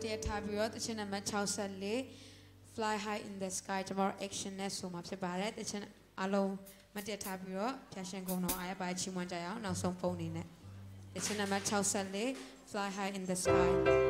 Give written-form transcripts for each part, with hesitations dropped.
Matia Tabirot, the Chinama Chausale, Fly High in the Sky, tomorrow action nest so much about it. The Chin Alo Matia Tabirot, Tashango no I by Chimwanja, now some phone in it. The Chinama Chausale, Fly High in the Sky.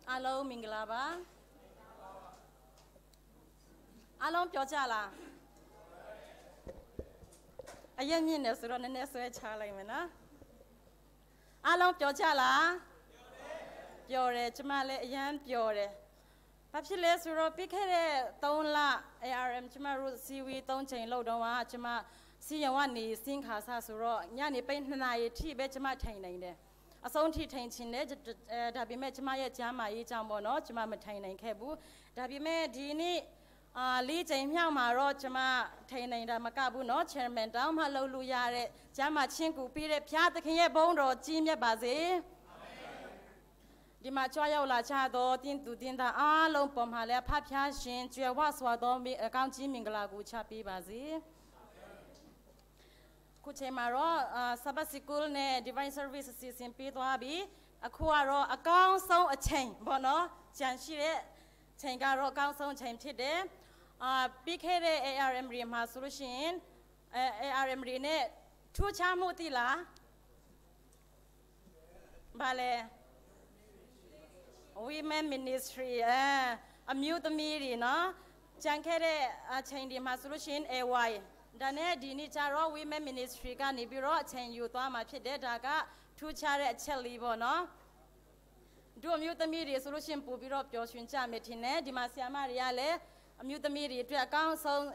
Hello, Minglaba. Hello, Piochala. I am in the Sudan and Nesway Charlemena. Hello, Piochala. Piore, Chamale, Yan Piore. Papsile Suro Picare, Tonla, ARM Chimaru, Siwi, Tonchain Lodoma, Chima, Siawani, Sinkasa Suro, Yani Paintanai, Tea Betchama Tainade. A song tea tainting it, Dabi met Maya Jama, Ejamono, Jama Tain and Kebu, Dabi me Dini, လေးချိန်မြောက်မှာတော့ကျမထိန်နေတာမကဘူးနော် chairman တောင်းမှလှုပ်လို့ရတဲ့ကျမ်းမာချင်းကူပြီးတဲ့ဖျားသခင်ရဲ့ဘုန်းတော်ကြီးမြတ်ပါစေဒီမှာကြွားရောက်လာကြတော့တင်းသူတင်းသားအားလုံးပေါ်မှာလည်းဖဖျားရှင်ကျွယ်ဝစွာသောအကောင်းကြီးမင်္ဂလာကိုချပေးပါစေခုချိန်မှာတော့Sabbath School နဲ့ Divine Service အစီအစဉ်ပေးသွားပြီအခုကတော့အကောင်းဆုံးအချိန်ပေါ့နော်ကြံရှိတဲ့ချိန်ကတော့အကောင်းဆုံးအချိန်ဖြစ်တယ်ပြီးခဲ့တဲ့ ARM တွေမှာဆိုလို့ရှိရင် ARM တွေနဲ့ထူးခြားမှုသိလားဘာလဲ Women Ministry အမျိုးသမီးတွေနော်ကြံခဲ့တဲ့အချိန်တွေမှာဆိုလို့ရှိရင် AY ဒါနဲ့ဒီနေ့ကျတော့ Women Ministry ကနေပြီးတော့အချိန်ယူသွားမှာဖြစ်တယ်ဒါကထူးခြားတဲ့အချက်လေးပေါ့နော်တို့အမျိုးသမီးတွေဆိုလို့ရှိရင်ပို့ပြီးတော့ပျော်ရွှင်ကြမယ်ထင်တယ်ဒီမှာဆရာမတွေကလည်းအမျိုးသမီးတွေအတွက်အကောင်းဆုံး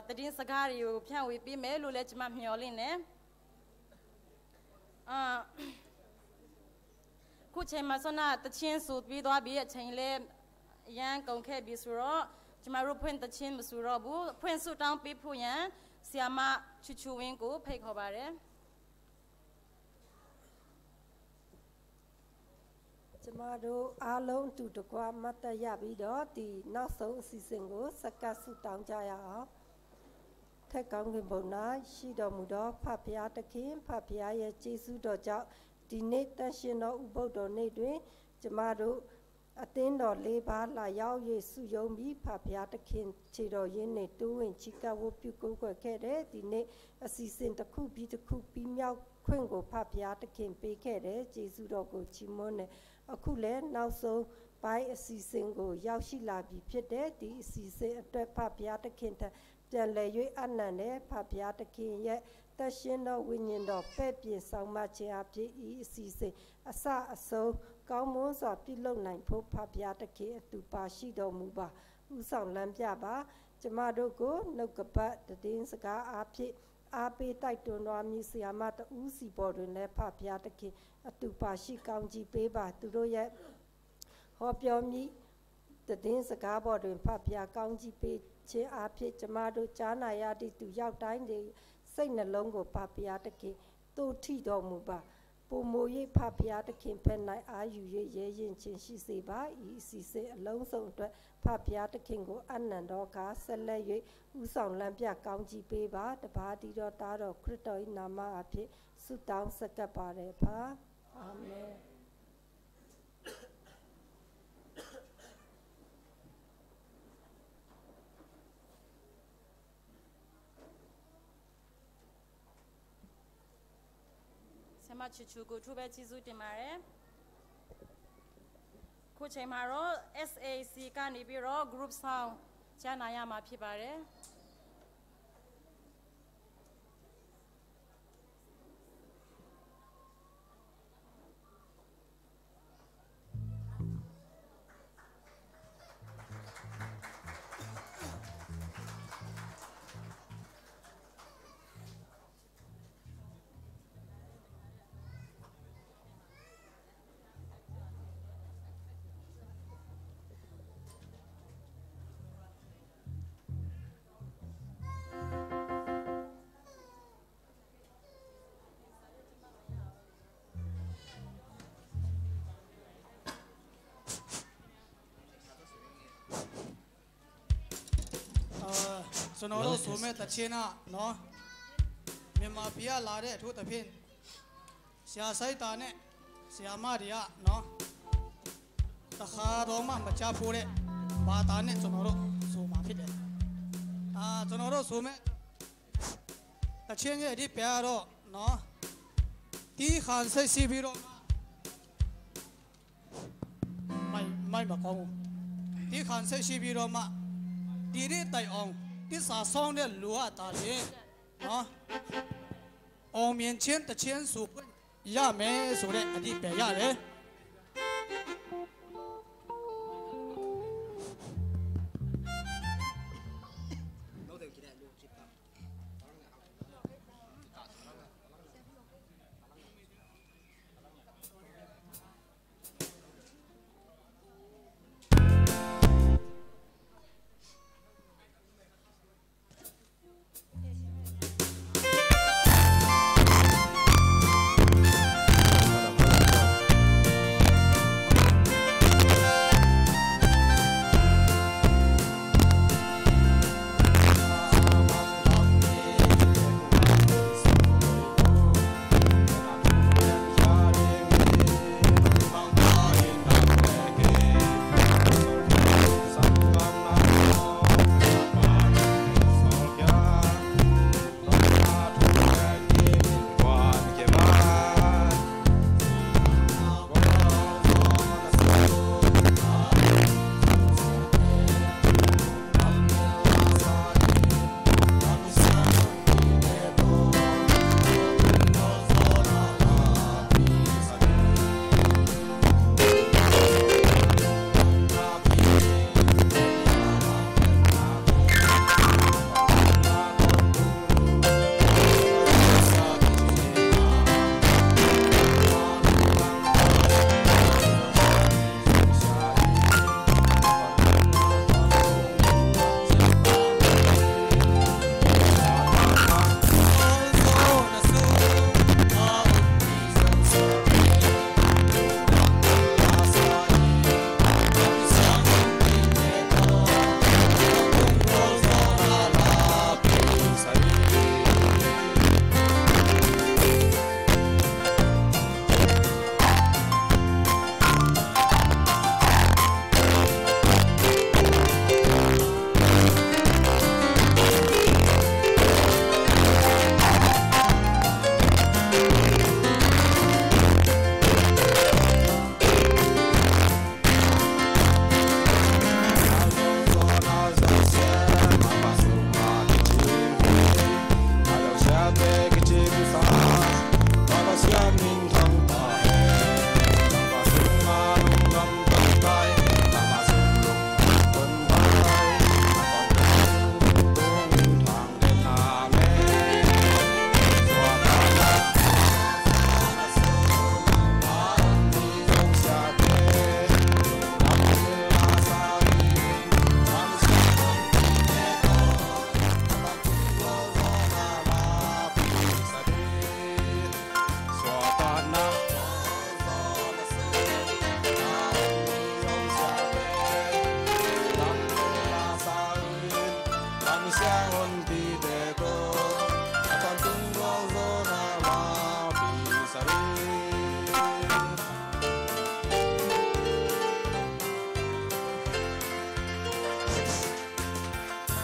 သတင်းစကားတွေကိုဖြန့်ဝေပေးမယ်လို့လည်းကျွန်မမျှော်လင့်နေခုချိန်မှာစနာတချင်းဆိုပြီးသွားပြီးအချိန်လေးရန်ကုန်ခဲ့ပြီဆိုတော့ကျွန်မတို့ဖွင့်တချင်းမဆိုတော့ဘူးဖွင့်ဆုတောင်းပေးဖို့ရန်ဆရာမချူချူဝင်းကိုဖိတ်ခေါ်ပါတယ်ကျမတို့အားလုံးတူတကွမတ်တရပြီးတော့ဒီနောက်ဆုံးအစီအစဉ်ကိုစက္ကဆုတောင်းကြရအောင်ထက်ကောင်းခင်ပုံ၌ရှိတော်မူသောဖဖျားသခင်ဖဖျားရဲ့ကျေးဇူးတော်ကြောင့်ဒီနေ့တန်ရှင်တော်ဥပုသ်တော်နေ့တွင်ကျမတို့အသင်းတော်၄ပါးလာရောက်၍စုယုံပြီးဖဖျားသခင်ခြေတော်ရင်းနဲ့တိုးဝင်ချီးကပ်ဝတ်ပြုကိုးကွယ်ခဲ့တဲ့ဒီနေ့အစီအစဉ်တစ်ခုပြီးတစ်ခုပြီးမြောက်ခွင့်ကိုဖဖျားသခင်ပေးခဲ့တဲ့ကျေးဇူးတော်ကိုချီးမွမ်းတယ်အခုလည်းနောက်ဆုံးပိုင်းအစီအစဉ်ကိုရောက်ရှိလာပြီဖြစ်တဲ့ဒီအစီအစဉ်အတွက်ဖဖျားသခင်ပြန်လည်၍အနန္တဖဖျားသခင်ရဲ့တရှင်တော်ဝိညာဉ်တော်ပဲ့ပြင်ဆောင်မခြင်းအဖြစ်ဤအစီအစဉ်အစအဆုံးကောင်းမွန်စွာပြုလုပ်နိုင်ဖို့ဖဖျားသခင်အတူပါရှိတော်မူပါဥဆောင်လမ်းပြပါကျမတို့ကိုနှုတ်ကပတ်တည်င်းစကားအဖြစ်အားပေးတိုက်တွန်းတော်မူဆရာမတူးစီပေါ်တွင်လည်းဖဖျားသခင်အတူပါရှိကောင်းကြီးပေးပါသူတို့ရဲ့ဟောပြောမည်တည်င်းစကားပေါ်တွင်ဖဖျားကောင်းကြီးပေးခြင်းအဖြစ်ကျမတို့ကြားနာရသည့်သူရောက်တိုင်းတွေစိတ်နှလုံးကိုဖဖျားသခင်တို့ထိတော်မူပါပုံမူ၍ဖဖျားသခင်ဖက်၌အာယူ၍ရဲရင်ခြင်းရှိစေပါဤအစီအစဉ်အလုံးစုံအတွက်ဖဖျားသခင်ကိုအနန္တောကဆက်လက်၍ဥဆောင်လမ်းပြကောင်းကြီးပေးပါတပါးတီတော်သားတော်ခရစ်တော်၏နာမအဖြစ်ဆုတောင်းဆက်ကပ်ပါတယ်ပါအာမင်ဆရာမချူချူကိုထူပဲကျေးဇူးတင်ပါတယ်ခုချိန်မှာတော့ SAC ကနေပြီးတော့ group sound ကြားနာရမှာဖြစ်ပါတယ်ကျွန်တော်တို့ဆိုမဲ့တခြင်းကနော်မြန်မာပြည်ကလာတဲ့အထူးသဖြင့်ဆရာဆိုင်တာနဲ့ဆရာမတွေကနော်တခါတော့မှမချဖို့တဲ့ဘာသာနဲ့ကျွန်တော်တို့ဆိုမှာဖြစ်တယ်ကျွန်တော်တို့ဆိုမဲ့တခြင်းရဲ့ဒီပြတော့နော်ဒီခန်းဆက်စီပြီးတော့မိုက်မကောင်းဒီခန်းဆက်စီပြီးတော့မှဒီရတိုင်အောင်ဒီစာဆောင်တဲ့လူအတားလေနော်အောင်မြင်ချင်းတချင်းဆိုရမယ်ဆိုတဲ့အတိပဲရတယ်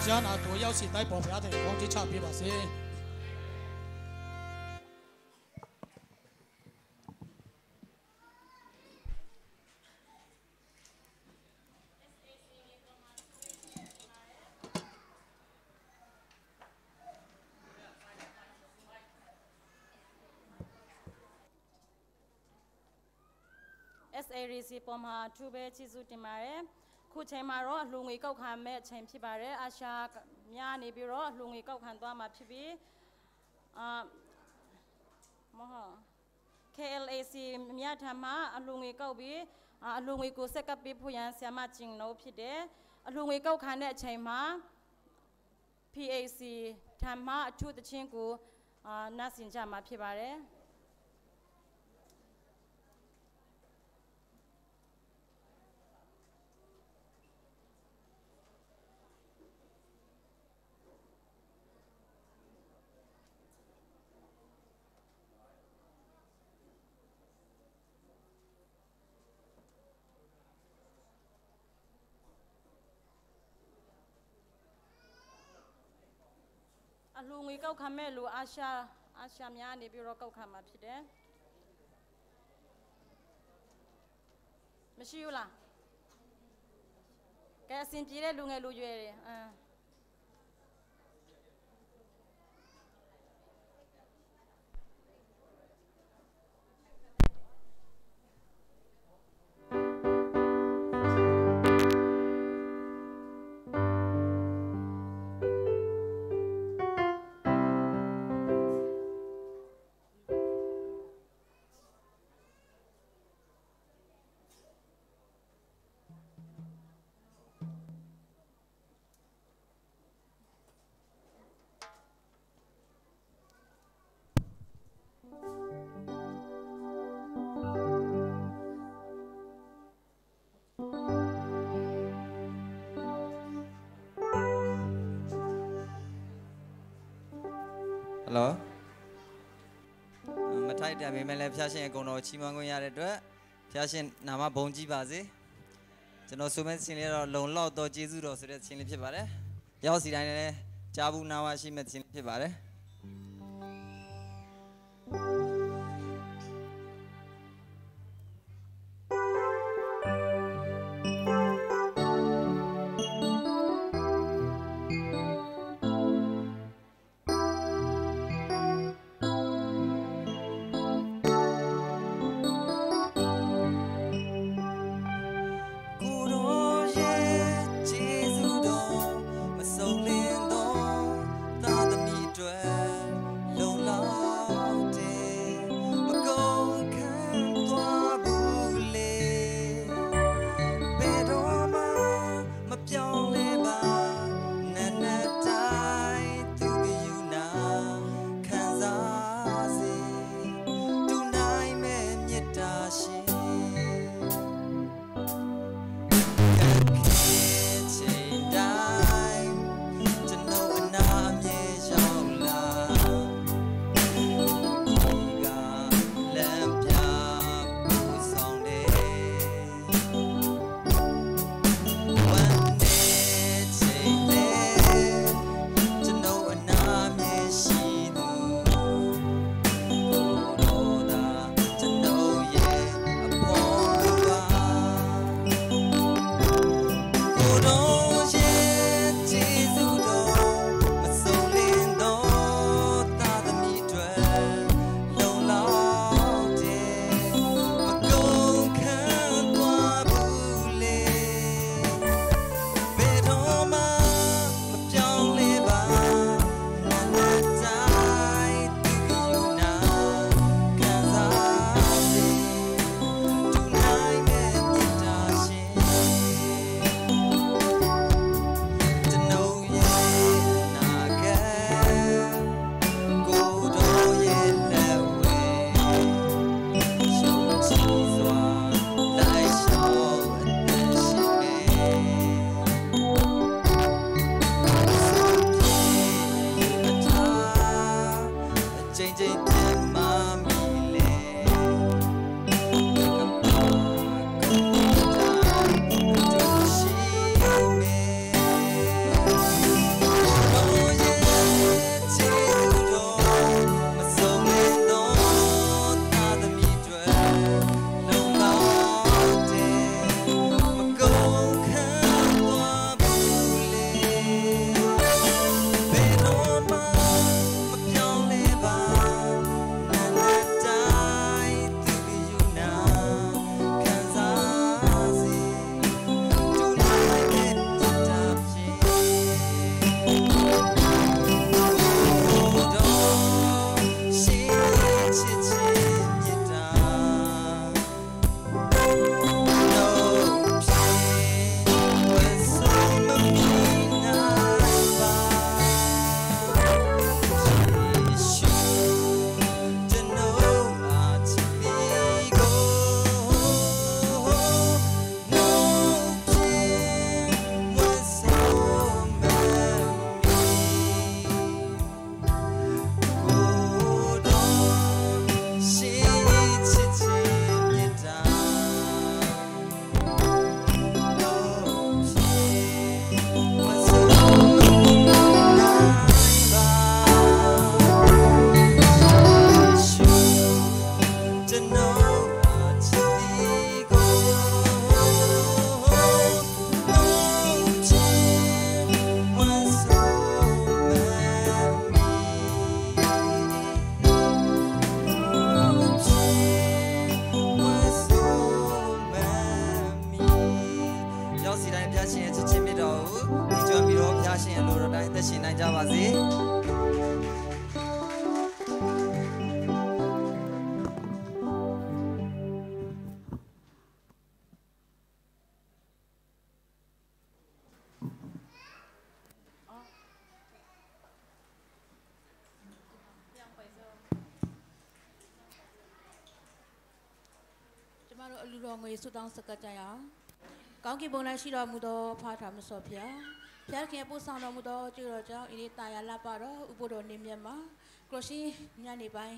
ကြားနာတော်ရောက်စီတိုက်ပေါ်ဘုရားတဲ့ကောင်းချီးချပေးပါစေ SARC ပေါ်မှာထူးပဲကျေးဇူးတင်ပါတယ်ခုချိန်မှာတော့အလှူငွေကောက်ခံမဲ့အချိန်ဖြစ်ပါတယ်အာရှများနေပြီးတော့အလှူငွေကောက်ခံသွားမှာဖြစ်ပြီးKLAC မြတ်ထမ်းမှာအလှူငွေကောက်ပြီးအလှူငွေကိုဆက်ကပ်ပေးဖို့ရန်ဆရာမကျင်လို့ဖြစ်တယ်အလှူငွေကောက်ခံတဲ့အချိန်မှာ PAC ထမ်းမှာအထူးသချင်းကိုနှာစင်ကြမှာဖြစ်ပါတယ်အလှူငွေကောက်ခံမဲ့လူအာရှများနေပြီးတော့ကောက်ခံမှာဖြစ်တယ်မရှိဘူးလားကဲအစဉ်ပြေတဲ့လူငယ်လူရွယ်တွေဟယ်လိုမထိုက်တယ်မိမလည်းဖျားရှင်အကုန်တော်ချီးမွမ်းခွင့်ရတဲ့အတွက်ဖျားရှင်နာမဘုံကြီးပါစေကျွန်တော်ဆိုမဲ့ချင်းလေးတော့လုံလောက်တော့ကျေးဇူးတော်ဆိုတဲ့ချင်းလေးဖြစ်ပါတယ်ရောက်စီတိုင်းလည်းကြားဘူးနာဝရှိမဲ့ချင်းလေးဖြစ်ပါတယ်တွေ့ ရောက်စီတိုင်းဖျားရှင်ရဲ့ချစ်ချင်းမြတ်တော်ကိုဒီကျွမ်းပြီးတော့ဖျားရှင်ရဲ့လိုတော်တိုင်းသက်ရှင်နိုင်ကြပါစေအလူတော်ငွေဆုတောင်းစကားကြရအောင်ကောင်းကင်ဘုံ၌ရှိတော်မူသောဖားထာမစောဖျားဖျားခင်ပို့ဆောင်တော်မူသောကျေးတော်ကြောင့်ဤနေ့တာယာလပါတော်ဥပုတော်နေမြတ်မှာကရောရှင်ညနေပိုင်း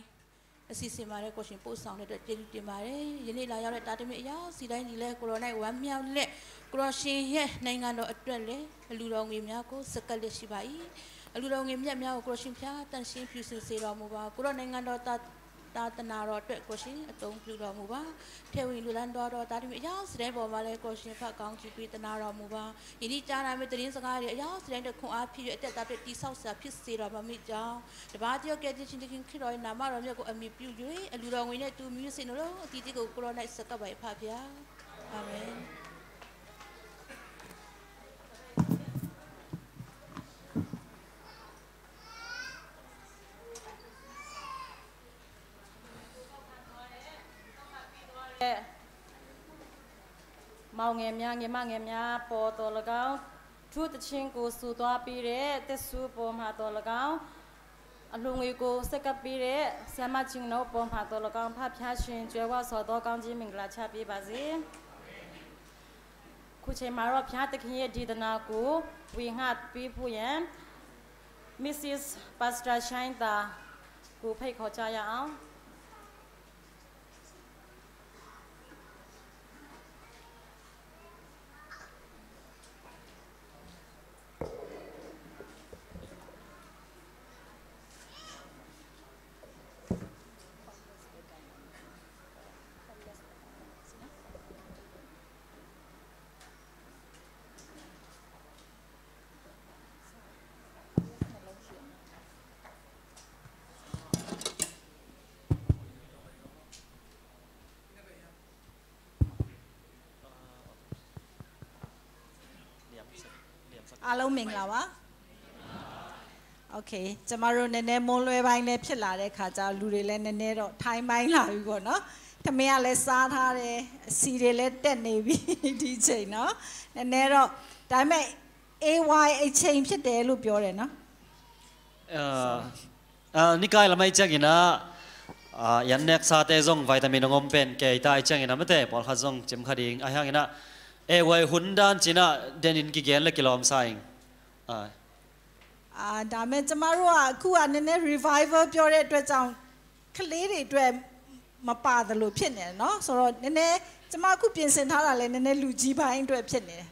အစီအစဉ်မှာလည်းကိုရှင်ပို့ဆောင်တဲ့အတွက်ကျေးဇူးတင်ပါတယ်ယနေ့လာရောက်တဲ့တာတမင်အရာစီတိုင်းကြီးလဲကိုရော၌ဝမ်းမြောက်လက်ကရောရှင်ရဲ့နိုင်ငံတော်အတွက်လည်းအလူတော်ငွေများကိုစကတ်လက်ရှိပါ၏အလူတော်ငွေမြတ်များကိုကရောရှင်ဖျားတန်ရှင်းဖြူစင်စေတော်မူပါကိုရောနိုင်ငံတော်တာတနာတော်အတွက်ကိုရှင်အသုံးပြုတော်မူပါထေဝီလူလန်းတော်တာတမီအယောက်စတဲ့ပေါ်မှာလဲကိုရှင်ဖတ်ကောင်းကြည့်ပြီးတနာတော်မူပါယနေ့ကြားနာမယ့်တရင်စကားတွေအယောက်စတဲ့ခွန်အားဖြစ်ရအသက်တာပြည့်တိဆောက်စာဖြစ်စေတော်မမိကြောင်းတပါးတယောက်ကဲချင်းတခင်ခရတော်နာမတော်မြတ်ကိုအမိပြု၍အလူတော်ငွေနဲ့တူမျိုးစင်တို့အတီးတီကိုကိုရိုနိုင်စကပ်ပါဖဖျားအာမင်မောင်ငယ်များငယ်မငယ်များပေါ်တော်၎င်းထူးတချင်းကိုစူသွားပြီးတဲ့သက်ဆူပေါ်မှာတော်၎င်းအလူငွေကိုစက်ကပ်ပြီးတဲ့ဆမချင်းတို့ပေါ်မှာတော်၎င်းဖဖျားရှင်ကျွဲဝဆောတော်ကောင်းခြင်းမင်္ဂလာချပေးပါစေခုချိန်မှာတော့ဖျားသခင်ရဲ့ဒီဒနာကိုဝေငှပေးဖို့ရန် Mrs. Pastor Shainta ကိုဖိတ်ခေါ်ကြရအောင်အားလုံးမင်္ဂလာပါโอเคကျမတို့နည်းနည်းမွန်းလွဲပိုင်းနဲ့ဖြစ်လာတဲ့ခါကျလူတွေလည်းနည်းနည်းတော့ထိုင်းပိုင်းလာပြီပေါ့နော်ထမင်းကလည်းစားထားတယ်အစီတွေလည်းတက်နေပြီဒီချိန်နော်နည်းနည်းတော့ဒါပေမဲ့ AY အချိန်ဖြစ်တယ်လို့ပြောတယ်နော်นี่กายละไม่จังอินะยันเน็กซาเตซงวิตามินงมเป็นแก่ตายจังอินะไม่แต่ปอลขัดซงจิมขัดอิงไอ้ห่างอินะAY หุ่นด้านจีน่ะเดนินกิเกนเล็กกิโลมไซน์ဒါမဲ့ကျမတို့ကအခုကနည်းနည်း revival ပြောတဲ့အတွက်ကြောင့်ကလေးတွေအတွက်မပါတယ်လို့ဖြစ်နေတယ်เนาะဆိုတော့နည်းနည်းကျမအခုပြင်ဆင်ထားတာလည်းနည်းနည်းလူကြီးပိုင်းအတွက်ဖြစ်နေတယ်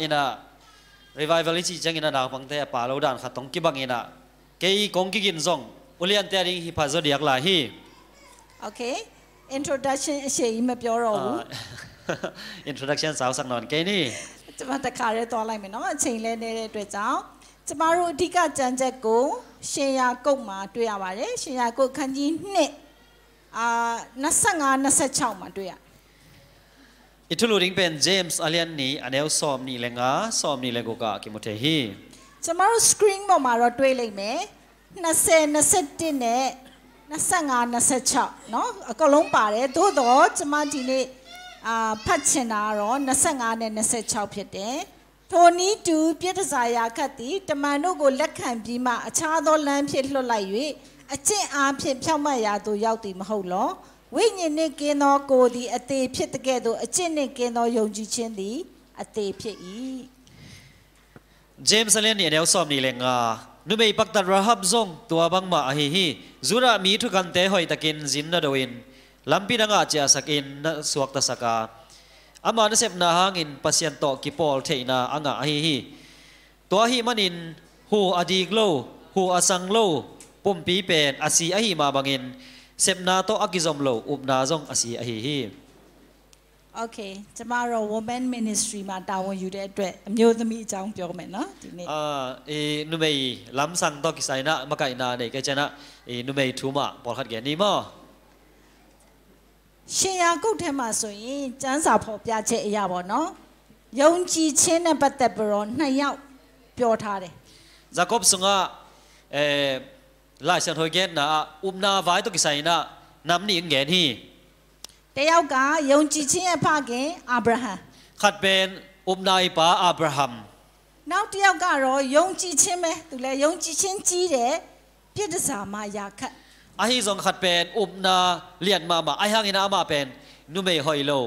อินะ revival ที่จังอินะดาวบังเตะป่าเราด้านขัดตรงกิบังอินะเกย์กงกิกินซงอุลิอันเตริงฮิพาซอดียกลาฮีโอเค introduction အရှိန်မပြောတော့ဘူး introduction สาวสักหน่อยเกย์นี่ကျမတခါရဲသွားလိုက်မယ်เนาะအချိန်လဲနေတဲ့အတွက်ကြောင့်ကျမတို့အဓိကကြံချက်ကိုရှင်ရာကုတ်မှာတွေ့ရပါတယ်ရှင်ရာကုတ်ခန်းကြီး2 25 26မှာတွေ့ရอิทุลูริงเป็นเจมส์อาเลียนนี่อันเอลซอมนี่เลงาซอมนี่เลงกูกะกิโมเทฮีကျမတို့ screen ပေါ်မှာတော့တွေ့လိမ့်မယ်20 21နဲ့25 26เนาะအကုန်လုံးပါတယ်သို့တော့ကျမဒီနေ့ဖတ်ချင်တာကတော့25နဲ့26ဖြစ်တယ်ထိုနည်းတူပြည့်တစားရာခတ်သည်တမန်တို့ကိုလက်ခံပြီးမှအခြားသောလမ်းဖြင့်လွှတ်လိုက်၍အကျင့်အားဖြင့်ဖြောင့်မတ်ရာသို့ရောက်သည်မဟုတ်လောဝိညာဉ်နှင့်ကင်းသောကိုယ်သည်အသေးဖြစ်တဲ့ကဲ့သို့အကျင့်နှင့်ကင်းသောယုံကြည်ခြင်းသည်အသေးဖြစ်၏เจมส์อาเลียนนี่อันเอลซอมนี่เลงานุเบย์ปักตัดราฮับซงตัวบังมาอะฮีจูระมีทุกันเตหอยตะกินจินนาโดวินลัมปีนังอาเจียสักอินสวกตะสกาอามาเนเซปนาหางินปัสยันโตกิปอลเทนาอ่างอะฮีตัวฮีมันินหูอดีกโลหูอสังโลปุ่มปีเป็นอาศีอะฮีมาบังอินเซปนาโตอากิซอมโลอุบนาซงอาศีอะฮีโอเคကျမတို့ women ministry မှာတာဝန်ယူတဲ့အတွက်အမျိုးသမီးအကြောင်းပြောမယ်နော်ဒီနေ့นุเมย์ล้ำสั่งตอกิไซนะมะไก่นาเนี่ยแกจะนะนุเมย์ทูมาปอลขัดแกนี่มั้งရှင်ရာကုတ်ထဲမှာဆိုရင်ကျမ်းစာဖော်ပြချက်အရာပေါ့နော် ယုံကြည်ခြင်းနဲ့ပတ်သက်ပြီးတော့နှစ်ယောက်ပြောထားတယ် Jacob sunga la san hoi gen na umna vai to kisai na nam ni ngen hi တယောက်ကယုံကြည်ခြင်းရဲ့ဖခင်အာဗြဟံ khat ben umna ipa Abraham နောက်တစ်ယောက်ကတော့ယုံကြည်ခြင်းပဲသူလည်းယုံကြည်ခြင်းကြီးတယ်ပြစ်ဒစာမယာခတ် ahi zong khat ben umna lian ma ma ai hang ina ma pen nu mei hoi lo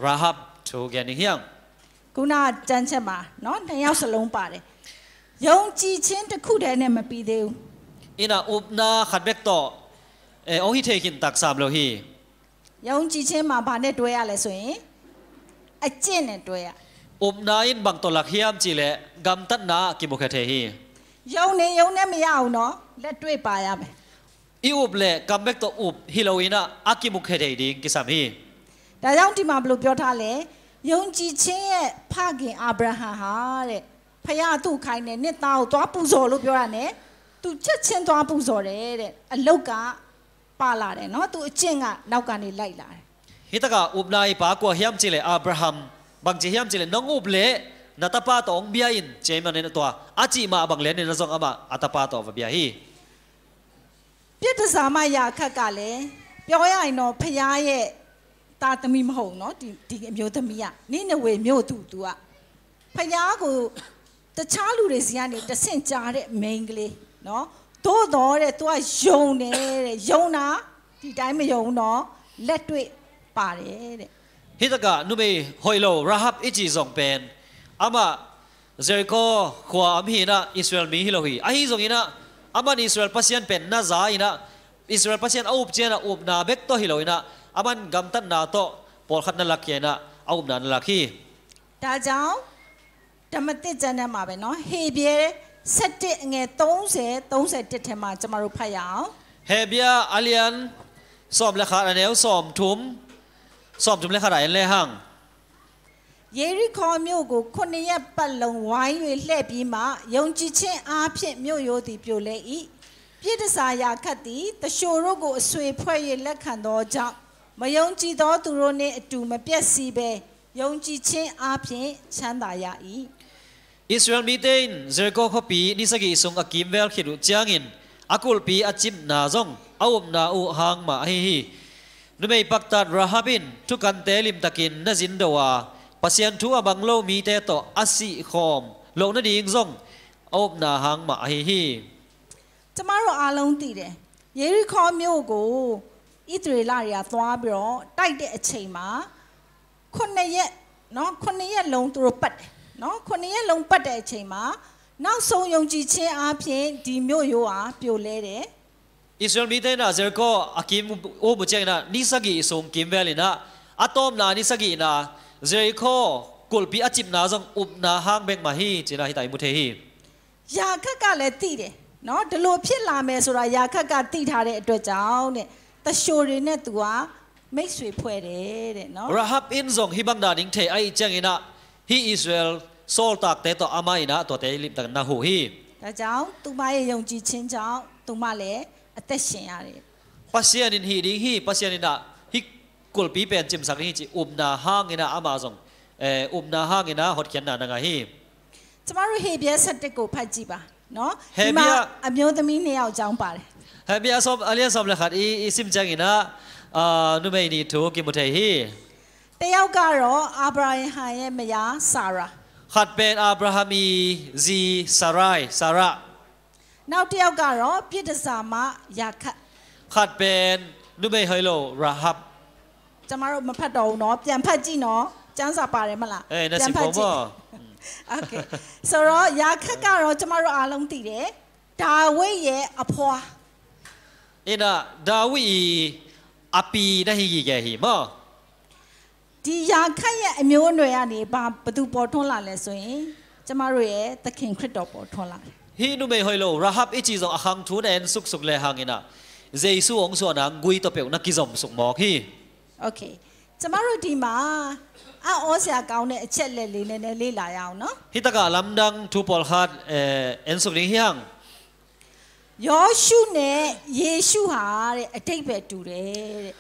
Rahab thu gen ni hiang ခုနတန်းချက်မှာနော်နှစ်ယောက်စလုံးပါတယ်ယုံကြည်ခြင်းတစ်ခုတည်းနဲ့မပြီးသေးဘူး ina umna khat bek to ong hi thekin tak sam lo hi ယုံကြည်ခြင်းမှာဘာနဲ့တွဲရလဲဆိုရင်အကျင့်နဲ့တွဲရ umna in bang to lak hiam chi le gam tat na ki mo kha the hi ယုံနဲ့မရအောင်နော်လက်တွေ့ပါရမယ် i up le gam bek to up hiloina aki mu kha the ding ki sam hi ဒါကြောင့်ဒီမှာဘယ်လိုပြောထားလဲယုံကြည်ခြင်းရဲ့ဖခင်အာဗြဟံဟာတဲ့ဖခင်သူ့ခိုင်းတဲ့နှစ်သားကိုသွားပူဇော်လို့ပြောရတယ်သူချက်ချင်းသွားပူဇော်တယ်တဲ့အလုတ်ကပါလာတယ်နော်သူအကျင့်ကနောက်ကနေလိုက်လာတယ် hitaka upna ipa ko hiam chi le Abraham bang chi hiam chi le nong up le natapa to ong bia in chema ne to achi ma bang le ne na zong ama atapa to va bia hi ပြစ်ဒစာမယာခတ်ကလည်းပြောရရင်တော့ဖခင်ရဲ့တာသမီးမဟုတ်နော်ဒီအမျိုးသမီးကနိနဝေမြို့သူကဖခင်ကိုတခြားလူတွေစီကနေတဆင့်ကြားတဲ့မိန်းကလေးနော်သို့တော်တဲ့ तू ကယုံတယ်တဲ့ယုံတာဒီတိုင်းမယုံတော့လက်တွေ့ပါတယ်တဲ့ hitaka nu me hoilo Rahab ichi zong pen ama Jericho khwa am hi na Israel mi hilo hi ahi zong ina aman Israel pasian pen na za ina Israel pasian aup chena up na bek to hilo ina aman gam tan na to pol khat na lak na aup na lakhi ဒါကြောင့်ဓမ္မသစ်ကျမ်းထဲမှာပဲเนาะဟေပြဲ7အငယ်30 31ထဲမှာကျွန်တော်တို့ဖတ်ရအောင် hebia alian som le kha aneu som thum le kha rai le hang ယေရိခေါမြို့ကို9ရက်ပတ်လုံးဝိုင်း၍လှည့်ပြီးမှယုံကြည်ခြင်းအားဖြင့်မြို့ရိုးသည်ပြိုလဲ၏ပြစ်ဒစာယာခတ်သည်တရှိုတို့ကိုအဆွေဖွဲ့၍လက်ခံသောကြောင့်မယုံကြည်သောသူတို့နှင့်အတူမပြည့်စည်ပဲယုံကြည်ခြင်းအားဖြင့်ချမ်းသာရ၏ Israel mitain Jericho khopi ni sagi sung akim vel khiru changin akul pi achim na zong awum na u hang ma hi numei paktat Rahabin tukan telim takin na zindawa pasian thu abanglo mi te to asi khom lo na ding zong awum na hang ma hi ကျမတို့အားလုံးသိတယ်ယေရိခေါမြို့ကိုဣသရေလတွေကသွားပြီးတော့တိုက်တဲ့အချိန်မှာ9ရက်เนาะ9ရက်လုံးသူတို့ပတ်တယ်เนาะ9ရက်လုံးပတ်တဲ့အချိန်မှာနောက်ဆုံးယုံကြည်ခြင်းအားဖြင့်ဒီမြို့ရိုးဟာပြိုလဲတယ် Israel mitain na Jericho akim o bu cheng na ni sagi sung kim vel ina atom na ni sagi na Jericho kulpi achim na zong up na hang bek ma hi china hi tai mu the hi ယာခက်ကလည်းသိတယ်เนาะဒီလိုဖြစ်လာမယ်ဆိုတာယာခက်ကသိထားတဲ့အတွက်ကြောင့်တဲ့တရှိုတွေနဲ့သူကမိတ်ဆွေဖွဲ့တယ်တဲ့เนาะ Rahab in zong hibang da ding the ai chang ina hi Israel sol tak te to ama ina to te lim tak na hu hi ဒါကြောင့်သူမရဲ့ယုံကြည်ခြင်းကြောင့်သူမလည်းအသက်ရှင်ရတယ် pasian in hi ding hi pasian ina hi kulpi pen chim sak hi chi umna hang ina ama zong umna hang ina hot kyan na nga hi ကျမတို့ဟေပြဲ7ကိုဖတ်ကြည့်ပါเนาะဒီမှာအမျိုးသမီး2ယောက်ကြောင်းပါတယ် Hebia som alian som le khat i sim chang ina nu mei ni thu ki mu the hi တယောက်ကတော့အာဗြဟံရဲ့မယားဆာရာ khat pen Abrahami zi Sarah နောက်တစ်ယောက်ကတော့ပြစ်ဒစာမယာခတ် khat pen nu mei hoilo Rahab ကျမတို့မဖတ်တော့ဘူးเนาะပြန်ဖတ်ကြည့်เนาะကျမ်းစာပါတယ်မလား na si po mo Okay ဆိုတော့ယာခတ်ကတော့ကျမတို့အားလုံးသိတယ်ဒါဝိဒ်ရဲ့အဖွာ ina Dawi api na hi ge hi mo ဒီယာခတ်ရဲ့အမျိုးအနွယ်ကနေဘသူပေါ်ထွန်းလာလဲဆိုရင်ကျမတို့ရဲ့သခင်ခရစ်တော်ပေါ်ထွန်းလာတယ် hi nu mei hoilo Rahab ichi zong ahang thu nen suk suk le hangina Jesu ong so na ngui to pe na ki zom suk mo hi Okay ကျမတို့ဒီမှာအော်ဆရာကောင်းတဲ့အချက်လက်လေးနည်းနည်းလေ့လာရအောင်နော် hitaka lamdang thu pol khat en suk ring hiang ယောရှုနဲ့ယေရှုဟာတဲ့အတိတ်ပဲတူတယ်တဲ့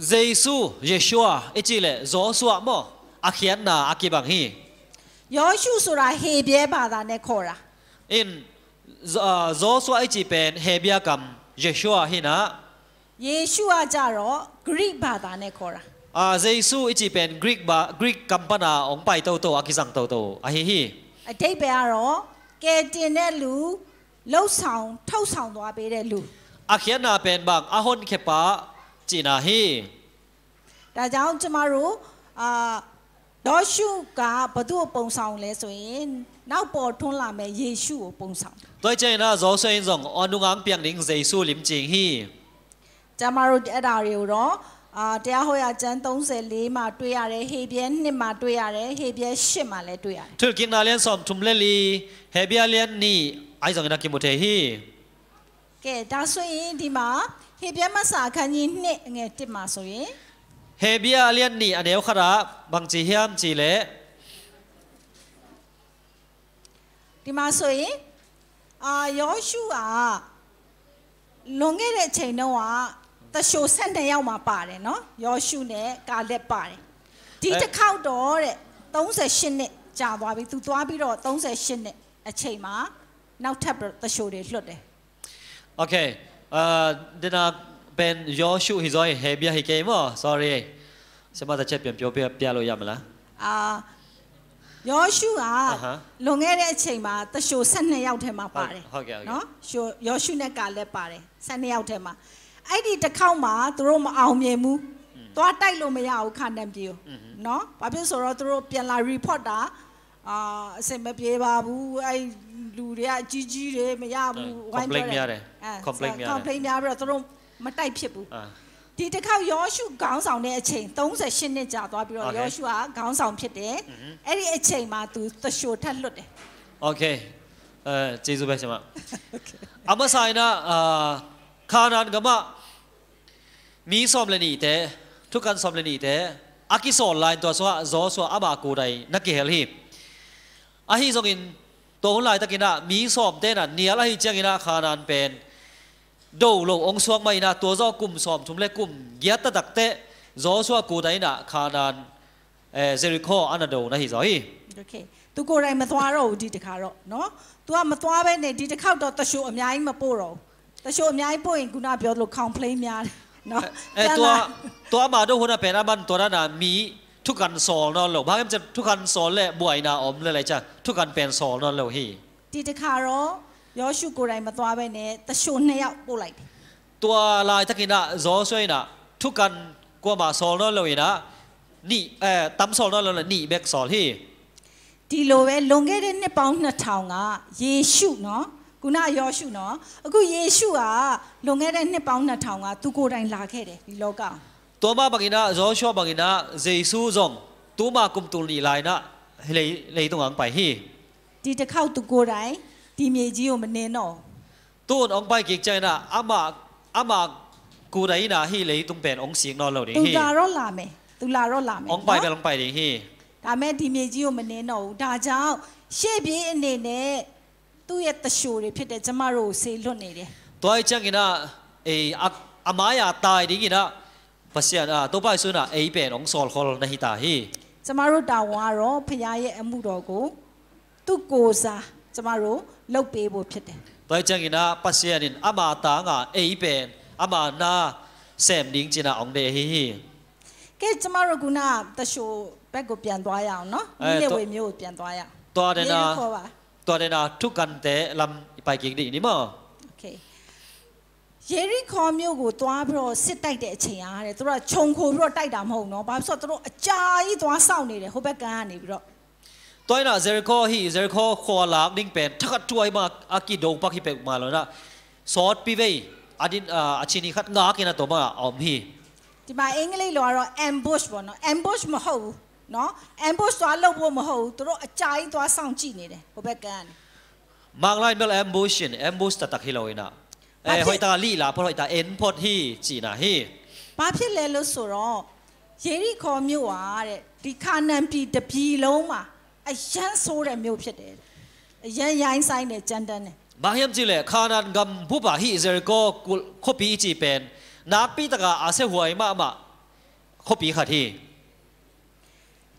Jesu Yeshua ichi le Joshua mo อาเขียนนาอากิบังฮี ยอชูสุราเฮเบียบาดาเนโครา อินโจสัวไอจีเป็นเฮเบียกัมเยชัวฮีนะ เยชูอาจารอกรีกบาดาเนโคราเยซูไอจีเป็นกรีกกัมปนาองไปโตโตอากิสังโตโตอาฮีฮีอธิบายรอเกตินเนลูเล่าสาวเท่าสาวตัวไปเดลูอาเขียนนาเป็นบางอาฮอนเคปาจีนาฮีแต่เจ้าจะมารู้ดอชูกาประตูปงสาวเลยส่วนน้าปอดทุนลาเมเยซูปงสาวตัวเจน่าโจเซนซงอนุงังเปียงลิงเยซูลิมจิงฮีจะมารู้เอดาริวรอเดี๋ยวเขาอยากจะต้องเสลีมาด้วยอะไรเฮเบียนนี่มาด้วยอะไรเฮเบียชิมาเลยด้วยอะไรทุกกินนาเลียนสอมทุมเลลีเฮเบียเลียนนี่ไอซงนักกิมุเทฮีแกดาส่วนที่มาเฮเบียมาสาคันยินเนี่ยเงี้ยที่มาส่วนเฮเบียเลียนนี่อันเดียวขราบางจีเฮียมจีเล่ที่มาส่วนยอชูลงเงี้ยเชนว่าแต่โชว์เส้นเดียวมาป่าเลยเนาะยอชูเนี่ยกาเล็บป่าเลยที่จะเข้าดอเลยต้องเสียชินเนี่ยจ่าว่าไปตัวพี่รอต้องเสียชินเนี่ยเชยมาน่าทับแต่โชว์เด็ดหลุดเลยโอเคเดี๋ยวนะเป็นยอชูฮิซอยเฮเบียฮิเกมอ่ะ sorry สมัติเช็ดเปลี่ยนเปลี่ยนเลยยังมั้ยล่ะยอชูลงเงี้ยเชยมาแต่โชว์เส้นเดียวเทมาป่าเลยเนาะโชว์ยอชูเนี่ยกาเล็บป่าเลยเส้นเดียวเทมาไอ้ที่จะเข้ามาตัวมาเอาเมียมูตัวใต้ลงไม่ยาวคันเดิมเดียวเนาะพอพี่สระตัวเปลี่ยนลายรีพอร์ตเสร็จไม่เปลี่ยนบาบูไอ้ดูเรียจีเลยไม่ยาวบูคอมเพล็กซ์เนี่ยเลยคอมเพล็กซ์เนี่ยเราตัวมาใต้เพียบบูที่จะเข้ายอชูกางสาวเนี่ยเชงต้องใส่ชิ้นเนี่ยจ่าตัวพี่เรายอชูกางสาวเพียบเด้ไอ้ที่เชงมาตัวตัวโชว์ทันหลุดเด้โอเคเจสุไปใช่ไหมอามาใส่นะข้านันก็มามีสอมเลนีเตทุกการสอมเลนีเตอากิสอนไลน์ตัวสวะโจสวะอาบากูไดนักเกลฮีอาฮิส่งอินตัวคนไลน์ตะกินะมีสอมเตน่ะเนียละฮิจังอินะข้านันเป็นดูลงองค์สวงไม่นะตัวเจ้ากลุ่มสอมทุมเล็กกลุ่มเยียตตักเตโจสวะกูไดน่ะข้านันเจริโคอันนั้นดูนะฮิจอยโอเคตัวกูไรมาตัวเราดีตะขาเราเนาะตัวมาตัวไปเนี่ยดีตะเข้าตัวตะชูอเมียมาปูเราตะชูอเมียปูเองกูน่าเปียลูกคอมเพลย์เมียตัวมาดูคนนั้นเป็นอามันตัวนั้นนะมีทุกการสอนนั่นหรอกบางทีจะทุกการสอนเลยบ่อยนะอมเลยอะไรจ้ะทุกการเป็นสอนนั่นหรอกฮีที่จะขาร้อยอชูกูไรมาตัวไปเนี่ยแต่ชนเนี่ยปูไหลตัวลายตะกี้นะโจช่วยนะทุกการกว่ามาสอนนั่นเลยนะนี่ตั้มสอนนั่นเลยนี่แบกสอนฮีที่โลเวลงเกเรนเนี่ยปองนัดทางอ่ะเยซูเนาะกูน่ายอชูเนาะกูเยซูลงเงี้ยได้เนี่ยป้องนัดทางตุกูได้ลาแค่เดดิโลกาตัวมาบางอินะโจชัวบางอินะเยซูจงตัวมากุมตุลีไลนะเลยตรงอังไปฮีที่จะเข้าตุกูได้ที่มีจีโอมันเนนอตัวอังไปกิจใจนะอามากูได้นะฮีเลยตรงเป็นองค์เสียงนอนเราดิฮีตุลารอลาเมตุลารอลาเมองไปเป็นองไปดิฮีแต่แม่ที่มีจีโอมันเนนอดาเจ้าเชบีเนเน่ตัวยัดตะชูเลยพี่เดจะมาโรเซลุนนี่เลยตัวไอ้จังกินะอามายาตายดิกินะภาษาตัวไปสุนะเป็นองค์สอลคอลนะฮิตาฮีจะมาโรดาวารอพยายามมุดอกูตุโกซาจะมาโรเล่าเปย์บุพี่เดตัวไอ้จังกินะภาษานี่อามาตางเป็นอามานาเซมดิ้งจินะองเดฮีแกจะมาโรกูนะตะชูแบกกูเปลี่ยนตัวอย่างเนาะมีเลวมีเปลี่ยนตัวอย่างตัวเดน่าตัวเดน่าทุกกันเตะลำไปกินดีนี่มั้งโอเคเยริคอมิวกูตัวเพราะสิได้เด็กเชียร์เลยตัวชงคูเพราะได้ดำหูเนาะบางส่วนตัวจ่ายตัวเศร้านี่เลยเขาไปกันนี่เพราะตัวน่ะเจริโคเจริโคขวาหลังดิ้งเป็นทักช่วยมาอากิโดงปักฮิเปกมาแล้วนะสอดปีเวอดินอาชินีขัดงากินะตัวมาอมฮีที่มาเองเลยเรา ambush บ่เนาะ ambush มาหูเนาะ ambush ตัวเราบ่มาหูตัวจ่ายตัวเศร้าจีนี่เลยเขาไปกันบางรายเมื่อ ambush ตัดตักฮิโลนะหอยตาลีลาเพราะหอยตาเอ็นพอดฮีจีน่ะฮีป้าพี่เลลุสุรเยริคอมิวอ่ะเด็ดิคานันปีตะปีลงมาไอ้ยันโซ่เด็มิวဖြစ်တယ်ยันยันไซน์เนี่ยจันดันเนี่ยบางอย่างจีเลยคานันกำผู้ป่าฮีเจริโกคบปีจีเป็นนับปีตะกาอาเซหวยมาคบปีขัดฮี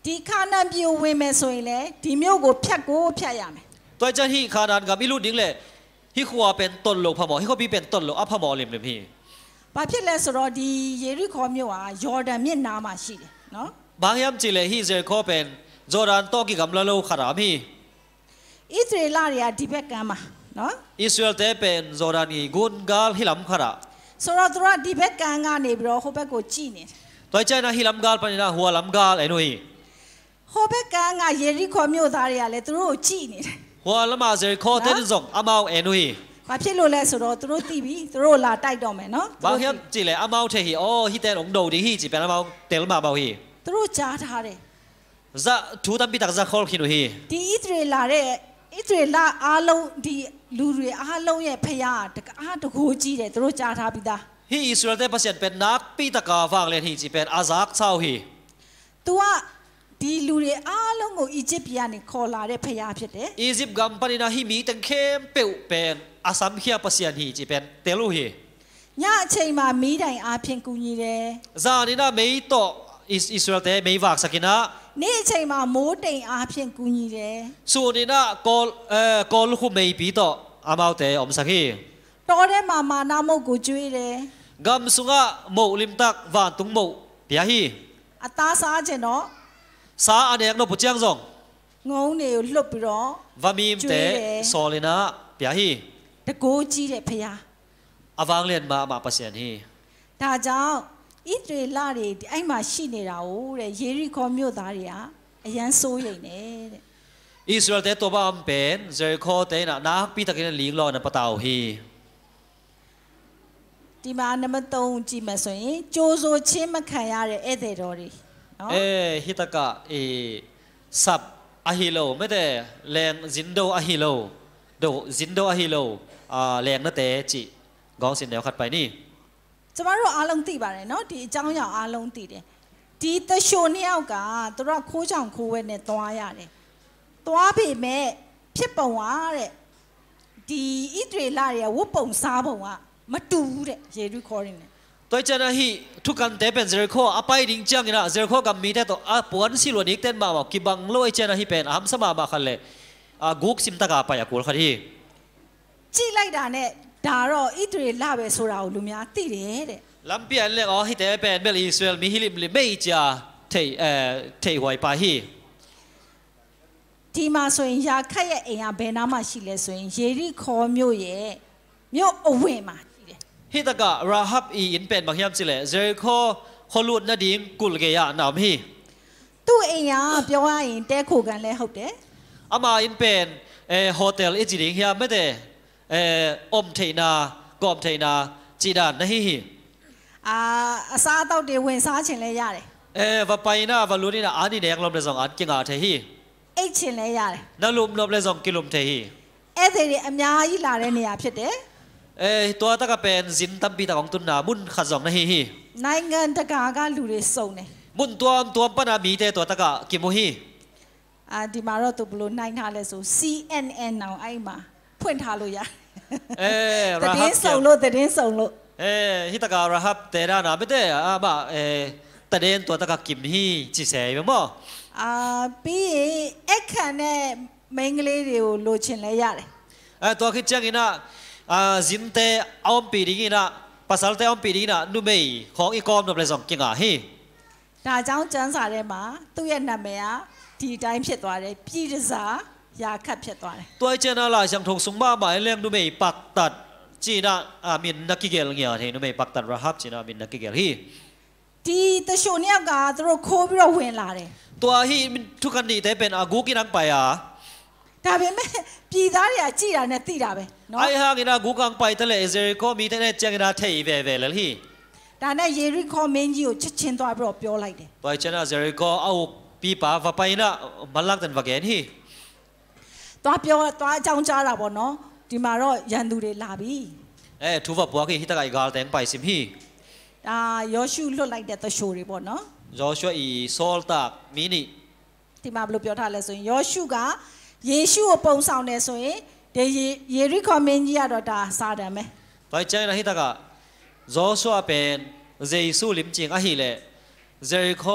ท ဒီခါနန်ပြိုဝင်မယ်ဆိုရင်လေဒီမြို့ကိုဖြတ်ရမယ် ตัวจะฮีขนาดกับมิลุดิ้งเลยฮีขวาเป็นต้นโลพมอฮีขบีเป็นต้นโลอัพมอลิมเลยพี่ ဘာဖြစ်လဲဆိုတော့ဒီယေရိခေါမြို့ဟာယော်ဒန်မြစ်နားမှာရှိတယ်နော် บางยามจีเลยฮีเจอข้อเป็นจอร์แดนโตกิกำลังโลขราพี่ ဣသရေလတွေကဒီဘက်ကမ်းမှာနော် อิสราเอลเตเป็นจอร์แดนกีกุนกาลฮิลัมขรา ဆိုတော့သူတို့ဒီဘက်ကမ်းကနေပြီးတော့ဟိုဘက်ကိုကြည့်နေတယ် ตัวใจนะฮิลัมกาลปนินะหัวลัมกาลไอ้หนุ่ย ဟိုဘက်ကမ်းကယေရိခေါမြို့သားတွေကလည်းသူတို့ကိုကြည့်နေတယ် หัวละมาเจอข้อเต้นส่งอามาไอ้หนุ่ย ဘာဖြစ်လို့လဲဆိုတော့သူတို့သိပြီသူတို့လာတိုက်တော့မယ်နော် บางยามจีเลยอามาเทฮีโอ้ฮีเต้นองดูดีฮีจีเป็นอามาเตลมาเบาฮี သူတို့ကြားထားတယ် จะทูตัมปีตักจะคอลคินุฮี ဒီဣသရေလအားလုံးဒီလူတွေအားလုံးရဲ့ဖယားတကားတကိုးကြီးတယ်သူတို့ကြားထားပြီးသား ฮีอิสราเอลเตเป็นเสียนเป็นนักปีตะกาฟังเลยฮีจีเป็นอาซักเศร้าฮี तू อ่ะဒီလူတွေအားလုံးကိုအီဂျစ်ပြည်ကနေခေါ်လာတဲ့ဖယားဖြစ်တယ် อียิปต์กัมปนินะฮีมีตังเข้มเปลวเป็นอาซัมเขียเปเสียนฮีจีเป็นเตลูฮี ညအချိန်မှာမီးတိုင်အားဖြင့်ကူညီတယ် จานี่นะไม่โตอิสราเอลเตไม่วักสักกินะ နေ့အချိန်မှာမိုးတိမ်အားဖြင့်ကူညီတယ် ส่วนนี่นะกอลคุไม่ปีโตอามาเตอมสักฮี တောထဲမှာမာနမုတ်ကိုကျွေးတယ် กัมสุงะโมลิมตักวานตุงโมเปียฮี အသားစားခြင်းတော့ ซาอันเอกโนปุจยังซง ငုံတွေကိုလှုပ်ပြီးတော့ วามีมเตโซลินะเปียฮี တကိုးကြီးတဲ့ဖယား อวังเลียนมาเปเสียนฮี ဒါကြောင့်ဣသရေလတွေအဲ့မှာရှိနေတာ哦တဲ့ယေရိခေါမြို့သားတွေကအရန်စိုးရိမ်နေတဲ့ อิสราเอลเตตัวบ้าเป็นเจอโคเตนะนักปีตะกินลิงรอนะปะตาวฮี ဒီမှာနံပါတ်3ကြည့်မယ်ဆိုရင်ကြိုးစိုးချင်းမခံရတဲ့ဧည့်သည်တော်တွေနော် ฮิตากะสับอะฮิโลไม่แต่แรงจินโดอะฮิโลโดจินโดอะฮิโลแรงนะเตจิกองสินแนวขัดไปนี่ ကျမတို့အားလုံးသိပါတယ်နော်ဒီအကြောင်းအရာအားလုံးသိတယ်ဒီတရှိုနှစ်ယောက်ကသူတို့ခိုးချောင်ခိုးဝဲနဲ့သွားရတယ်သွားပြီမဲ့ဖြစ်ပုံကတဲ့ဒီဣသရေလတွေကဝတ်ပုံစားပုံကမတူဘူးတဲ့ယေရုခေါ်ရင် ตัวเจนะฮีทุกกันเตเป็นเจอโคอไปดิงจังนะเจอโคกับมีแต่ตัวปวนสิลวนิกเต้นมาบอกกิบังโลไอเจนะฮีเป็นสมามาคันเลยกุกซิมตะกาไปกูลคันฮี ကြည့်လိုက်တာနဲ့ဒါတော့ဣသရေလပဲဆိုတာကိုလူများသိတယ်တဲ့ ลำเปียนเลยฮิเตเป็นเบลอิสราเอลมีฮิลิมลิไม่จ่าเทหวยไปฮี ဒီမှာဆိုရင်ယာခတ်ရဲ့အိမ်ကဘယ်နားမှာရှိလဲဆိုရင်ယေရိခေါမြို့ရဲ့မြို့အဝင်မှာရှိတယ် ฮิตากะราฮับอินเป็นบางยามสิเลยเจอโคฮอลุดนาดิงกุลเกียนามฮี သူ့အိမ်ကပြောရရင်တဲခိုကန်လဲဟုတ်တယ် อามาอินเป็นโฮเทลอิจิริงเฮียไม่แต่อมเทนากอมเทนาจีดานนะฮี အစားအသောက်တွေဝင်စားခြင်းလဲရတယ် ว่าไปนะว่ารู้นี่นะอันนี้เด็กลมเลยสองอันกินอาเทฮี အိတ်ခြင်းလဲရတယ် นั่นลุมลมเลยสองกิโลเทฮี ဧည့်သည်တွေအများကြီးလာတဲ့နေရာဖြစ်တယ် ตัวตะกะเป็นสินตัมปีตะของตุนนามุนขัดสองนะฮี နိုင်ငံတကာကလူတွေစုံတယ် มุนตัวปนามีเตตัวตะกะกิโมฮี ဒီမှာတော့သူဘလို့နိုင်ထားလဲဆို CNN နောင်အဲ့မှာဖွင့်ထားလို့ရ รา တ ฮั ည် บ င်းစုံလို့တည်င်းစုံလို့ ฮิตาการาฮับเตรานาไม่แต่บ่าตะเดนตัวตะกะกิมฮีจิเสยมั้ง ပြီးရင်အခန့်နဲ့မိန်းကလေးတွေကိုလိုချင်လဲရတယ် ตัวคิดจังอินะจินเตออมปีดิงินะภาษาเตออมปีดิงินะนุ่มเอของอีกอมนบเลยสองกิงอาฮี ဒါကြောင့်ကျမ်းစာထဲမှာသူ့ရဲ့နာမည်ကဒီတိုင်းဖြစ်သွားတယ်ပြည်တစားရာခတ်ဖြစ်သွားတယ် ตัวเจนาลายังทงสุงมาหมายเรื่องนุ่มเอปักตัดจีน่ามินนักกิเกลเงียเฮนุ่มเอปักตัดราฮับจีน่ามินนักกิเกลฮี ဒီတရှိုနှစ်ယောက်ကသူတို့ခိုးပြီးတော့ဝင်လာတယ် ตัวฮีทุกคนนี่แต่เป็นอากูกินังไปอ่ะ ဒါပေမဲ့ပြည်သားတွေကကြည်တာနဲ့သိတာပဲเนาะ ไอ้ห่างกินากูกังไปทะเลเซริโกมีแต่เนี่ยจังกินาเทยเวเลยฮี ဒါနဲ့ယေရိခေါမင်းကြီးကိုချက်ချင်းသွားပြီးတော့ပြောလိုက်တယ် ตัวเจนาเซริโกเอาปีป่าว่าไปนะมันลักตันว่าแกนฮี သွားပြောသွားအကြောင်းကြားတာပေါ့နော်ဒီမှာတော့ရန်သူတွေလာပြီ ทุบว่าบัวกีฮิตากาอีกาลแตงไปสิมฮี ဒါယောရှုလွတ်လိုက်တဲ့တရှိုတွေပေါ့နော် จอชัวอีโซลตากมินิ ဒီမှာဘယ်လိုပြောထားလဲဆိုရင်ယောရှုကယေရှုကိုပုံဆောင်တယ်ဆိုရင်ဒီယေရိခေါမင်းကြီးကတော့ဒါစာတန်ပဲ ตัวเจนาฮิตากาจอชัวเป็นเจสุลิมจิงอะฮีเลเจริโค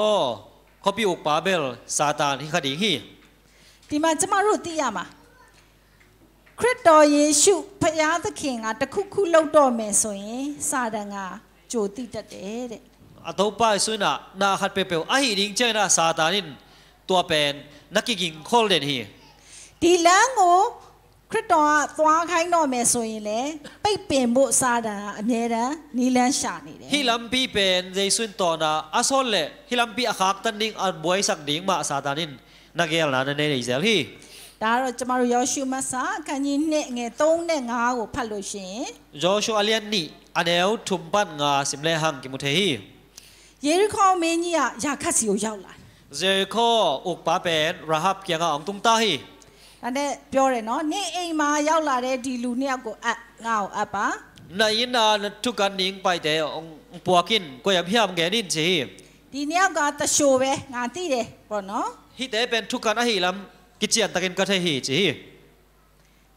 ค copy อุปาเบลซาตานที่คดีฮีဒီမှာကျမတို့သိရမှာခရစ်တော်ယေရှုဖခင်သခင်ကတခုခုလုပ်တော့မယ်ဆိုရင်စာတန်ကကြိုတိတတ်တယ်တဲ့အတော့ပါဆွေးနာနာခတ်ပေပေအဟိရင်ကျနာစာတာနင်ตัวเป็นนักกิงโคลเดนฮีဒီလမ်းကိုခရစ်တော်ကသွားခိုင်းတော့မယ်ဆိုရင်လေပိတ်ပင်ဖို့စာတန်ကအမြဲတမ်းနီးလန်းရှာနေတယ်ဟီလမ်ပီပန်ဂျေဆွင်တော်နာအဆောလေဟီလမ်ပီအခါကတန်ဒင်းအဘွိုင်းဆက်ဒင်းမာစာတာနင်နဂဲလာနေနေဇယ်ဟီဒါကတော့ကျမတို့ယောရှုမတ်စာအခန်းကြီး2ငယ်3နဲ့5ကိုဖတ်လို့ရှိရင်ယောရှုအလျန်နီအနေအထုံပတ်ငါစင်လေဟန်ကိမုထေဟီယေရီခေါမင်းကြီးကယာခတ်စီကိုရောက်လာဂျေခိုဥပပန်ရာဟပ်ကျန်အောင်တုံတာဟီဒါနဲ့ပြောတယ်နော်နေအိမ်မှာရောက်လာတဲ့ဒီလူနှစ်ယောက်ကိုငါ့ကိုအပ်ပါနိုင်နာထုကန်နင်းပိုက်တဲ့ပွားကင်ကိုရပြမ်ငယ်နင်းချီဒီနှစ်ယောက်ကတရှိုးပဲငါသိတယ်ပေါ့နော်ဟိတဲ့ပန်ထုကန်အဟီလမ်ကိချန်တကင်ကတဲ့ဟီချီ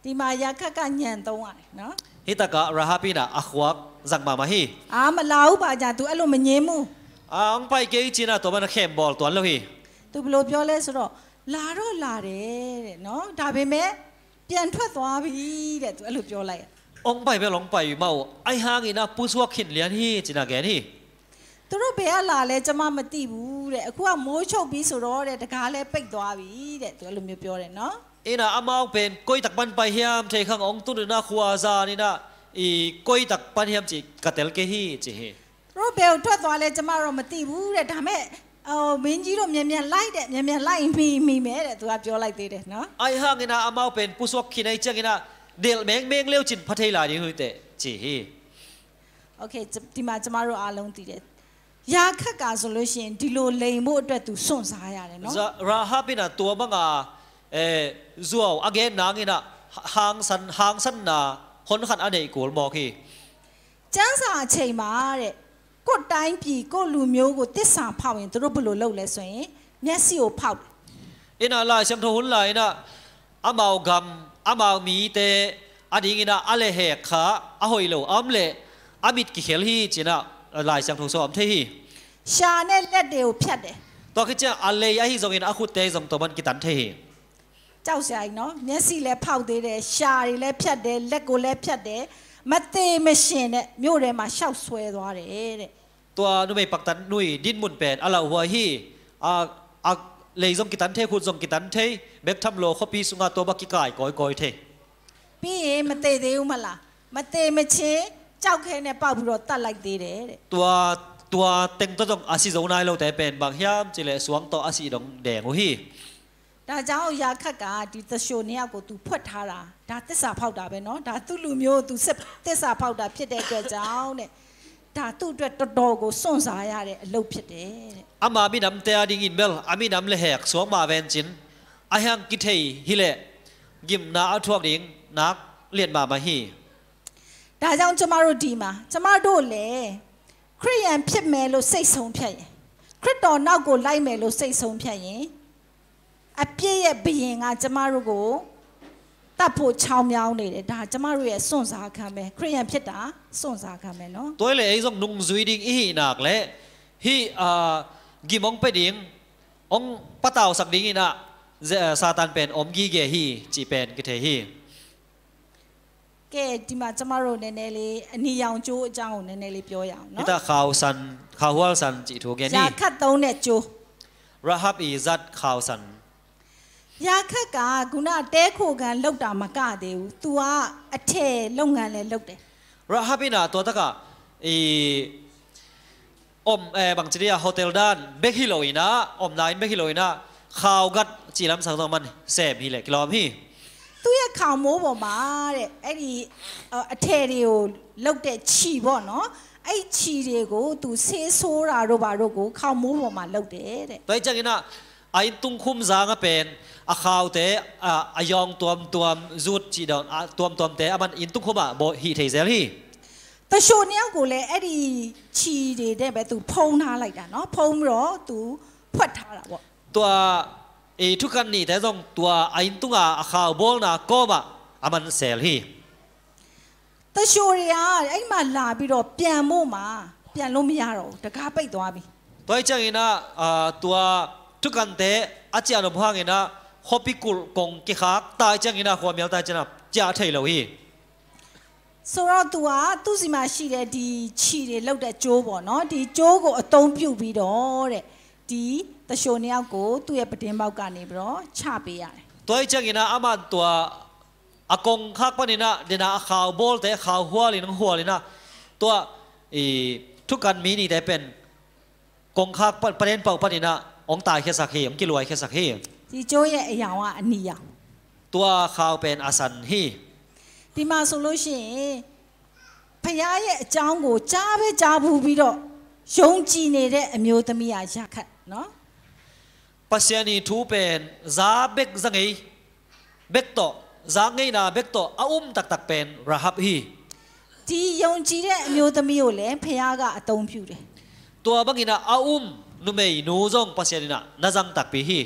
ဒီမှာယာခတ်ကညံသုံးရတယ်နော်ဟိတကရာဟပီနာအခဝတ်ဇက်မာမဟီမလာဘူးပါကြ तू အဲ့လိုမငင်းဘူးအောင်ပိုက်ကေချီနာတော့မနခဲဘော်တော်လို့ဟီ तू ဘယ်လိုပြောလဲဆိုတော့လာတော့လာတယ်တဲ့နော်ဒါပေမဲ့ပြန်ထွက်သွားပြီတဲ့ तू အဲ့လိုပြောလိုက်အောင်ပိုက်ပဲလုံးပိုက်မောအိုင်ဟာငိနာပူဆွခင်လျန်ဟီချီနာကဲဟီသူတို့ဘယ်ကလာလဲကျမမသိဘူးတဲ့အခုကမိုးချုပ်ပြီးဆိုတော့တဲ့တကားလဲပိတ်သွားပြီတဲ့ तू အဲ့လိုမျိုးပြောတယ်နော်အိနာအမောက်ပင်ကိုိတက်ပန်ပိုင်ဟျမ်ထေခန်းအောင်သူနာခွာဇာနီနာကိုိတက်ပန်ဟျမ်ချီကတယ်ကေဟီချီဟီတို့ဘယ်ထွက်သွားလဲကျမတော့မသိဘူးတဲ့ဒါမဲ့မင်းကြီးတို့မြန်လိုက်တဲ့မြန်လိုက်မိမယ်တဲ့ तू ကပြောလိုက်သေးတယ်နော်အိုင်ဟာငနာအမောက်ပင်ပူဆွခိနေချင်နာဒဲလ်မဲငလေချင်းဖထေးလာနေဟိတဲ့ချီဟီโอเคဒီမှာကျမတို့အားလုံးသိတယ်ယာခတ်ကဆိုလို့ရှိရင်ဒီလိုလိန်ဖို့အတွက် तू စွန့်စားရတယ်နော်ရာဟာပိနာตัวမငါဇူအောအဂဲနာငိနာဟန်းဆန်နာခွန်ခန်အနေကိုမော်ခီကျန်းစာအချိန်မှာတဲ့ကိုယ်တိုင်းပြည်ကိုလူမျိုးကိုတစ္ဆာဖောက်ရင်တို့ဘယ်လိုလုပ်လဲဆိုရင်မျက်စိကိုဖောက်တယ်အင်းအလာရှမ်ထဟွန်လာအနာအမောဂမ်အမောမီတေအဒီငိနာအလေဟေခါအဟွိလောအမ်လေအမစ်ကိခဲလ်ဟီချီနာလာရှမ်ထဆောအမ်ထေဟီရှာနဲ့လက်တွေကိုဖြတ်တယ်တော့ကချာအလေယဟီဇုံင်အခုတဲဇုံတော့มันကိတန်ထေဟီကြောက်စရာကြီးနော်မျက်စိလည်းဖောက်သေးတယ်ရှာတွေလည်းဖြတ်တယ်လက်ကိုလည်းဖြတ်တယ်မသေးမရှင်တဲ့မြို့ထဲမှာရှောက်ဆွဲသွားတယ်တဲ့ตัวนุ่มปักตันนุ่ยดินมุนเป็นอะไรหัวฮีเลยจงกิตันเทคุณจงกิตันเทเบกทำโลเขาปีสุงาตัวบักกิกายก้อยเทพี่มาเตะเดียวมาละมาเตะมาเชเจ้าแค่เนี่ยเป่าบุรุษตัดไหลดีเด้ตัวเต็งตัวจงอาศิจงนายเราแต่เป็นบางยามจิเลสวงตัวอาศิดงแดงหัวฮีဒါကြောင့်ယာခတ်ကဒီသရှိုနှစ်ယောက်ကို तू ဖွက်ထားတာဒါသစ္စာဖောက်တာပဲเนาะဒါသူ့လူမျိုး तू သစ္စာဖောက်တာဖြစ်တဲ့အတွက်ကြောင့်တဲ့ဒါသူ့အတွက်တော်တော်ကိုစွန့်စားရတဲ့အလုပ်ဖြစ်တယ်တဲ့အမာမီနမ်တဲအဒင်းင်ဘယ်အမီနမ်လေဟက်ဆောမာဝန်ချင်းအဟန်ကိထေဟီလေဂင်နာအထွတ်ဒင်းနာလျက်မာမဟီဒါကြောင့်ကျမတို့ဒီမှာကျမတို့လည်းခရိယန်ဖြစ်မယ်လို့စိတ်ဆုံးဖြတ်ရင်ခရစ်တော်နောက်ကိုလိုက်မယ်လို့စိတ်ဆုံးဖြတ်ရင်အပြည့်ရဲ့ဘယင်ကကျမတို့ကိုတတ်ဖို့ချောင်းမြောင်းနေတယ်ဒါကျမတို့ရဲ့စွန့်စားခံပဲခရိယန်ဖြစ်တာစွန့်စားခံပဲနော်ตัวเลยไอ้จงนุ่งซุยดิ้งอีนักเลยฮีกิมองไปดิ้งองปะเต่าสักดิ้งอีน่ะซาตานเป็นอมกีเกฮีจีเป็นกิเทฮีကဲဒီမှာကျမတို့နည်းနည်းလေးအနီရောင်ကျိုးအကြောင်းကိုနည်းနည်းလေးပြောရအောင်နော်ဒီတာခါဝဆန်ခါဝလ်ဆန်ជីထိုကဲနီယာခတ်သုံးတဲ့ကျိုးရာဟပ်အီဇတ်ခါဝဆန်ယာခက်ကခုနတဲခိုကန်လောက်တာမကသေးဘူး तू ကအထည်လုပ်ငန်းလည်းလုပ်တယ်ရာဟပ်နာตัวตะกะบางทีโฮเทลด้านเบกฮิโลอินะไลน์เบกฮิโลอินะข่าวกัดจีรัมสังตมันเสพฮีเลยกิโลพี่သူ့ရဲ့ခေါင်းမိုးပေါ်မှာတဲ့အဲ့ဒီအထည်တွေကိုလုတ်တဲ့ခြီပေါ့နော်အဲ့ခြီတွေကို तू ဆေးဆိုးတာတို့ဘာတို့ကိုခေါင်းမိုးပေါ်မှာလုတ်တယ်တဲ့တိုင်ချင်နာအိုင်တုံခုမ်ဇာငါပန်အခေါ်တဲ့အယောင်တွမ်ဇုတ်ချီဒေါန်တွမ်တဲ့အမန်အင်တုခုမဘောဟီထေဇယ်ဟီတရှိုနှစ်ယောက်ကိုလည်းအဲ့ဒီခြီတွေတဲ့ပဲ तू ဖုံးထားလိုက်တာနော်ဖုံးပြီးတော့ तू ဖွက်ထားတာပေါ့ตัวทุกคนนี่แต่ต้องตัวไอ้ตุ้งข่าวบอลนะก็มามันเซลฮีแต่ชัวร์อ่ะไอ้มาลาบิโรเปลี่ยนโมมาเปลี่ยนลมยาโรแต่ก้าไปตัวบีตัวไอ้เจ้านี่นะตัว ทุกกันเตะอาจารย์เราพังเงินะฮอปิกุลกงกิขาตายจังเงินะความเมียตายจังนะจ่าเทยเราฮีဆိုတော့ तू อ่ะသူ့စီမှာရှိတဲ့ဒီခြီတွေလောက်တဲ့ကျိုးပေါ့နော်ဒီကျိုးကိုအသုံးပြုပြီးတော့တဲ့ဒီတရှိုနှစ်ယောက်ကိုသူ့ရဲ့ပတင်းပေါက်ကနေပြီးတော့ချပေးရတယ်ตัวจังเงินะอามันตัวอากงคักปะนี่นะเดนะข่าวบอลแต่ข่าวหัวเลยนังหัวเลยนะตัวทุกกันมีนี่แต่เป็นกงคักประเด็นเป่าปะนี่นะองตายแค่สักเฮียมกิรวยแค่สักเฮียဒီကျိုးရဲ့အရာကအနီရောင်ตัวข่าวเป็นอาสันฮีဒီမှာဆိုလို့ရှိရင်ဖခင်ရဲ့အကြောင်းကိုကြားပဲကြားဘူးပြီးတော့ယုံကြည်နေတဲ့အမျိုးသမီးအရာခတ်နော်ปัสยานีทูเป็นซาเบกจังไงเบกโตซาไงนะเบกโตอาตักเป็นราฮับฮีဒီယုံကြည်တဲ့အမျိုးသမီးကိုလည်းဖခင်ကအသုံးပြုတယ်ตัวบางทีนะนุเมย์นูซงปัสยานีนะน่าจังตักปีฮี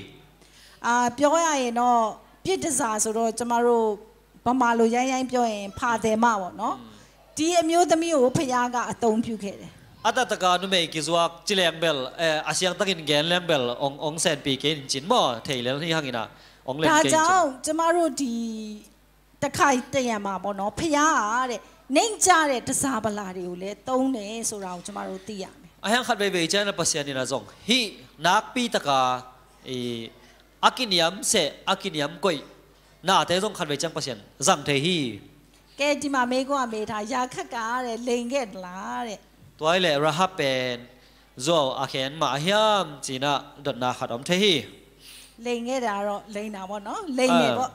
ပြောရရင်တော့ပြစ်ဒစာဆိုတော့ကျမတို့ဗမာလိုရိုင်းပြောရင်ဖာတယ်မပေါ့နော်ဒီအမျိုးသမီးကိုဖခင်ကအသုံးပြုခဲ့တယ်อาตตะกานุเมย์กิจวักจิเลงเบลอาเซียงตะกินแกนเลงเบลองเซนปีเกนจินบ่เทยเลที่ห่างนะองเลงเกนจินဒါကြောင့်ကျမတို့ဒီတခိုင်တရံမှာပေါ့နော်ဖခင်ကတဲ့နှိမ့်ကြတဲ့တစားပလာတွေကိုလည်းသုံးတယ်ဆိုတာကိုကျမတို့သိရမယ်အဟံခတ်ဘေဘေချန်ပစီယနီနာဇုံဟီနာပီတကာอากินยมเสอากินยมกุยน่าแต่ต้องขัดไปจังปัสยันจังเทฮีแกที่มาไม่ก็ไม่ทายาขัดกาเลยเล่งเกตลาเลยตัวไอ้เล่ราฮับเป็นโจอาเขียนมาเฮียมจีน่าดนาขัดอมเทฮีเล่งเกตอะไรเล่งหนาวเนาะเล่งเนี่ยก็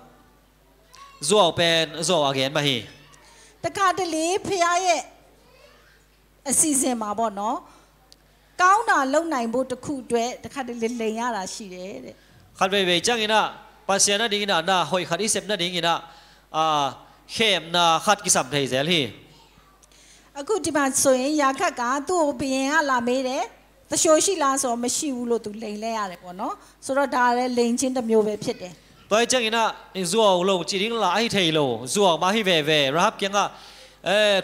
โจเป็นโจอาเขียนมาฮีแต่การเดลีพยายซีเซมาบ่เนาะก้าวหน้าลงไหนบุตรคู่ด้วยแต่การเดลีเล่งอะไรสิเด้ขัดไปไปจังอินะปัสยานะดิ้งอินะน่าหอยขัดอิเซมนะดิ้งอินะเข้มน่าขัดกิสัมเทเซลฮีအခုဒီမှာဆိုရင်ရာခတ်ကသူ့ကိုဘယင်ကလာမေးတယ်တရှိုးရှိလားဆိုတော့မရှိဘူးလို့သူလိန်လဲရတယ်ပေါ့နော်ဆိုတော့ဒါလည်းလိန်ချင်းတစ်မျိုးပဲဖြစ်တယ်ตัวจังอินะซัวโลจีดิ้งละไอเทยโลซัวมาฮิเวเวราฮับยังก็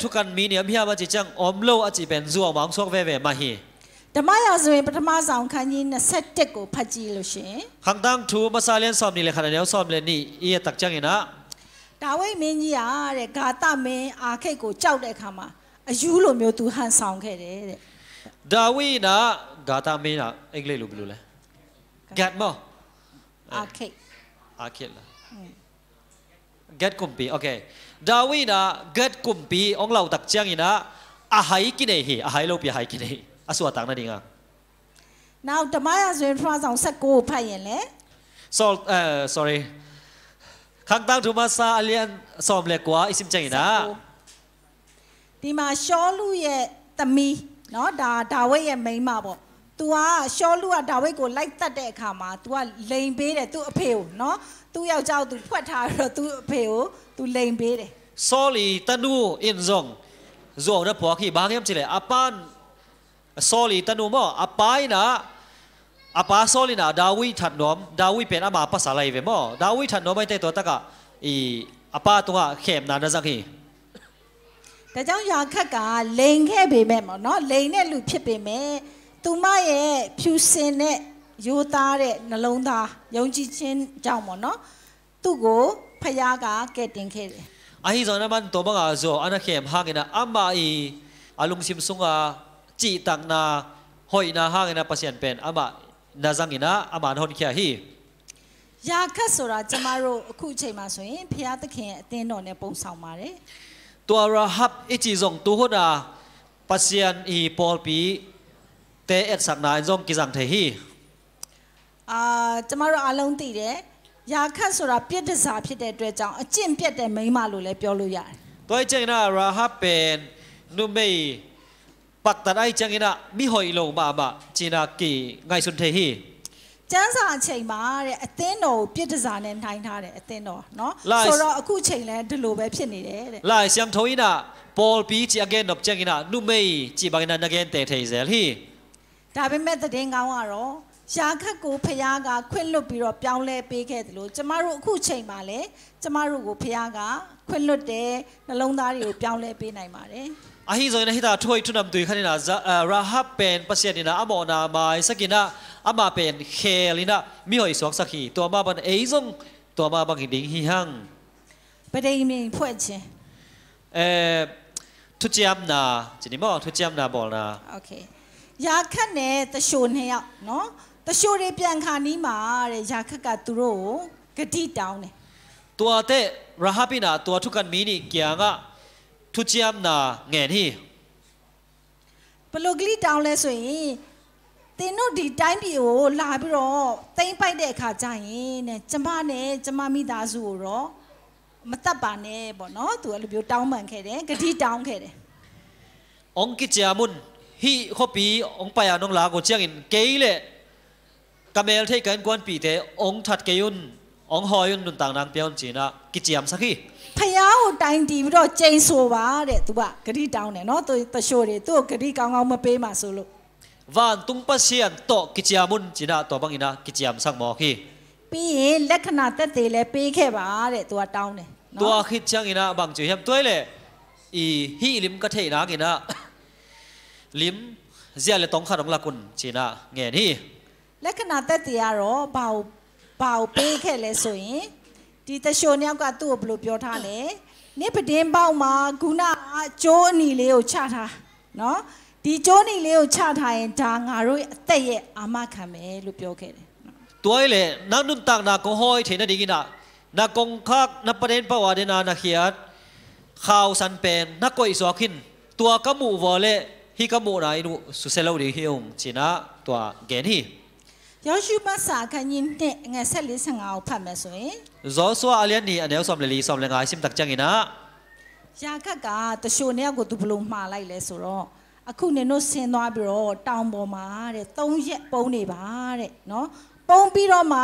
ทุกกันมีเนี่ยพี่อามาจิจังอมโลอาจิเป็นซัวมังสวกเวเวมาฮีဓမ္မရာဇဝင်ပထမဆောင်ခန်းကြီး27ကိုဖတ်ကြည့်လို့ရှင်ขังตังทูมาซาเลียนซอมนี่เลยขนาดนี้ซอมเลยนี่อีตักจังอินะဒါဝိမင်းကြီးอ่ะတဲ့ဂါတမင်းအာခိတ်ကိုကြောက်တဲ့အခါမှာအယူလိုမျိုးသူဟန်ဆောင်ခဲ့တယ်တဲ့ดาวินะกาตามีนะอังกฤษรู้บลูเลยแกตมั้งอาคิละแกตกุมปีโอเคดาวินะแกตกุมปีองเราตักจังอินะอาหายกินเอฮีอาหายโลปีอาหายกินเออาสวตังนั่นเองอ่ะnow ဓမ္မရာဇဝင်ပထမဆောင်19ဖတ်ရင်လေ sorry ขังตังทูมาซาเลียนซอมเล็กกว่าอิสิมจังอินะဒီမှာရှောလူရဲ့သမီးเนาะဒါဝိရဲ့မိန်းမပေါ့ तू อ่ะရှောလူကဒါဝိကိုလိုက်တတ်တဲ့အခါမှာ तू อ่ะလိန်ပေးတယ်သူ့အဖေကိုเนาะသူ့ယောက်ျားကို तू ဖွက်ထားပြီးတော့သူ့အဖေကို तू လိန်ပေးတယ် sorry တနူအင်ဇုံဇောရပွားခိဘာငမ်ချလေအပန် sorry ตนุมอปายนะอปา sorry นะดาวิทันนอมดาวิเป็นอามาภาษาอะไรเวมอดาวิทันนอมไม่แต่ตัวตะกะอปาตัวเข้มนานะจังฮีแต่เจ้าอยากขะกะเล็งแค่เบแม่มเนาะเล็งเนี่ยလူဖြစ်ပေမဲ့သူမရဲ့ဖြူစင်တဲ့ရိုးသားတဲ့နှလုံးသားယုံကြည်ခြင်းကြောင့်ပေါ့နော်သူ့ကိုဖယားကကဲ့တင်ခဲ့တယ်အဟိဇောနမန်တောဘငါဇောအနခေမ်ဟာငနာအမာအီအလုံစိမဆုငါจีตังนาหอยนาห้างนาปัสยันเป็นอามานาจังอินะอามาหอนเขียฮียาคัดဆိုတာကျမတို့အခုအချိန်မှာဆိုရင်ဖျားသခင်အသင်းတော်နဲ့ပုံဆောင်ပါတယ်ตัวราฮับอิจิซงตัวหัวนาปัสยันอีปอลปีเตเอ็ดสักนาจงกิจังเทฮีကျမတို့အားလုံးသိတယ်ယာခတ်ဆိုတာပြစ်ဒစာဖြစ်တဲ့အတွက်ကြောင့်အကျင့်ပြတ်တဲ့မိန်းမလို့လည်းပြောလို့ရတယ်ตัวเจนะราฮับเป็นนุเมย์ปักตัดไอจังอินะมิหอยลงมาจีนากีไงสุนเทฮีကျန်းစာအချိန်မှာတဲ့အသင်းတော်ပြစ်ဒစာနဲ့နှိုင်းထားတယ်အသင်းတော်เนาะဆိုတော့အခုချိန်လဲဒီလိုပဲဖြစ်နေတယ်တဲ့လာရှမ်ထိုးနာပေါ်ပီချီအဂန်နပ်จังอินะနုမေချီဘဂနာနဂန်တေထေဇယ်ဟီဒါပေမဲ့သတင်းကောင်းကတော့ယာခတ်ကိုဖျားကခွင့်လွတ်ပြီးတော့ပြောင်းလဲပေးခဲ့တယ်လို့ကျမတို့အခုချိန်မှာလဲကျမတို့ကိုဖျားကခွင့်လွတ်တယ်နှလုံးသားတွေကိုပြောင်းလဲပေးနိုင်ပါတယ် ahi zoi na hita thoi thunam tui khanina rahab pen pasianina amona mai sakina ama pen khelina mi hoi sok sakhi to ma ban ei zong to ma bang ding hi hang ပဒိမင်ဖွဲ့ခြင်း ทุจยามนาจินิมอทุจยามนาบอกนะ โอเคยาคัดเนี่ยตะโชน2ယောက်เนาะตะโชတွေပြန်ခါနီးမှာတဲ့ยาคัดကသူတို့ကိုဂတိတောင်းတယ် ตัวเตราฮับินาตัวทุกันมีนี่เกียงะทุจยามนาเงนี่ ဘလို့ဂတိတောင်းလဲဆိုရင်သင်တို့ဒီတိုင်းပြည်ကိုလာပြီးတော့တိမ့်ပိုက်တဲ့အခါကျရင်တဲ့ကျမနဲ့ကျမမိသားစုကိုတော့မတတ်ပါနဲ့ပေါ့နော်သူအဲ့လိုမျိုးတောင်းပန်ခဲ့တယ်ဂတိတောင်းခဲ့တယ် องกิจยามุนฮีขปีองไปานองลาโกเจียงอินเกยเลกาเมลเทกันกวนปีเตองทัดเกยุนองหอยุนนุนต่างนางเปียนจีนะกิจยามสักที ဖယားကိုတိုင်တီးပြီးတော့ကျိန်ဆိုပါတဲ့သူကဂတိတောင်းတယ်နော်သူတရှိုးတွေသူ့ကိုဂတိကောင်းကောင်းမပေးမှဆိုလို့ วันตุงปัสเซียนโตกิจยามุนจีนะตัวบังอินะกิจยามสักหมอคี ပြီးရင်လက္ခဏာသက်သေလည်းပေးခဲ့ပါတဲ့သူကတောင်းတယ် ตัว နော် คิดจังอินะบางจุยมตัวเลยอีฮีลิมกะเทนากินะลิมเจียเลตองขัดองละกุนจีนะเงนี่ လက္ခဏာသက်သေကတော့ဘာကိုပေးခဲ့လဲဆိုရင်ဒီတရှိုးနှစ်ယောက်ကသူ့ကိုဘယ်လိုပြောထားလဲနေ့ပဒင်းပေါက်မှာခုနကျိုးအနီလေးကိုချထားနော်ဒီကျိုးအနီလေးကိုချထားရင်ဒါငါတို့အသက်ရဲ့အာမခံမယ်လို့ပြောခဲ့တယ် ตัวเลยนักนุนต่างนักกงหอยเทนดีกินะนักกงคักนักประเด็นประวัตินานักเขียดข่าวสันเป็นนักกอยสวกินตัวกมูวอลเล่ฮิกมูนายนุสุเซลดีฮิองจีนะตัวเกนี่ ယောရှုမစာခန်းကြီးနဲ့ငါဆက်လေး15ကိုဖတ်မယ်ဆိုရင် จอสัวอาเลียนี่อันเดียวสอมเลลีสอมเลงไอซิมตักจังอินะ ယာခတ်ကတရှိုးနှစ်ယောက်ကိုသူဘယ်လိုမှားလိုက်လဲဆိုတော့အခုနင်တို့ဆင်းသွားပြီးတော့တောင်ပေါ်မှာတဲ့3ရက်ပုံနေပါတဲ့နော်ပုံပြီးတော့မှ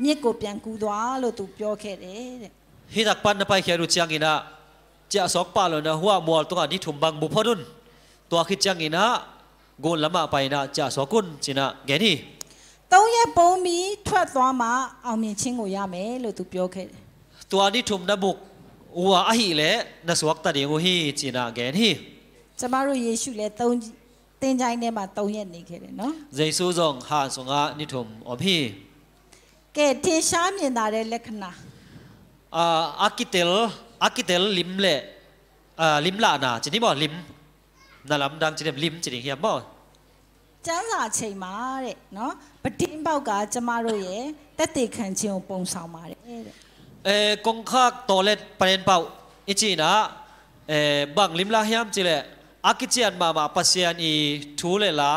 မြစ်ကိုပြန်ကူးသွားလို့သူပြောခဲ့တယ်တဲ့ ฮิตักปันนไปเขียรุจังอินะจะสอกปาลนะหัวมัวตัวนี้ถุมบังบุพดุนตัวคิดจังอินะโกนละมาไปนะจะสอกุนจีนะเกนี่ 3ရက်ပုံပြီးထွက်သွားမှအောင်မြင်ခြင်းကိုရမယ်လို့သူပြောခဲ့တယ် ตัวนี้ถุมนะบุกวัวอหิเลนะสวกตะเดียงฮีจีนะเกนี่ ကျမတို့ယေရှုလည်းတင်းချိုင်းထဲမှာ3ရက်နေခဲ့တယ်နော် เจซูจงหาสงะนิถุมอภิ ကဲထင်ရှားမြင်တာတဲ့လက္ခဏာ อากิเตลลิมเลลิมลานาจีนี่บ่ลิมนาลำดังจีนี่ลิมจีนี่เฮียบ่ ကျမ်းစာချိန်မှာတဲ့နော်ပဒင်းပေါက်ကကျမတို့ရဲ့တက်တေခံခြင်းကိုပုံဆောင်ပါတယ်တဲ့ กงคักโตเลตประเด็นเป่าอิจีนะบังลิมลาเฮียมจีเลอากิเจียนมาปัสเซียนอีทูเลลา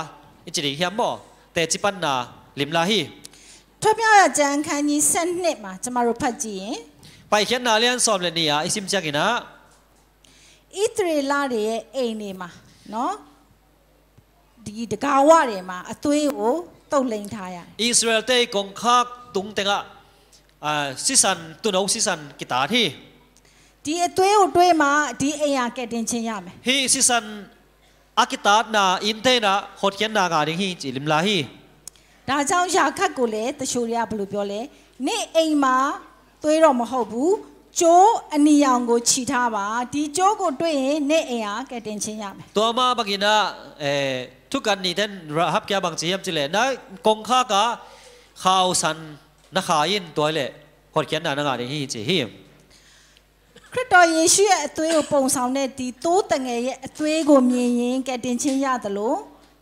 อิจีนี่เฮียบ่แต่จิปันนาลิมลาฮี ထွတ်ပြရကျမ်းခန်းကြီး7မှာကျမတို့ဖတ်ကြည့်ရင် ไปเขียนนาเลียนสอมเลนี่อ่ะอิซิมจังอินะ ဣသရေလတွေရဲ့အိမ်တွေမှာနော်ဒီတကာဝတွေမှာအသွေးကိုတုတ်လိန်ထားရတယ် อิสราเอลเตกงคักตุงเตงะซิสันตุนเอาซิสันกิตาที่ ဒီအသွေးကိုတွေးမှဒီအိမ်ဟာကဲတင်ချင်းရမယ် ฮีซิสันอากิตานาอินเทนะฮอดเขียนนากาดิฮีจิลิมลาฮี ဒါကြောင့်ယာခတ်ကိုလည်းတချို့တွေကဘယ်လိုပြောလဲနေ့အိမ်မှာသွေးတော့မဟုတ်ဘူးကျိုးအနီရောင်ကိုခြိထားပါဒီကျိုးကိုတွေးရင်နေ့အိမ်ဟာကဲတင်ချင်းရမယ် ตัวมาบักินะทุกกันนี่เต้นรับแกบางจีมจิเลนะกงคักะข่าวสันนักขายินตัวเลยฮอดเขียนนากาดิฮีจิฮี ခရစ်တော်ယေရှုရဲ့အသွေးကိုပုံဆောင်တဲ့ဒီတိုးတငယ်ရဲ့အသွေးကိုမြင်ရင်ကဲတင်ချင်းရတယ်လို့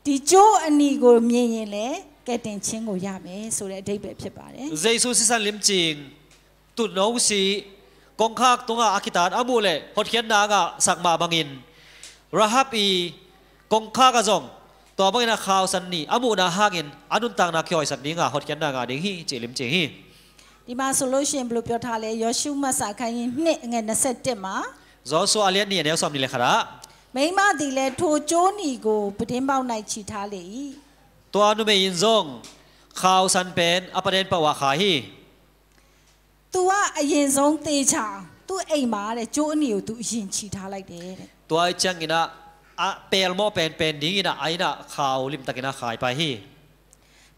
ဒီကျိုးအနီကိုမြင်ရင်လည်းကဲတင်ချင်းကိုရမယ်ဆိုတဲ့အဓိပ္ပာယ်ဖြစ်ပါတယ် เจซูซิสันลิมจิงตุนเอาสีกงคักตรงอากิตาอามูเลฮอดเขียนนากาสักมาบังอินราฮับอีกงคักะจงตัวบังอินะข่าวสันนี่อามูนาฮากินอนุนตังนาเขียวสันนี่งาฮอดเขียนนากาดิฮีจิลิมจิงฮี ဒီမှာဆိုလို့ရှိရင်ဘယ်လိုပြောထားလဲယောရှုမတ်စာခန်းကြီး2:27မှာ จอสัวอาเลียนนี่เดียวสอมนี่เลยขระ မိမသည်လည်းထိုကျိုးနီကိုပဒင်းပေါက်၌ခြိထားလေ၏ ตัวนุเมยินจงข่าวสันเป็นอประเด็นปะวะขาฮี तू ကအရင်ဆုံးသေချာသူ့အိမ်မှာတဲ့ကျိုးအနီကို तू အရင်ခြိထားလိုက်တယ်တဲ့ ตัวไอ้จังกินะเปลโมเป็นดิ้งกินะไอ้น่ะข่าวลิมตะกินะขายไปฮี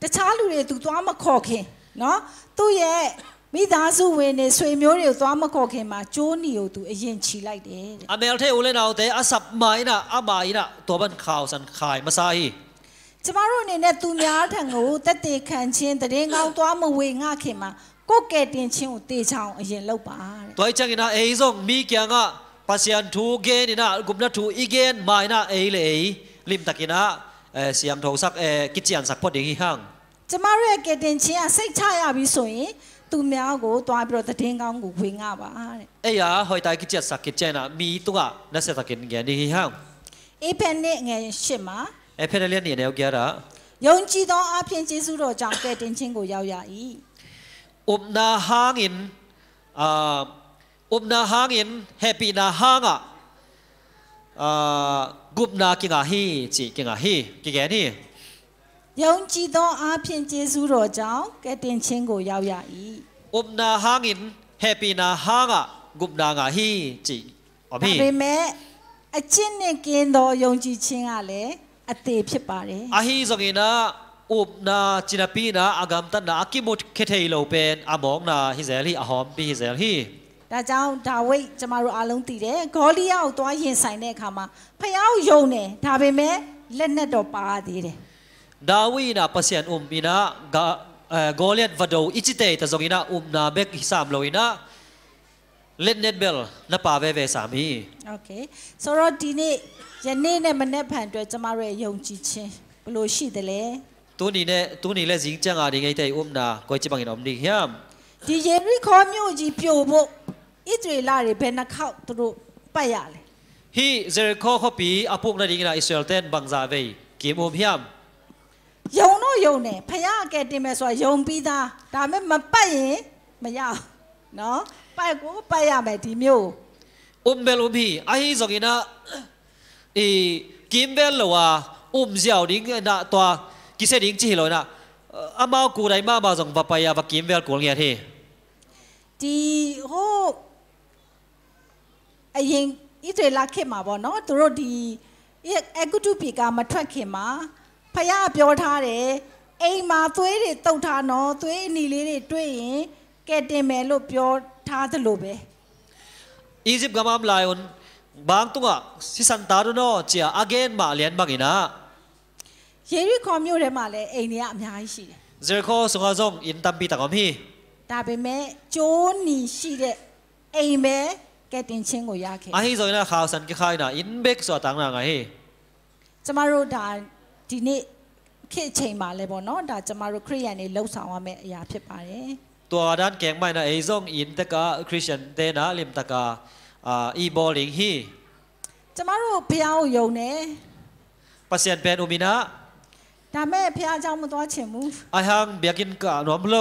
တခြားလူတွေ तू သွားမခေါ်ခင်เนาะသူ့ရဲ့မ မိသားစုဝင်နေဆွေမျိုးတွေကိုသွားမခေါ်ခင်မှာကျိုးနီကိုသူအရင်ချီလိုက်တယ်တဲ့ အမေလထဲဦးလဲနောက်တဲ့အစပ်မိုင်းနာအမိုင်းနာတော်ဘန်ခေါဆန်ခိုင်မစာဟီ ကျမတို့အနေနဲ့သူများထံကိုတက်တေခံချင်းတရင်ကောင်းသွားမဝေငှခင်မှာကိုကဲတင်ချင်းကိုတေချောင်းအရင်လောက်ပါတဲ့ ตัวจังอินะเอซงมีเกียงอ่ะปัสยันทูเกนินะกุมนะทูอีเกนมาอินะเอเลยลิมตะกินะเสียงโทสักกิจยันสักพอดีฮิฮัง ကျမတို့ရဲ့ကဲတင်ချင်းကစိတ်ချရပြီဆိုရင်သူများကိုသွားပြီးတော့တရင်ကောင်းကိုဝေငှပါတဲ့ เอ้ยาหอยตายกิจยันสักกิจยันนะมีตัวนั่นเสตะกินเกียนี่ฮิฮัง အေဖက်နဲ့ငယ်ရှစ်မှာ เพนเลียนเนี่ยเกียระ ယုံကြည်သောအဖြစ်ကျေးဇူးတော်ကြောင့်ကဲတင်ချင်းကိုရောက်ရ၏ อุบนาฮางินอุบนาฮางินแฮปปี้นาฮางอ่ะกุบนากิงาฮีจีกิงาฮีกิแกนี่ ယုံကြည်သောအဖြစ်ကျေးဇူးတော်ကြောင့်ကဲတင်ချင်းကိုရောက်ရ၏ อุบนาฮางินแฮปปี้นาฮางอ่ะกุบนางาฮีจีอ๋อ ဒါ พี่ ပေမဲ့အကျင့်နဲ့ကင်းသောယုံကြည်ခြင်းကလည်းအသေးဖြစ်ပါတယ် อาฮีซงินะอุบนาจินาปีนะอากามตันนะอากิมุดเคเทโลเป็นอามองนะฮิเซลีอาหอมปีฮิเซลี ဒါကြောင့်ဒါဝိတ်ကျမတို့အားလုံးသိတယ်ဂေါလိယကိုသွားရင်ဆိုင်တဲ့အခါမှာဖယားကိုယုံတယ်ဒါပေမဲ့လက်နဲ့တော့ပါသေးတယ် ดาวีนะปัสยันปีนะกอเลียตวดอิจิเตตซงินะอุบนาเบกฮิสามโลอินะเลนเนตเบลนะปาเวเวสามี โอเคဆိုတော့ဒီနေ့ယနေ့နဲ့မနေ့ဖန်အတွက်ကျမတို့ရဲ့ယုံကြည်ခြင်းဘယ်လိုရှိသလဲ ตัวนี้เนี่ยสิงจังอาดิไงแต่อุ้มนะก็จะบังเอิญอมดีครับ ဒီယေရိခေါမြို့ကြီးပြို့ဖို့ဣသရေလတွေဘယ်နှခေါက်သူတို့ပတ်ရလဲ ฮีเจริโคเขาปีอาพุกนาดิงนะอิสราเอลเต้นบังซาเวกิมอุ้มครับ ယုံတော့ယုံတယ်ဖယားကဲတင်မယ်ဆိုတာယုံပြီးသားဒါပေမဲ့မပတ်ရင်မရဘူးနော်ပတ်ကိုပတ်ရမယ်ဒီမျိုး อุ้มเบลอุ้มฮีไอ้ซงินะกิมเบลละว่าอุ้มเจ้าดิงนะตัวกิเสดิงจีเลยนะอามากูได้มาส่งปะปายาปะกิมเบลกูเงี้ยที่ ဒီဟိုအရင်ဣသရေလခေတ်မှာပေါ့နော်သူတို့ဒီအဂုတုပိကမထွက်ခင်မှာဖယားပြောထားတယ်အိမ်မှာသွေးတွေတုတ်ထားနော်သွေးအနီလေးတွေတွေ့ရင်ကဲတင်မယ်လို့ပြောထားသလိုပဲ อียิปต์กำลังไล่อนบางตัวสิสันตารุโนเจียอาเกนมาเลียนบางอินะ ယေရိခေါမြို့ထဲမှာလည်းအိမ်တွေကအများကြီးရှိတယ် เจริโคสงฆ์ซงอินตัมปีตะกอมฮี ဒါပေမဲ့ကျိုးနီရှိတဲ့အိမ်ပဲကဲတင်ချင်းကိုရခဲ့ อาฮีซอยนะข่าวสันกิขายนะอินเบกสวตังนะไงฮี ကျမတို့ဒါဒီနေ့ခေတ်ချိန်မှာလဲပေါ့နော်ဒါကျမတို့ခရိယန်တွေလှုပ်ဆောင်ရမယ့်အရာဖြစ်ပါတယ် ตัวด้านแกงไม่นะไอ้ซงอินตะกาคริสเตียนเตนะลิมตะกาอีบอลิงฮี ကျမတို့ဘုရားကိုယုံတယ် ปัสยันเป็นอุมินะ ဒါမဲ့ဘုရားเจ้าမသွားချင်ဘူး ไอฮังเบียกินกะนอมโล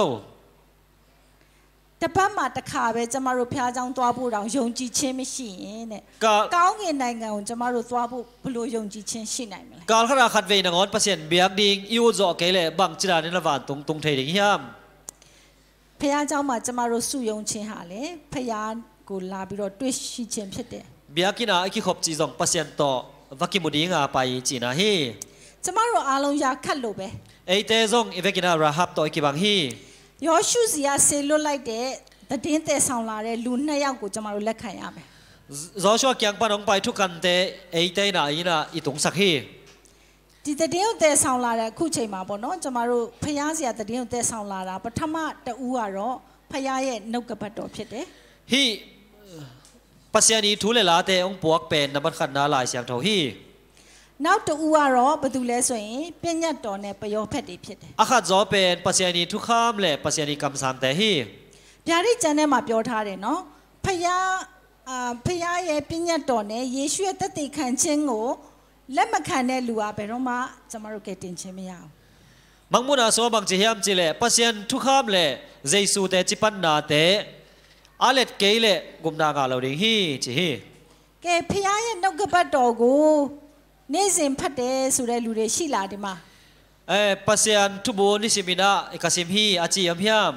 တစ်ပတ်မှာတစ်ခါပဲကျမတို့ဘုရားเจ้าသွားဖို့တောင်ယုံကြည်ခြင်းမရှိရင်တဲ့ กะ ကောင်းကင်နိုင်ငံကိုကျမတို့သွားဖို့ဘယ်လိုယုံจည်ခြင်းရှိနိုင်မလဲ กาลขราขัดเวนังอนปัสยันเบียกดิงอิวโจเกเลบังจิรานิละวานตุงเทดิงฮิม ဘုရားเจ้าမှာကျမတို့စုယုံခြင်းဟာလေဘုရားကိုလာပြီးတော့တွေ့ရှိခြင်းဖြစ်တယ် เบียกินะไอคิขบจีจงปัสยันโตวักิมุดิงาไปจีนะฮี ကျမတို့အားလုံးရခတ်လို့ပဲ ไอเตซงอีเวกินะราฮับโตไอคิบังฮี ယောရှုစီကဆေလွတ်လိုက်တဲ့တည်င်းတဲ့ဆောင်လာတဲ့လူ2ယောက်ကိုကျมတို့လက်ခံရမယ် จอชัวเกียงปานองไปทุกกันเตไอเตนะอีนะอีตงสักฮี ဒီတည်င်းတဲ့ဆောင်လာတဲ့အခုချိန်မှာပေါ့နော်ကျမတို့ဖျားစရာတည်င်းတဲ့ဆောင်လာတာပထမတူကတော့ဖျားရဲ့နှုတ်ကပတ်တော်ဖြစ်တယ် ฮีปัสยันีทุเลลาเตองปวกเป็นนบันขันนาลายเสียงเท่าฮี နောက်တူကတော့ဘာတူလဲဆိုရင်ပြညတ်တော်နဲ့ပယောဖက်တွေဖြစ်တယ် อาขัดจอเป็นปัสยันีทุกข้ามเลยปัสยันีกำสามแต่ฮี ဗျာဒိတ်ကျမ်းထဲမှာပြောထားတယ်နော်ဖျားရဲ့ပြညတ်တော်နဲ့ယေရှုရဲ့တသက်ခံခြင်းကိုလက်မခံတဲ့လူကဘယ်တော့မှကျမတို့ကတင်ခြင်းမရဘူး มังมุนาโซบังจิเฮียมจิเลปัสยันทุกข้ามเลยเจสูเตจิปันนาเตอาเลตเกยเลกุมนากาเราดิงฮีจิฮี ကဲဖျားရဲ့နှုတ်ကပတ်တော်ကိုနေ့စဉ်ဖတ်တယ်ဆိုတဲ့လူတွေရှိလားဒီမှာ ปัสยันทุบูนิสิมินะเอกสิมฮีอาจิยมฮิม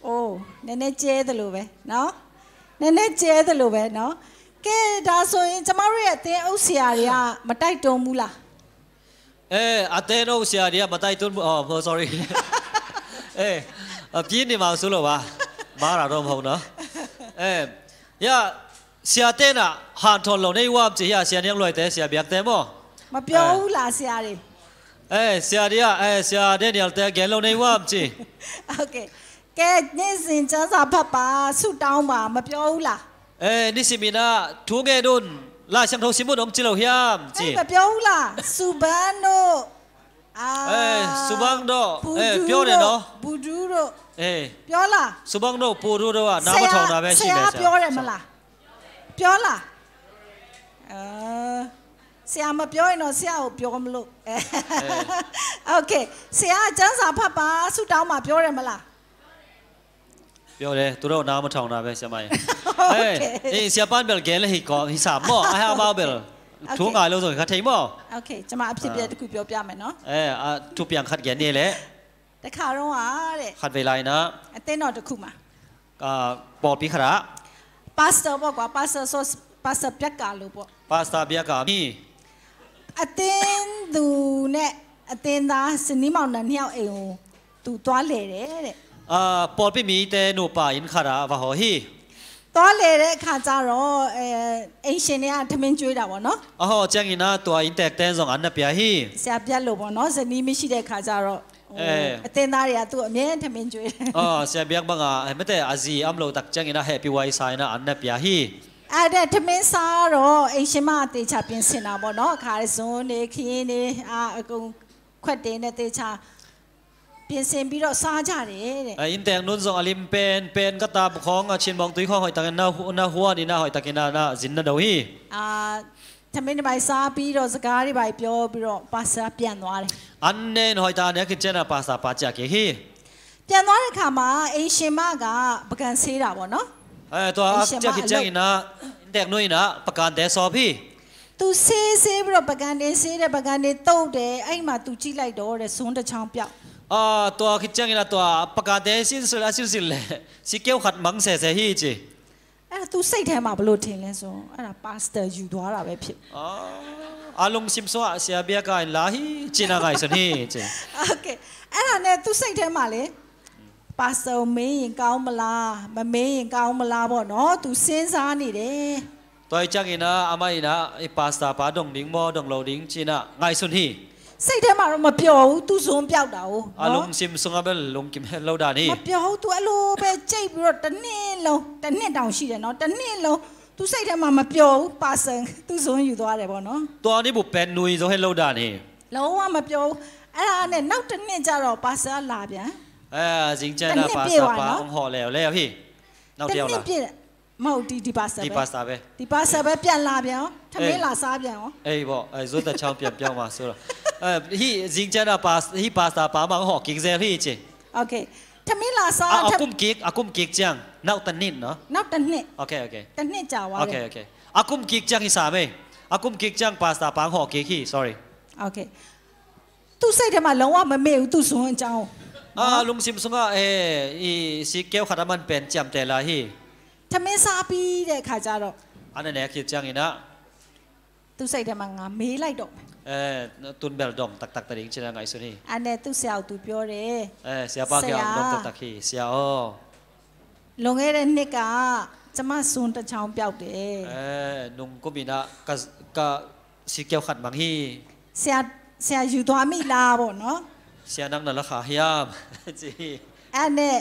အိုးနည်းနည်းကျဲတယ်လို့ပဲနော်နည်းနည်းကျဲတယ်လို့ပဲနော်ကဲဒါဆိုရင်ကျမတို့ရဲ့အသင်းအုပ်ဆရာတွေကမတိုက်တွန်းဘူးလား อาเตโนเสียเดียมาไตตุนอ๋อ sorry พี่นี่มาสู้หรอวะมาหลาดมพงเนาะย่าเสียเต้นอ่ะหันทนลงในว่าจีย่าเสียยังรวยแต่เสียเบียกเต็มบ่มาเปียวล่ะเสียดิเสียดิอ่ะเสียเต้นยังแต่แกลงในว่าจีโอเคแกนี่สินจะสับป่าสุดดาวมามาเปียวล่ะนี่สิมีนะทุกเงดุนลาช่างทงสิมุนอมจิโลเฮียมจีมาเปียวล่ะสุบันโนสุบังโดเปียวเนี่ยเนาะบูดูโรเปียวล่ะสุบังโดปูดูโดอ่ะน้ำมันทองน้ำแม่ชิมเลยเสียเปียวเลยมั้งล่ะเปียวล่ะเสียมาเปียวเนาะเสียเอาเปียวกันลูกโอเคเสียจังสาพับป่าสุดดาวมาเปียวเลยมั้งล่ะပြောတယ်သူတို့နားမထောင်တာပဲဆရာမကြီးအေးဆရာပန်းဘယ်ကဲလဲဟိကောဟိစာမောအဟာမောဘယ်ထုံးကလို့ဆိုခထိန်မောโอเคကျွန်မအဖြစ်ပြတခုပြောပြမယ်နော်သူပြန်ခတ်ကြနေလေတခါတော့ဟာတဲ့ခတ်ဝေးလိုက်နော်အတင်းတော်တခုမှာပေါ်ပြီးခရာပါစတာပေါ့ကွာပါစတာဆိုပါစတာပြက်ကလို့ပေါ့ပါစတာပြက်ကမီအတင်းသူနဲ့အတင်းသားစနီးမောင်နှံနှစ်ယောက်အိမ်ကိုသူသွားလေတယ်တဲ့ပေါ်ပြီးမီတဲ့နိုပါရင်ခရာဘာဟိုဟီသွားလေတဲ့အခါကျတော့အိမ်ရှင်တွေကထမင်းကျွေးတာပေါ့နော်အော်ကျန်ရင်နာตัวอินแตกแตนဆောင်အနက်ပြဟီဆရာပြတ်လို့ပေါ့နော်ဇနီးမရှိတဲ့အခါကျတော့အတင်းသားတွေကသူ့အမြဲထမင်းကျွေးတယ်ဆရာပြတ်ဘငါမတဲ့အဇီအမလို့တက်ကျန်ရင်နာဟက်ပီဝိုင်ဆိုင်နာအနက်ပြဟီအဲ့ဒါထမင်းစားတော့အိမ်ရှင်မအသေးချပြင်ဆင်တာပေါ့နော်အခါဇွန်းနေခင်းနေအကုန်ခွက်တင်းနဲ့တေချာပြင်ဆင်ပြီးတော့စားကြတယ်တဲ့အင်แต่งนุ่นส่งอลิมเป็นก็ตาของชินมองตุ้ยข้อหอยตะกันนาหัวนี่นาหอยตะกันนาจินนาดวีทำไมในใบစားပြီးတော့စကားတွေใบပြောပြီးတော့ပါစာပြန်သွားတယ်อันเนี่ยหอยตาเนี่ยคือเจน่าပါစာပါကြကေဟီပြန်သွားတဲ့ခါမှာအိမ်ရှင်မကပကံဆေးတာပေါ့နော်ตัวจะคิดจังนะเด็กนุ่ยนะประกันแต่สอบพี่သူဆေးပြီးတော့ပကံနေဆေးတဲ့ပကံနေတုတ်တယ်အဲ့မှာသူကြည့်လိုက်တော့တဲ့ဇွန်းတစ်ချောင်းပြောက်ตัวคิดจังนะตัวประกาศแต่สิ้นสุดแล้วสิ้นสุดเลยสิเกี่ยวขัดมังเสียฮีจีအဲ့သူစိတ်ထဲမှာဘလို့ထင်လဲဆိုအဲ့ဒါပါစတာယူသွားတာပဲဖြစ်အလုံးစိမစွာဆရာဘီယာကလာဟီချင်နာကစနေจีโอเคအဲ့ဒါနဲ့သူစိတ်ထဲမှာလေပါစတာမင်းရင်ကောင်းမလားမမင်းရင်ကောင်းမလားပေါ့နော်သူစဉ်းစားနေတယ်ตัวจังนะอามาอินะไอพาสต้าปาดงดิ้งมอดงโลดิ้งจีน่ะไงสุนฮีစိတ်ထဲမှာတော့မပြောဘူးသူဇွန်ပြောက်တာ哦အလုံးစင်စုံဘယ်လုံးကိမဲလောက်တာနေမပြောဘူးသူအဲ့လိုပဲကြိတ်ပြီးတော့တစ်နှစ်တောင်ရှိတယ်နော်တစ်နှစ်လုံးသူစိတ်ထဲမှာမပြောဘူးပါစံသူဇွန်ယူသွားတယ်ပေါ့နော်တော်နေဘူးပန်နွေဆိုဟဲလောက်တာနေလုံးဝမပြောဘူးအဲ့ဒါနဲ့နောက်တစ်နှစ်ကျတော့ပါစံလာပြန်ဇင်းကျန်တာပါစံပါအောင်ဟော်လဲလေพี่နောက်တယောက်လားမဟုတ်ဒီပါစံပဲဒီပါစံပဲဒီပါစံပဲပြန်လာပြန်ထမင်းလာစားပြန်ရောအေးပေါ့ဇွတ်တချောင်းပြန်ပြောင်းပါဆိုတော့ဟိဇင်းကျန်တာပါဟိပါစတာပါမဟောကိကဇဲဟိချေโอเคထမင်းလာစားအကုမ်ကိကကျန်နောက်တနစ်နော်နောက်တနှစ်โอเคတနှစ်ကြာသွားတယ်โอเคအကုမ်ကိကကျန်ဟိစာမေအကုမ်ကိကကျန်ပါစတာပါဟောကိခိ sorry โอเคသူစိတ်ထဲမှာလုံးဝမမေ့ဘူးသူဇွန်အကြောင်းลุงซิมซุงอ่ะอีสิเกียวขัดมันเป็นจำแต่ละฮีထမင်းစားပြီးတဲ့ခါကျတော့อันนั้นเนี่ยคิดจังอีนะသူစိတ်ထဲမှာငါမေးလိုက်တော့ตุนเบลดองตักตะดิงชินะไงสุนี่อันนี้သူဆရာသူပြောတယ်ဆရာပါကအောင်ဒองตักခိဆရာလွန်ခဲ့တဲ့နှစ်ကကျမစွန်တစ်ချောင်းပြောက်တယ်နုံကိုမီနာကစီเกียวขัดมังฮีဆရာယူသွားမိလားပေါ့နော်ဆရာนั่งนั่นละขายามจีအဲ့နဲ့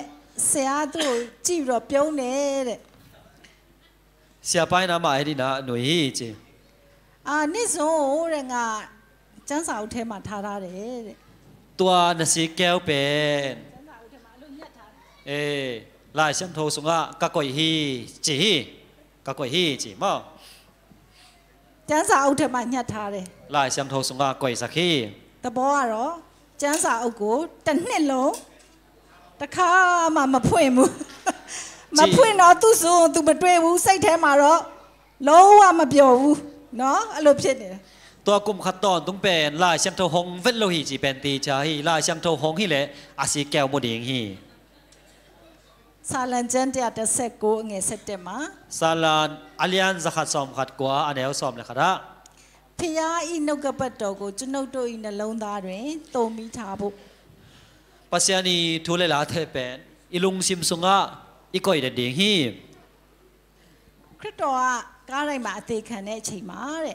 ဆရာသူ့ကြည့်ပြီးတော့ပြုံးတယ်တဲ့ဆရာပိုင်းနာမှာအဲ့ဒီနာအຫນွေจีနှစ်စုံတဲ့ငါကျန်းစာအုပ်ထဲမှာထားတယ်တဲ့ตัวนสีแก้วเป็นကျန်းစာအုပ်ထဲမှာအလိုညက်ထားတယ်ลายช่างโทสุงะกะก่อยฮีจีกะก่อยฮีจีမောကျန်းစာအုပ်ထဲမှာညက်ထားတယ်ลายช่างโทสุงะก่อยสักฮีတဘောကတော့ကျန်းစာအုပ်ကိုတစ်နှစ်လုံးတစ်ခါမှမဖွင့်ဘူးမဖွင့်တော့သူ့စုံသူမတွေ့ဘူးစိတ်ထဲမှာတော့လုံးဝမပြောဘူးနော်အဲ့လိုဖြစ်နေတယ်ตัวกุมขัดตอนตุ้งเป็นลายช่างโทหงเวทโลหิจีเป็นตีชาฮีลายช่างโทหงฮีแหละอาศีแก้วโมดิงฮีซาลันเจนที่อาจจะเสกกูเงี้ยเสร็จมาซาลันอาลียันจะขัดซ้อมขัดกว่าอันเดียวซ้อมเลยครับพยาอินุกะปัตโตกูจุนโตอินลงตาด้วยโตมีทาบุปัสยานีทุเลลาเทเป็น อีลุงซิมซุงะอีก้อยเด็ดเดียงฮี คริสต์ว่าการอะไรมาเตะขันเนี่ยใช่ไหมเด็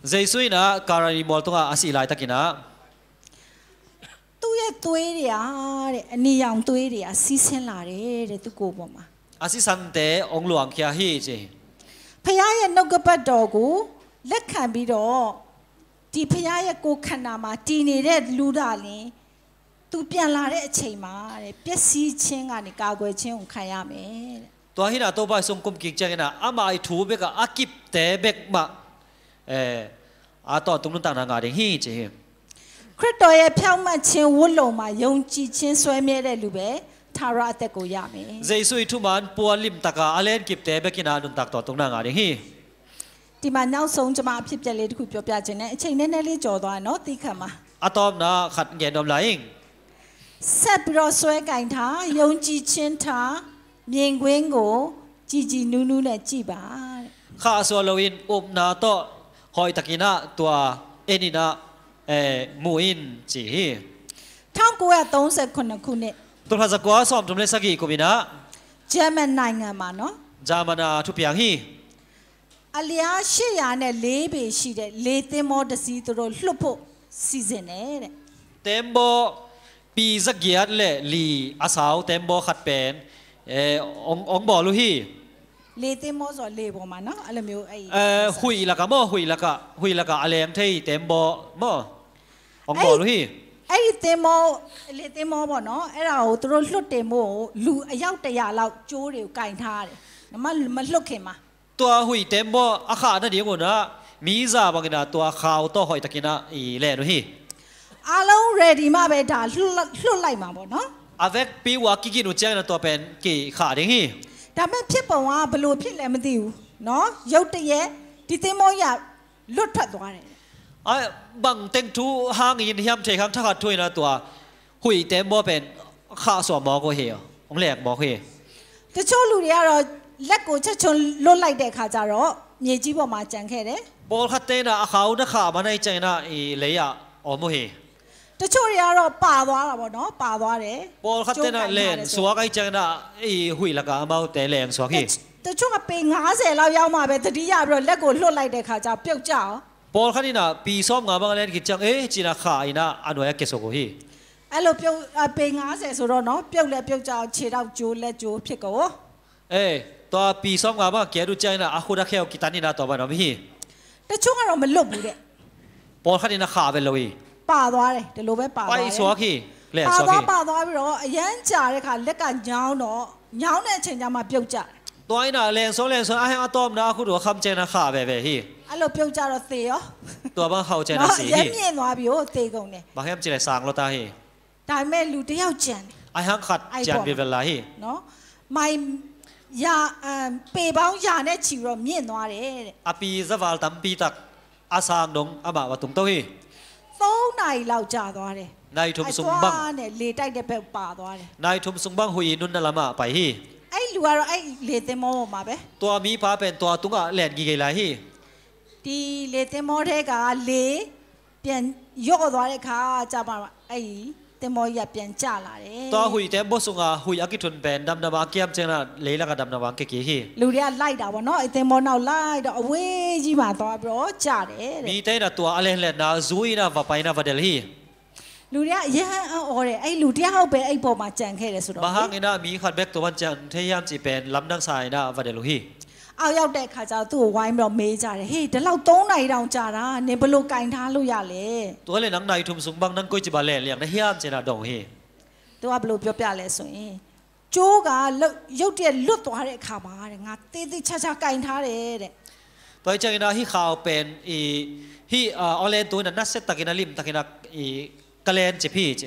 ใจสุยนะการณีมอลตัวอาศัยหลายตะกินะตัวตัวเดียเด็นี่ยังตัวเดียซีเซนลาเด็ตัวโกบมาอาศัยสันเตองหลวงเขียฮีเจพญายนกบัดดอกูเล็กขันบิดอที่พญายกูขันนามาตีนี่เด็ดลูดาลีตัวเปลี่ยนลาเด็ใช่ไหมเด็เปลี่ยนสีเชิงกันนี่กากวยเชิงของใครยามเอตัวหินาตัวไปส่งกุมกิจจังนะอามาไอทูเบกอากิบเตเบกมาอาต่อตรงนั้นต่างงานเดฮีเจคริสต์ရဲ့ဖြောင့်မတ်ခြင်းဝတ်လုံမှာယုံကြည်ခြင်းဆွဲမြဲတဲ့လူပဲသာရအသက်ကိုရမယ်เจสุยทุมันปัวลิมตากาอเลนกิบเตเบกินานุนตักต่อตรงนั้นงานเดฮีဒီမှာနောက်ဆုံးကျွန်မအဖြစ်ပြက်လေးတစ်ခုပြောပြခြင်းနဲ့အချိန်နည်းနည်းလေးကြော်သွားနော်သိခတ်မှာอาตอมนะขัดเงียนอมไลน์ဆက်ပြီးတော့ဆွဲကင်ထားယုံကြည်ခြင်းထားမြင်ကွင်းကိုကြည်ကြည်နူးနူးနဲ့ကြည်ပါတဲ့ข้าส่วนเราอินอุบนาโตหอยตะกินะตัวเอ็นินะมูอินจี1939ခုနှစ်ตัวข้าจะกว่าสอบจุดเลสกีกูบินะဂျာမန်နိုင်ငံမှာနော်จามานาทุกอย่างฮีအလျား804ပေရှိတဲ့လေသင်းမောတစီသူတို့လှုပ်ဖို့စီစဉ်တယ်တဲ့เต็มโบปีสักเกียรเลยลีอาสาวเต็มโบขัดเป็นองบอลูฮีလေသင်းမောဆိုလေပေါ်မှာနော်အဲ့လိုမျိုးหุยละกะมอหุยละกะอะไรที่เต็มโบมอองบอลูฮีအဲ့ဒီသင်းမောလေသင်းမောပေါ့နော်အဲ့ဒါကိုသူတို့လွတ်တင်ဖို့လူအယောက်100လောက်ကျိုးတွေကိုကင်ထားတယ်မလွတ်ခင်မှာตัวหุยเต็มโบอาขานั่นเดียวกันนะมีซาบางกินะตัวขาวตัวหอยตะกินะอีเล่ลูฮีအားလုံး ready မှပဲဒါလွတ်လိုက်မှာပေါ့နော် avec ปีวากิกินุเจนะตัวเป็นกี่ขาเด้งฮีဒါမဲ့ဖြစ်ပုံကဘလို့ဖြစ်လဲမသိဘူးเนาะရုတ်တရက်ဒီသင်းမောရလွတ်ထွက်သွားတယ်บังเต็งทูห้างยินเฮียมเทคังทักถ้วยนะตัวหุยเต็มบ่เป็นข้าสวมอก็เหี่ยวองแหลกบ่เหี่ยတချို့လူတွေကတော့လက်ကိုချက်ချွန်လွတ်လိုက်တဲ့ခါကျတော့မြေကြီးပေါ်မှာကြံခဲ့တယ်บอลคัตเตนะอาขาวนะขามาในใจนะอีเลยอะออมเหี่ยတချို့တွေကတော့ပါသွားတာပေါ့နော်ပါသွားတယ်บอลคัตเตนะเล่นสวกไอ้ใจนะอีหุยละกะเอาแต่แรงสวกเหี่ยတချို့ကပေ90လောက်ရောက်မှပဲတတိယပြီးတော့လက်ကိုလွတ်လိုက်တဲ့ခါကျပြုတ်ကြအောင်บอลคันนี่นะปีซ้อมงาบางเล่นกิจจังจีน่าขาอีน่ะอันว่าเกสโกฮีအဲ့လိုပြုတ်ပေ90ဆိုတော့နော်ပြုတ်လက်ပြုတ်ကြအောင်ခြေတော့ကျိုးလက်ကျိုးဖြစ်ကောตัวปีซ้อมงาบางแกดูใจนะอาคูดาแค่กิตานี่นะตัวบ้านเราไม่ฮีတချို့ကတော့မလွတ်ဘူးတဲ့บอลคันนี่นะขาไปเลยပါသွားတယ်ဒီလိုပဲပါသွားတယ်ไปสวกฮีเล่นสวกฮีပါသွားပြီးတော့အရန်ကြာတဲ့ခါလက်ကညောင်းတော့ညောင်းတဲ့အချိန်ကျမှပြုတ်ကြတယ်ตัวไอ้น่ะแรงซ้อไอ้อะตอมนะคูดูคำใจนะขาไปฮีအဲ့လိုပြုတ်ကြတော့သေရောตัวบ้างเข้าใจนะสีရမြင့်သွားပြီဟိုသေကုန်တယ်บางแฮมจิเลยสางเราตาฮีဒါပေမဲ့လူတယောက်ကြံတယ်ไอ้หังขัดจานเวลาฮีနော်မိုင်ရာပေပေါင်းရာနဲ့ချီတော့မြင့်သွားတယ်တဲ့အပီဇဝါလ်တမ်ပီတက်အဆန်ဒုံအမဝတုံတိုဟီ3နာရီလောက်ကြာသွားတယ်နိုင်ထုံဆုံဘန်းနဲ့လေတိုက်တဲ့ဘက်ပါသွားတယ်နိုင်ထုံဆုံဘန်းဟူယီနုန်နလမပိုင်ဟီအဲ့လူကတော့အဲ့လေသင်္ဘောပေါ်မှာပဲตัวมีพาเป็นตัวตุงะแหลนกี่ไกลาฮีဒီလေသင်္ဘောထဲကလေပြန်ရော့သွားတဲ့ခါကြာပါအဲ့သင်္ဘောကြီးပြန်ကျလာတယ်ตัวหุยเต็มบ่ซุงะหุยอากิทุนเป็นดำนาบาเกียมเจนะလေละกะดำนาบาเกกีฮีလူတွေကလိုက်တာပေါ့နော်အဲ့သင်္ဘောနောက်လိုက်တော့အဝေးကြီးမှာသွားပြီးတော့ကျတယ်တဲ့มีเตนะตัวอะเลเลนะဇူီနာဝပိုင်နာဝဒယ်ဟီလူတွေကအရန်အော်တယ်အဲ့လူတယောက်ပဲအဲ့ပေါ်မှာကြံခဲ့တယ်ဆိုတော့မဟာငိနာမီခတ်ဘက်ตัววันจันเทยามจีเป็นลำดังสายนะวดယ်ลูฮีအောက်ရောက်တဲ့ခါကျတော့သူ့ကိုဝိုင်းပြီးတော့မေးကြတယ်ဟေးဒီလောက်3နာရီတောင်ကြာတာနင်ဘလို့ကင်ထားလို့ရလဲตัวเลยนังนายทุมซุงบังนังก้อยจิบาเลเลียงนะเฮียมเจนะดองฮีသူကဘလို့ပြောပြလဲဆိုရင်ကျိုးကရုတ်တရက်လွတ်သွားတဲ့အခါမှာတဲ့ငါတေးသေးချာချာကင်ထားတယ်တဲ့ตัวจังนะฮีข่าวเป็นอีฮีออเลนตัวนั้นนัสเซตตะกินาลิมตะกินาอีกะเลนจิพี่เจ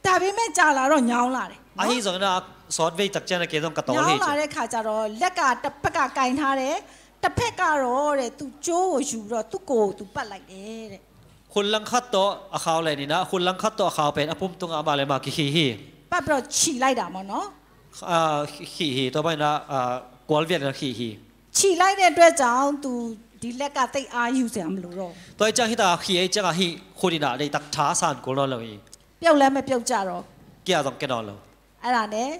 ဒါပေမဲ့ကြာလာတော့ညောင်းလာတယ်အဟိဇောနာဆော့ဝေးတက်ချန်ကေဇုံကတော်ဟေးညောင်းလာတဲ့ခါကျတော့လက်ကတစ်ဖက်ကကင်ထားတယ်တစ်ဖက်ကတော့တဲ့သူကျိုးကိုယူတော့သူ့ကိုသူပတ်လိုက်တယ်တဲ့คุณลังคัดโตอาขาวเลยนี่นะคุณลังคัดโตอาขาวเป็นอปุ่มตรงอามาเลยมาขี้ฮีปั๊บတော့ခြိလိုက်တာပေါ့နော်ขี้ฮีตัวไปนะกวลเวียนนะขี้ฮีခြိလိုက်တဲ့အတွက်ကြောင့်သူဒီလက်ကတိတ်အားယူစရာမလိုတော့ตัวจังฮิตาขี้ไอ้จังฮีคนนี่นะได้ตักท้าสานกูรอเลยပြုတ်လည်းမပြုတ်ကြတော့เกี่ยต้องแกนอนเลยတ အဲ့ဒါနဲ့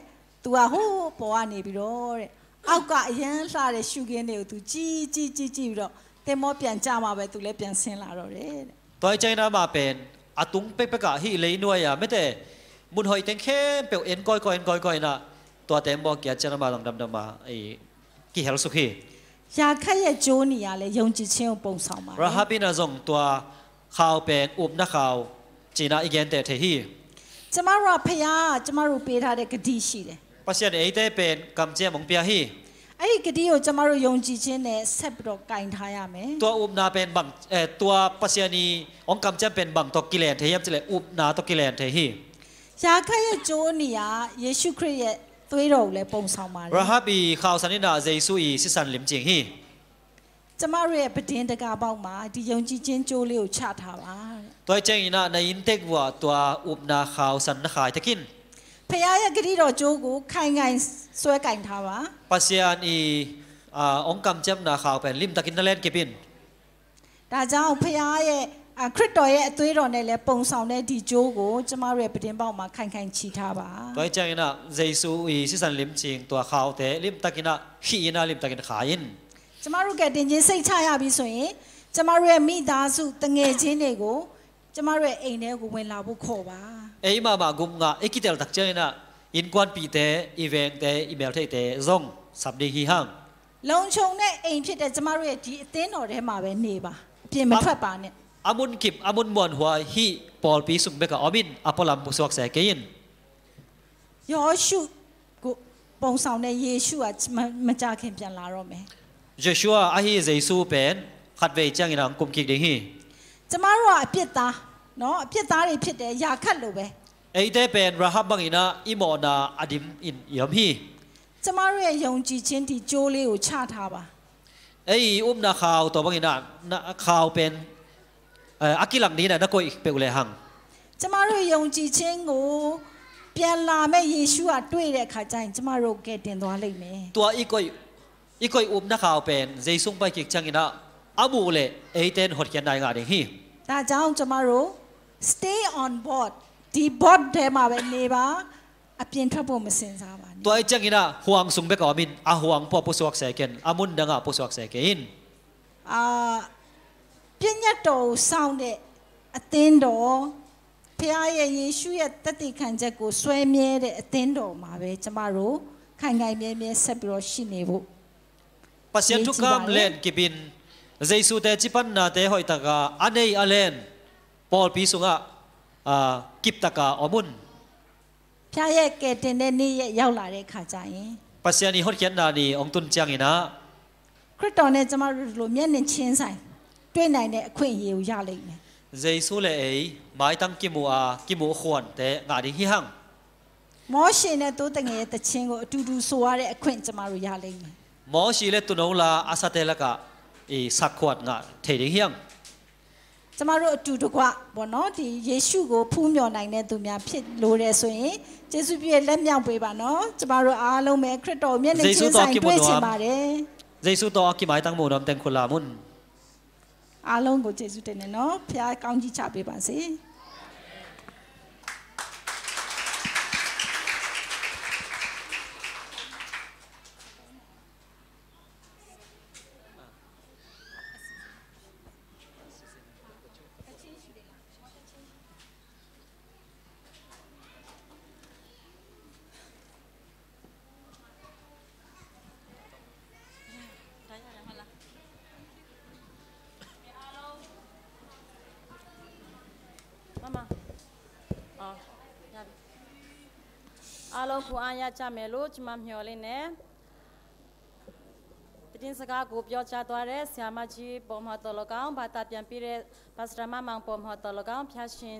तू ကဟိုးပေါ်ကနေပြီးတော့တဲ့အောက်ကအရန်လှတဲ့ရှုခင်းတွေကို तू ကြီးပြီးတော့တင်မောပြန်ကြမှာပဲ तू လည်းပြန်ဆင်းလာတော့တယ်တဲ့ตัวใจน่ามาเป็นอาตุงเป๊ะกะฮิเลยนัวยาไม่แต่มุนหอยเต็งเข้มเปียวเอ็นก้อยนะตัวเต็มบอกเกียรจะมาลองดำมาไอ้กี่เฮลสุขีอยากให้โจนี่อะไรยงจิเชียวปงสาวมาราฮับบินาจงตัวข่าวเป็นอุบนักข่าวจีน่าอีกแกนแต่เทีจะมารับพยาจะมารูปีท่าเด็กดีสิเลยปัจจัยไอ้แต่เป็นกำเจ้ามงเปียฮีไอ้กดีโอจะมารูยงจิเชียเนี่ยเซปโรไกน์ทายาไหมตัวอุบนาเป็นบังตัวปัจจัยนี้องกำเจ้าเป็นบังตกิเลนเทียมจะเลยอุบนาตกิเลนเทีอยากให้โจนี่อะเยซูคริสต์ตัวเราเลยปงสาวมาราฮับบีข่าวสันนิษฐานเยซูอีสิสันลิมจิงฮีจะมาเรียนประเด็นตะกาบ้ามาที่ยงจีเจนโจเลี้ยวชาทาวาตัวเจงน่ะในอินเทกว่าตัวอุบนาข่าวสันนักขายตะกินพยายามกระดิ่งโจกูใครไงสวยกันทาวาปัสยานีองค์กำเจ็บนาข่าวเป็นลิมตะกินนั่นเล่นกิบินแต่เจ้าพยายามคริสต์ရဲ့အသွေးတော်နဲ့လည်းပုံဆောင်တဲ့ဒီဂျိုးကိုကျမတို့ရဲ့ပတင်ပေါက်မှာခိုင်ခိုင်ချီထားပါตัวเจงน่ะเยซูอีสิสันลิมจิงตัวข่าวแต่ลิมตะกินน่ะขี้น่ะลิมตะกินขายินကျမတို့ကတင်ချင်းစိတ်ချရပြီဆိုရင်ကျမတို့ရဲ့မိသားစုတငယ်ချင်းတွေကိုကျမတို့ရဲ့အိမ်ထဲကိုဝင်လာဖို့ခေါ်ပါเอ้ยมากุมงะเอกิเตลตักเจน่ะอินกวนปีเตอีเวนเตอีเมลเทเตซงสับดีฮีฮังလုံခြုံတဲ့အိမ်ဖြစ်တဲ့ကျမတို့ရဲ့ဒီအသင်းတော်ထဲမှာပဲနေပါအပြင်မထွက်ပါနဲ့อามุนกิบอามุนมวนหัวฮีปอลปีสุกเบกออมินอพอลัมปุสวกเสกยินယောရှုကိုပုံဆောင်တဲ့ယေရှုကမကြခင်ပြန်လာတော့မယ်เยซูอาฮีเยซูเป็นขัดเวจังอินังกุมกิกดิฮีကျမတို့ကအပြစ်သားနော်အပြစ်သားတွေဖြစ်တယ်ယာခတ်လို့ပဲไอ้เตเป็นราฮับบังอินะอิโมนาอดิมอินยอมฮีကျမတို့ရဲ့ယုံကြည်ခြင်းဒီကြိုးလေးကိုချထားပါไอ้อุ้มนาข่าวตัวบังอินะข่าวเป็นอากิลังนี้นะนักกุยเปอุเลหังကျမတို့ယုံကြည်ခြင်းကိုပြန်လာမဲ့ယေရှုကတွေ့တဲ့အခါကျရင်ကျမတို့ကဲတင်သွားလိမ့်မယ်ตัวอีกอยอุ้มนักข่าวเป็นเจสุงไปกิกจังอินะอาบูเลไอ้เตนหดเขียนได้งานเองฮีဒါကြောင့်ကျမတို့ stay on board ဒီ board ထဲမှာပဲနေပါအပြင်ထွက်ဖို့မစင်စားပါနဲ့ตัวไอ้จังอินะห่วงสุงเบกอมินอาห่วงพอปุสวกเสกันอามุนดังอาปุสวกเสกันပညာတော်စောင့်တဲ့အသင်းတော်ဖခင်ရဲ့ယေရှုရဲ့တသက်ခံချက်ကိုဆွဲမြဲတဲ့အသင်းတော်မှာပဲကျမတို့ခိုင်ခိုင်မြဲမြဲဆက်ပြီးတော့ရှိနေဖို့ปัสยันทุกคำเล่นกิบินเจสุเตจิปันนาเตหอยตากาอันเนยอเลนปอลปีสุงะกิบตากาอมุนဖခင်ရဲ့ကယ်တင်တဲ့နေ့ရက်ရောက်လာတဲ့ခါကျရင်ปัสยันนี่หดเขียนนานี่องตุนจังอินะခရစ်တော်နဲ့ကျမတို့လိုမျက်နှာချင်းဆိုင်တွေ့နိုင်တဲ့အခွင့်အရေးကိုရလိမ့်မယ်เจสุเลไอไม้ตั้งกิมูขวนเตงาดิฮิฮังမောရှေနဲ့တိုးတငယ်ရဲ့တခြင်းကိုအတူတူဆိုရတဲ့အခွင့်ကျမတို့ရလိမ့်မယ်มอชีเลตุนองลาอาซาเตลกะอีสักขวดงะเทดิฮิยังကျမတို့အတူတကွပေါ့နော်ဒီယေရှုကိုဖူးမြော်နိုင်တဲ့သူများဖြစ်လို့ရဲဆိုရင်ယေရှုပြည့်လက်မြောက်ပေးပါနော်ကျမတို့အားလုံးပဲခရစ်တော်မျက်နှာချင်းဆိုင်တွေ့ချင်ပါတယ်ယေရှုတော်ကိမိုင်တန်းမို့နမ်တန်ခုလာမွန်းအားလုံးကိုယေရှုတင်နေနော်ဖခင်ကောင်းကြီးချပေးပါစေအားလုံးကိုအားရကြမယ်လို့ကျွန်မမျှော်လင့်နေတင်းစကားကိုပြောချသွားတဲ့ဆရာမကြီးပေါ်မတော်လကောင်ဘာသာပြန်ပြတဲ့ပါစတာမမောင်ပေါ်မတော်လကောင်ဖျားရှင်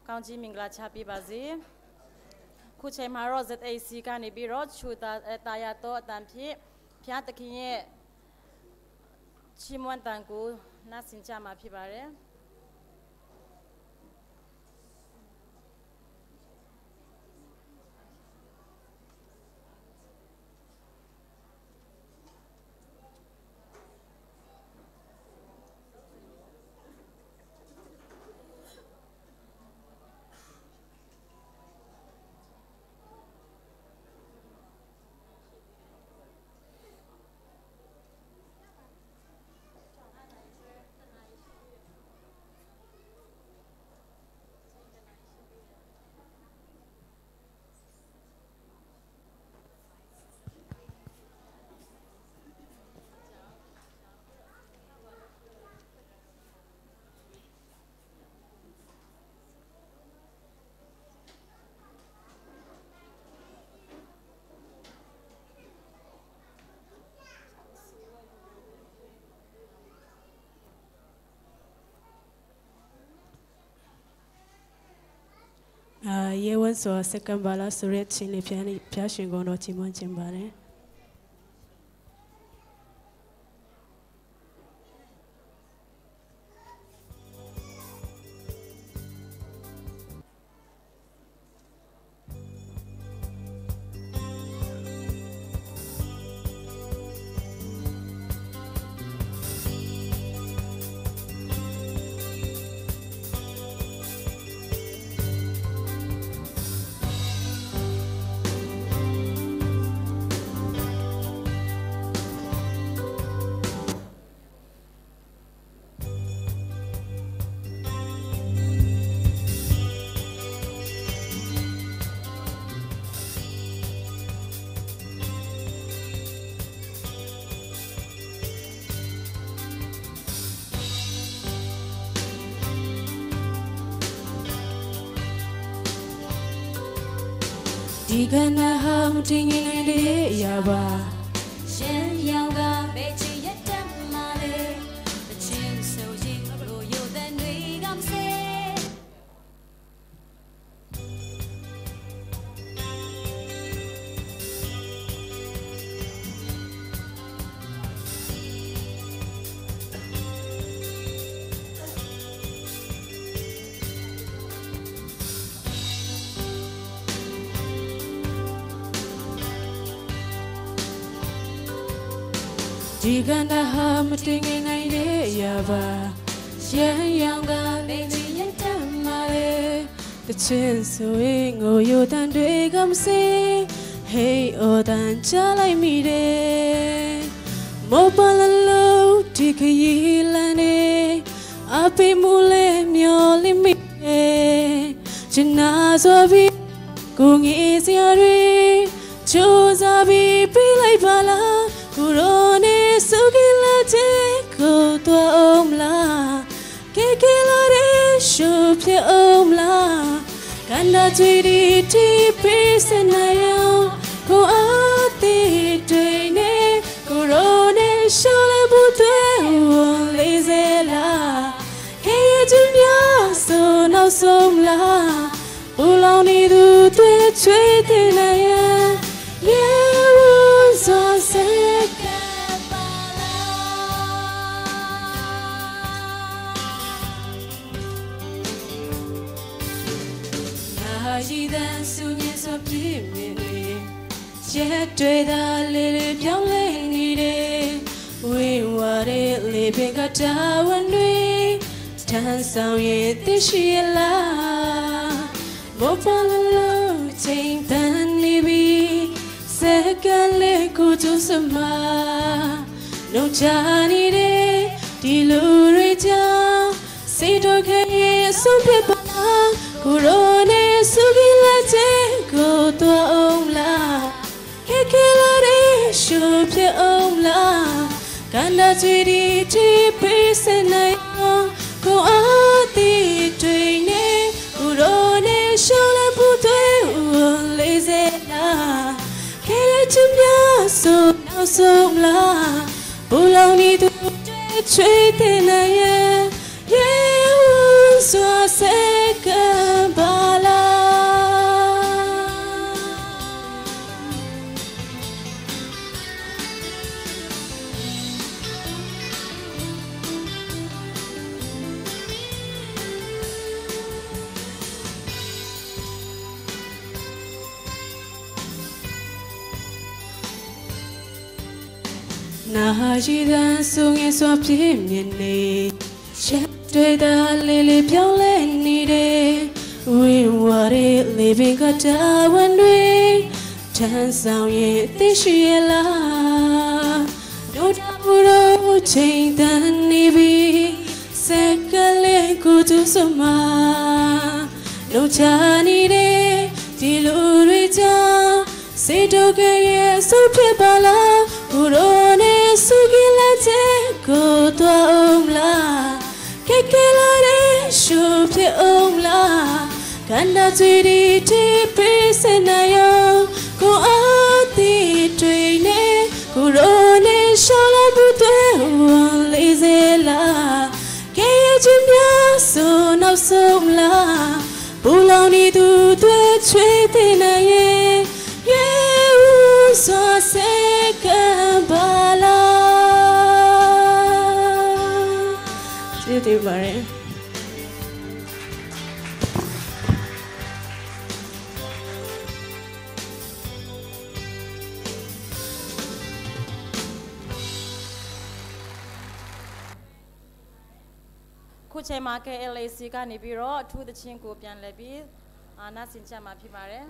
ကောင်းကြီးမင်္ဂလာချပေးပါစေခုချိန်မှာတော့ ZAC ကနေပြီးတော့ချူတာရတော့အတန်ဖြစ်ဖျားတခင်ရဲ့ချီးမွမ်းတန်ကိုနားဆင်ကြမှာဖြစ်ပါတယ် ရေဝန်းစောစက္ကန့်ပါလားဆိုတဲ့ချင်းလေးဖျားရှင်ကုန်တော်ချီးမွမ်းခြင်းပါတယ် ဒီကနေ့ဟာမတင်ငယ်လေးရပါရှင်ရောင်ကမေချီရတဲ့မလေးအချင်းဆိုရင်ကိုရိုတဲ့တွေကမစေဒီကနေ့ဟာမတင်ငယ်လေးရပါရှင်ရောင်ကမေချီရတဲ့မလေးအချင်းဆိုရင်ကိုရိုတဲ့တွေကမစေ Hey အော်တန်ချလိုက်မိတယ်မောပလလို့ဒီခရီးလမ်းနေအပိမူလေးမျောလိမိတယ်ချနာဆိုပြီးကိုငေးစရာတွေချိုးစားပြီးပြေးလိုက်ပါလားကိုရိုနေစုကလာတဲ့ကိုတော့အောင်မလားကဲလာတဲ့ရှုပ်ပြအောင်လားကန်ဒါချီတီပေးစနေအောင်ကိုအားသေးတွေနေကိုရိုနေရှောလဘူးတွေဝန်လေးစေလားခေချင်များဆိုနောက်ဆုံးလားဘူလောင်နေသူတွေချွေးတဲ့နေရင်ရေဝန်စောစက်ကပါလားနာရီတန်ဆူညင်စောပြည့်မြင်လေရက်တွေသာလေးပြောင်းလဲနေတယ်ဝေးဝါတဲ့လေပင်ကတာဝန်တွေတန်းဆောင်ရဲ့သိရှိလားမောပလလို့ချိန်တန်နေပြီစက္ကန့်လေးကိုကျစမနှုတ်ချနေတယ်ဒီလူတွေကြောင့်စိတ်တော့ခဲရဲ့ဆုံးဖြတ်ပါလားကိုရိုနေစုကြီးလက်ချက်ကိုတော့အောင်လားကဲလာတဲ့ရှုပ်ပြအောင်လားကန်ဒါချီတီပေးစနေအောင်ကိုအားသေးတွေနေကိုရိုနေရှောင်းလည်းဘူးတွေဝန်လေးစေလားခဲချင်များဆိုနောက်ဆုံးလားဘူလောင်နေသူတွေချွေးတဲ့နေရဲ့ရေဝန်စွာစက်ကပါလားနာရီတန်ဆုံငယ်စွာပြည့်မြင်နေချက်တွေသာလေးပြောင်းလဲနေတယ်ဝင်းဝါရဲ့လေပင်ကတာဝန်တွေတန်းဆောင်ရဲ့သိရှိရလားတို့တာဘူးတော့ချိန်တန်နေပြီစက်ကလေးကိုသူစမနှုတ်ချနေတယ်ဒီလူတွေကြောင့်စိတ်တော့ကရဲ့ဆုပ်ဖြစ်ပါလားကိုရိုနေစုကြီးလက်ချက်ကိုတော့အောင်လားကဲလာတဲ့ရှုပ်ဖြစ်အောင်လားကန်ဒါချီတီပေးစနေအောင်ကိုအားသေးတွေနေကိုရိုနေရှောင်းလည်းဘူးတွေဝန်လေးစေလားကဲချင်များဆိုနောက်ဆုံးလား不老你都对吹的那夜，也无所谁敢巴拉。谢谢大家。ခုချိန်မှာ KLAC ကနေပြီးတော့အထူးသချင်းကိုပြန်လည်ပြီးနားဆင်ကြမှာဖြစ်ပါတယ်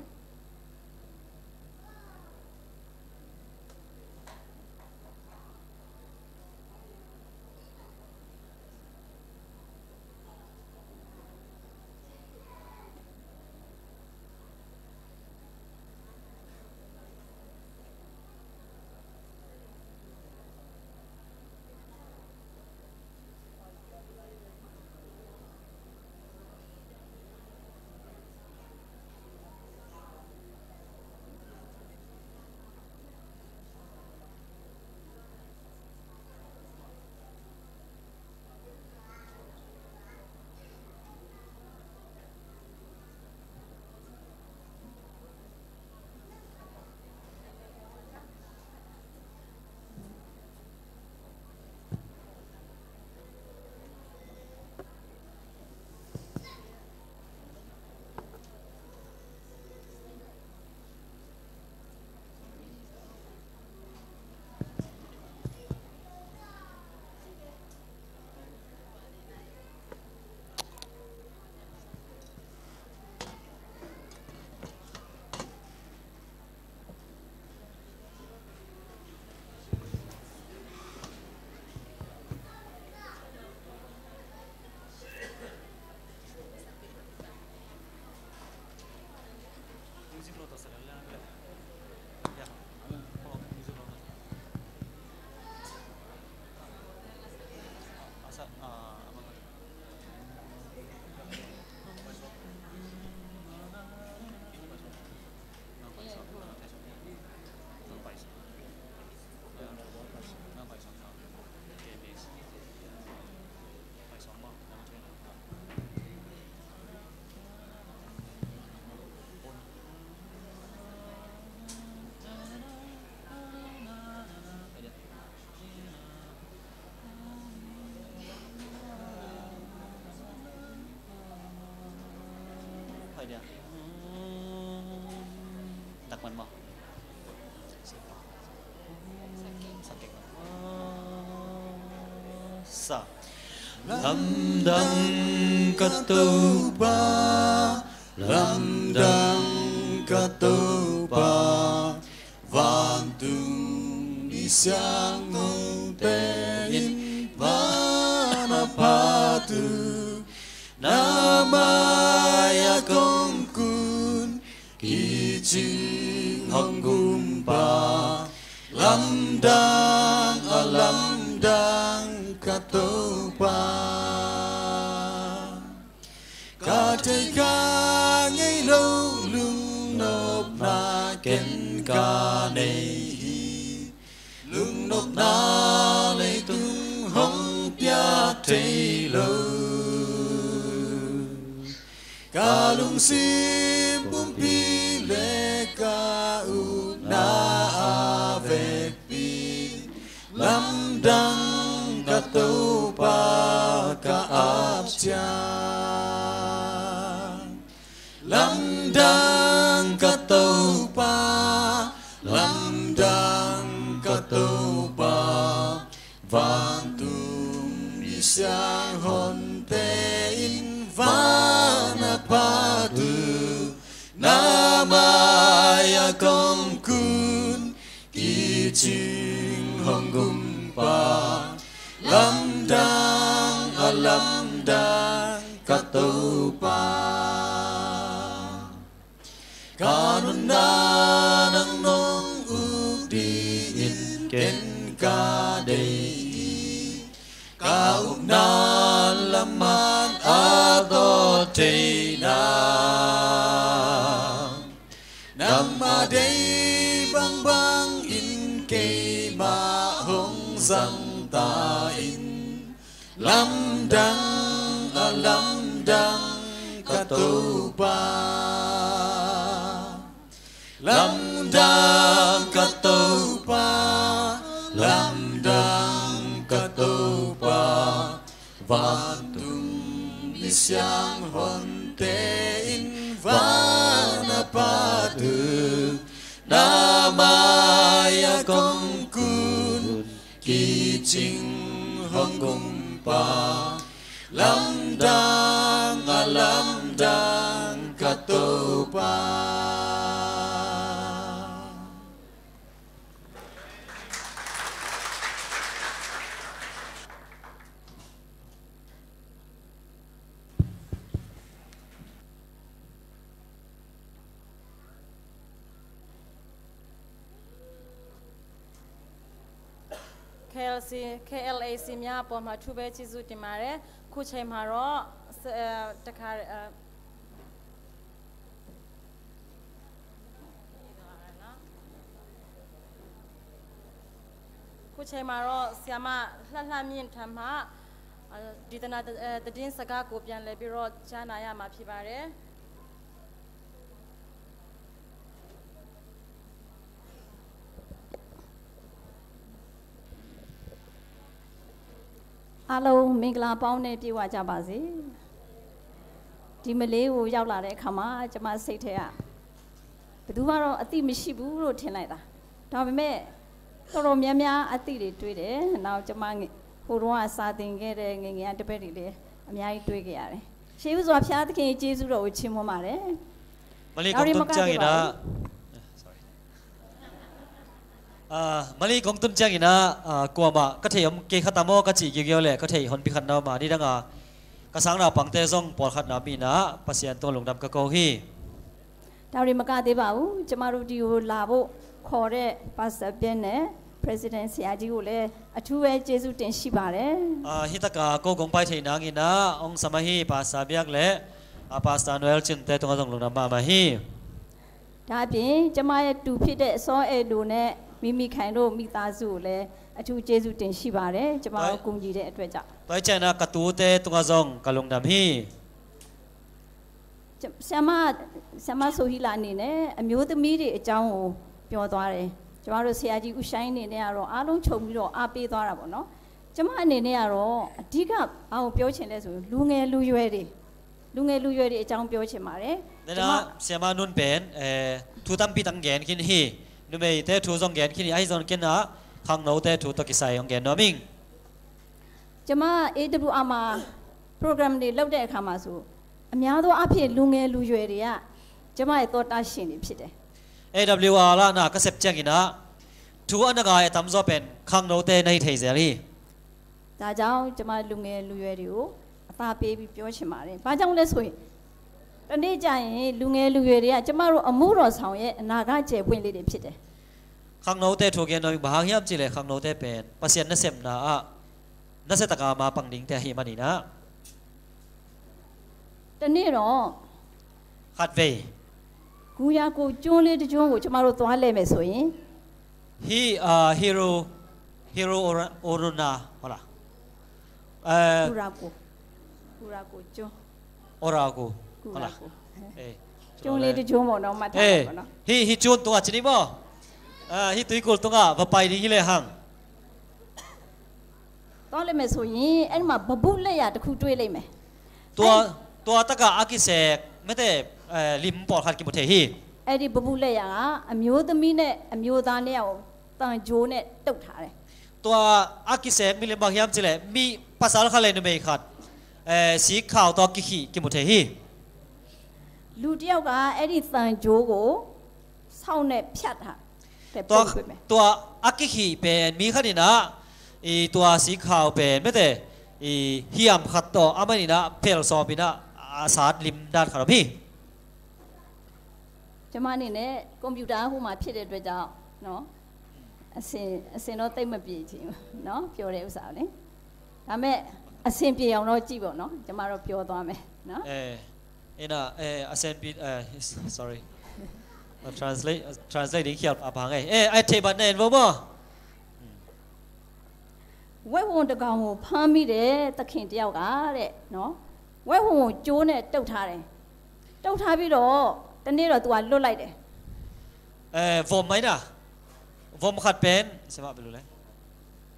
Đặt mình mà sa lam đăng cát tu ba lam đăng cát tu ba vạn tung đi sang ngô tê in vana pa tu namaya công kun kỳ chinh hong gum ba lam đăng cát tu ba ca thầy ca ngay lâu lung nộp na ken ca này lung nộp na lấy tung hong pia thầy lâu ca lung sim bum pi le ca u na ve pi lam đăng ca tu pa ca ap cha lam đăng ca tu pa lam đăng ca tu pa vạn tung đi sang hồn te in vana pa tu namaya công kun kỳ chinh hong gum pa lam đăng ca tu pa ca nun na nang nong u đi in ken ca đây ca um na laman a do te na nam a day bang bang in ke ma hong sang ta in lam đăng katupa lamdang katupa lamdang katupa vantum nisyang hontein vanapadu namaya kongkun kijing hongkumpa lamdang alamdang katupa. KLAC များပေါ်မှာထူးပဲကျေးဇူးတင်ပါတယ်ခုချိန်မှာတော့တခါခုချိန်မှာတော့ဆရာမလှလှမြင့်ထံမှဒီတနာသတင်းစကားကိုပြန်လည်ပြီးတော့ကြားနာရမှာဖြစ်ပါတယ်အားလုံးမင်္ဂလာပေါင်းနဲ့ပြည့်ဝကြပါစေဒီမလေးကိုရောက်လာတဲ့အခါမှာကျမစိတ်ထဲကဘယ်သူမှတော့အတိမရှိဘူးလို့ထင်လိုက်တာဒါပေမဲ့တော်တော်များများအတိတွေတွေ့တယ်နောက်ကျမဟိုတုန်းကစာသင်ခဲ့တဲ့ငယ်ငယ်တပည့်တွေလည်းအများကြီးတွေ့ခဲ့ရတယ်ရှေးဥစွာဘုရားသခင်ကျေးဇူးတော်ကိုချီးမွမ်းပါတယ်မလေးကုံတုံကြရင်နာမလေးကုံတုံကြရင်နာကွာမကထေယမ်ကေခတ်တမောကချီဂီဂီလေကထေဟွန်ပိခတ်နာမာဒီဒငါကဆောင်နာပန်တဲဇုံပေါ်ခတ်နာမီနာပစီယန်တောလုံဒမ်ကကောဟီဒါရီမကသေးပါဘူးကျမတို့ဒီကိုလာဖို့ခေါ်တဲ့ပါစတာပြင်းနဲ့ president ဆရာကြီးကိုလည်းအထူးပဲကျေးဇူးတင်ရှိပါတယ်ဟိတကာကိုဂုံပိုက်ထေနာငီနာအောင်စမဟီပါစာဗျက်လေပါစတာနွယ်ချင်တဲတုံတုံလုံနာမာမဟီဒါအပြင်ကျမရဲ့တူဖြစ်တဲ့အစောအဲတို့နဲ့မိမိခိုင်တို့မိသားစုကိုလည်းအထူးကျေးဇူးတင်ရှိပါတယ်ကျမတို့ကူညီတဲ့အတွက်ကြောင့်တိုင်ချနာကတူတဲတုံဇုံကလုံနမ်ဟီဆရာမဆိုဟီလာအနေနဲ့အမျိုးသမီးတွေအကြောင်းကိုပြောသွားတယ်ကျမတို့ဆရာကြီးဦးရှိုင်းအနေနဲ့ကတော့အားလုံးခြုံပြီးတော့အားပေးသွားတာပေါ့နော်ကျမအနေနဲ့ကတော့အဓိကဘာကိုပြောချင်လဲဆိုလူငယ်လူရွယ်တွေအကြောင်းပြောချင်ပါတယ်ကျမဆရာမနွန်ပန်ထူတမ်ပီတန်ဂန်ခင်ဟီနုမေတဲထူဇုံဂန်ခင်အိုင်ဇွန်ကင်နာခေါငနိုတဲထူတကိဆိုင်ယုံဂန်နိုမင်းကျမ AWR မှာ program တွေလုပ်တဲ့အခါမှာဆိုအများသောအဖြစ်လူငယ်လူရွယ်တွေကကျမရဲ့သောတာရှင်တွေဖြစ်တယ် AWR လာနာကဆက်ချက်ကင်နာထူအနဂါရဲ့တမ်ဇောပန်ခေါငနိုတဲနေထေဇယ်လီဒါကြောင့်ကျမလူငယ်လူရွယ်တွေကိုအသာပေးပြီးပြောချင်ပါတယ်ဘာကြောင့်လဲဆိုရင်တနေ့ကျရင်လူငယ်လူရွယ်တွေကကျမတို့အမှုတော်ဆောင်ရဲ့အနာဂတ်ကျယ်ပွင့်လေးတွေဖြစ်တယ်ခေါငနိုတဲထူကန်နိုဘာဟျပ်ချီလေခေါငနိုတဲပန်ပစီယန်နဆက်နာနဆက်တကာမာပန်ဒင်းတဲဟီမနီနာတနေ့တော့ခတ်ဝေးဂူယာကိုကျွန်းလေးတကျွန်းကိုကျမတို့သွားလဲမယ်ဆိုရင်ဟီဟီရိုအိုရိုနာဟုတ်လားဂူရာကိုကျွန်းအိုရာကိုဟုတ်လားကျွန်းလေးတကျွန်းပေါ့နော်မှတ်ထားပါနော်ဟီကျွန်းတော့ချနီမောဟီတူကိုတော့ဗပိုင်ဒီလေဟန်သွားလဲမယ်ဆိုရင်အဲ့မှာဘပုလက်ရတခုတွေးလိုက်မယ်ตัวตะกะอากิเซไม่ได้ลิมปอดขัดกิมุเทฮีအဲ့ဒီဘပုလက်ရကအမျိုးသမီးနဲ့အမျိုးသားနဲ့ကိုတန်ဂျိုးနဲ့တုတ်ထားတယ်ตัวอากิเซมีเลบางยามจิเลมีภาษาละครเลยนเมขัดสีขาวตัวกิขิกิมุเทฮีလူတယောက်ကအဲ့ဒီတန်ဂျိုးကိုဆောင်းနဲ့ဖြတ်ထားတဲ့ပုံပဲตัวอากิขิเป็นมีขัดนี่นะตัวสีขาวเป็นไม่ได้ฮิยามขัดต่ออามันนี่นะเพลซอบินะอาสาดลิมด้านขนมพี่ကျမအနေနဲ့ကွန်ပျူတာဟိုမှာဖြစ်တဲ့အတွက်ကြောင့်နော်အစင်တော့တိတ်မပြေချင်ဘူးနော်ပြောတဲ့ဥစ္စာလေဒါမဲ့အစင်ပြေအောင်တော့ကြည့်ပေါ့နော်ကျမတို့ပြောသွားမယ်နော်အဲ့ဒါအစင်ပြေsorry translate ဒီခေါ်အပါငယ်အဲ့ထေဘနဲ့ဘောဝဲဝန်တကောင်ကိုဖမ်းမိတယ်သခင်တယောက်ကတဲ့နော်ဝဲဝန်ကိုကျိုးနဲ့တုတ်ထားတယ် တုတ်ထားပြီးတော့တနေ့တော့ तू ကလွတ်လိုက်တယ် วอมไหมนะวอมขัดเป็นใช่ไหมไปรู้เลย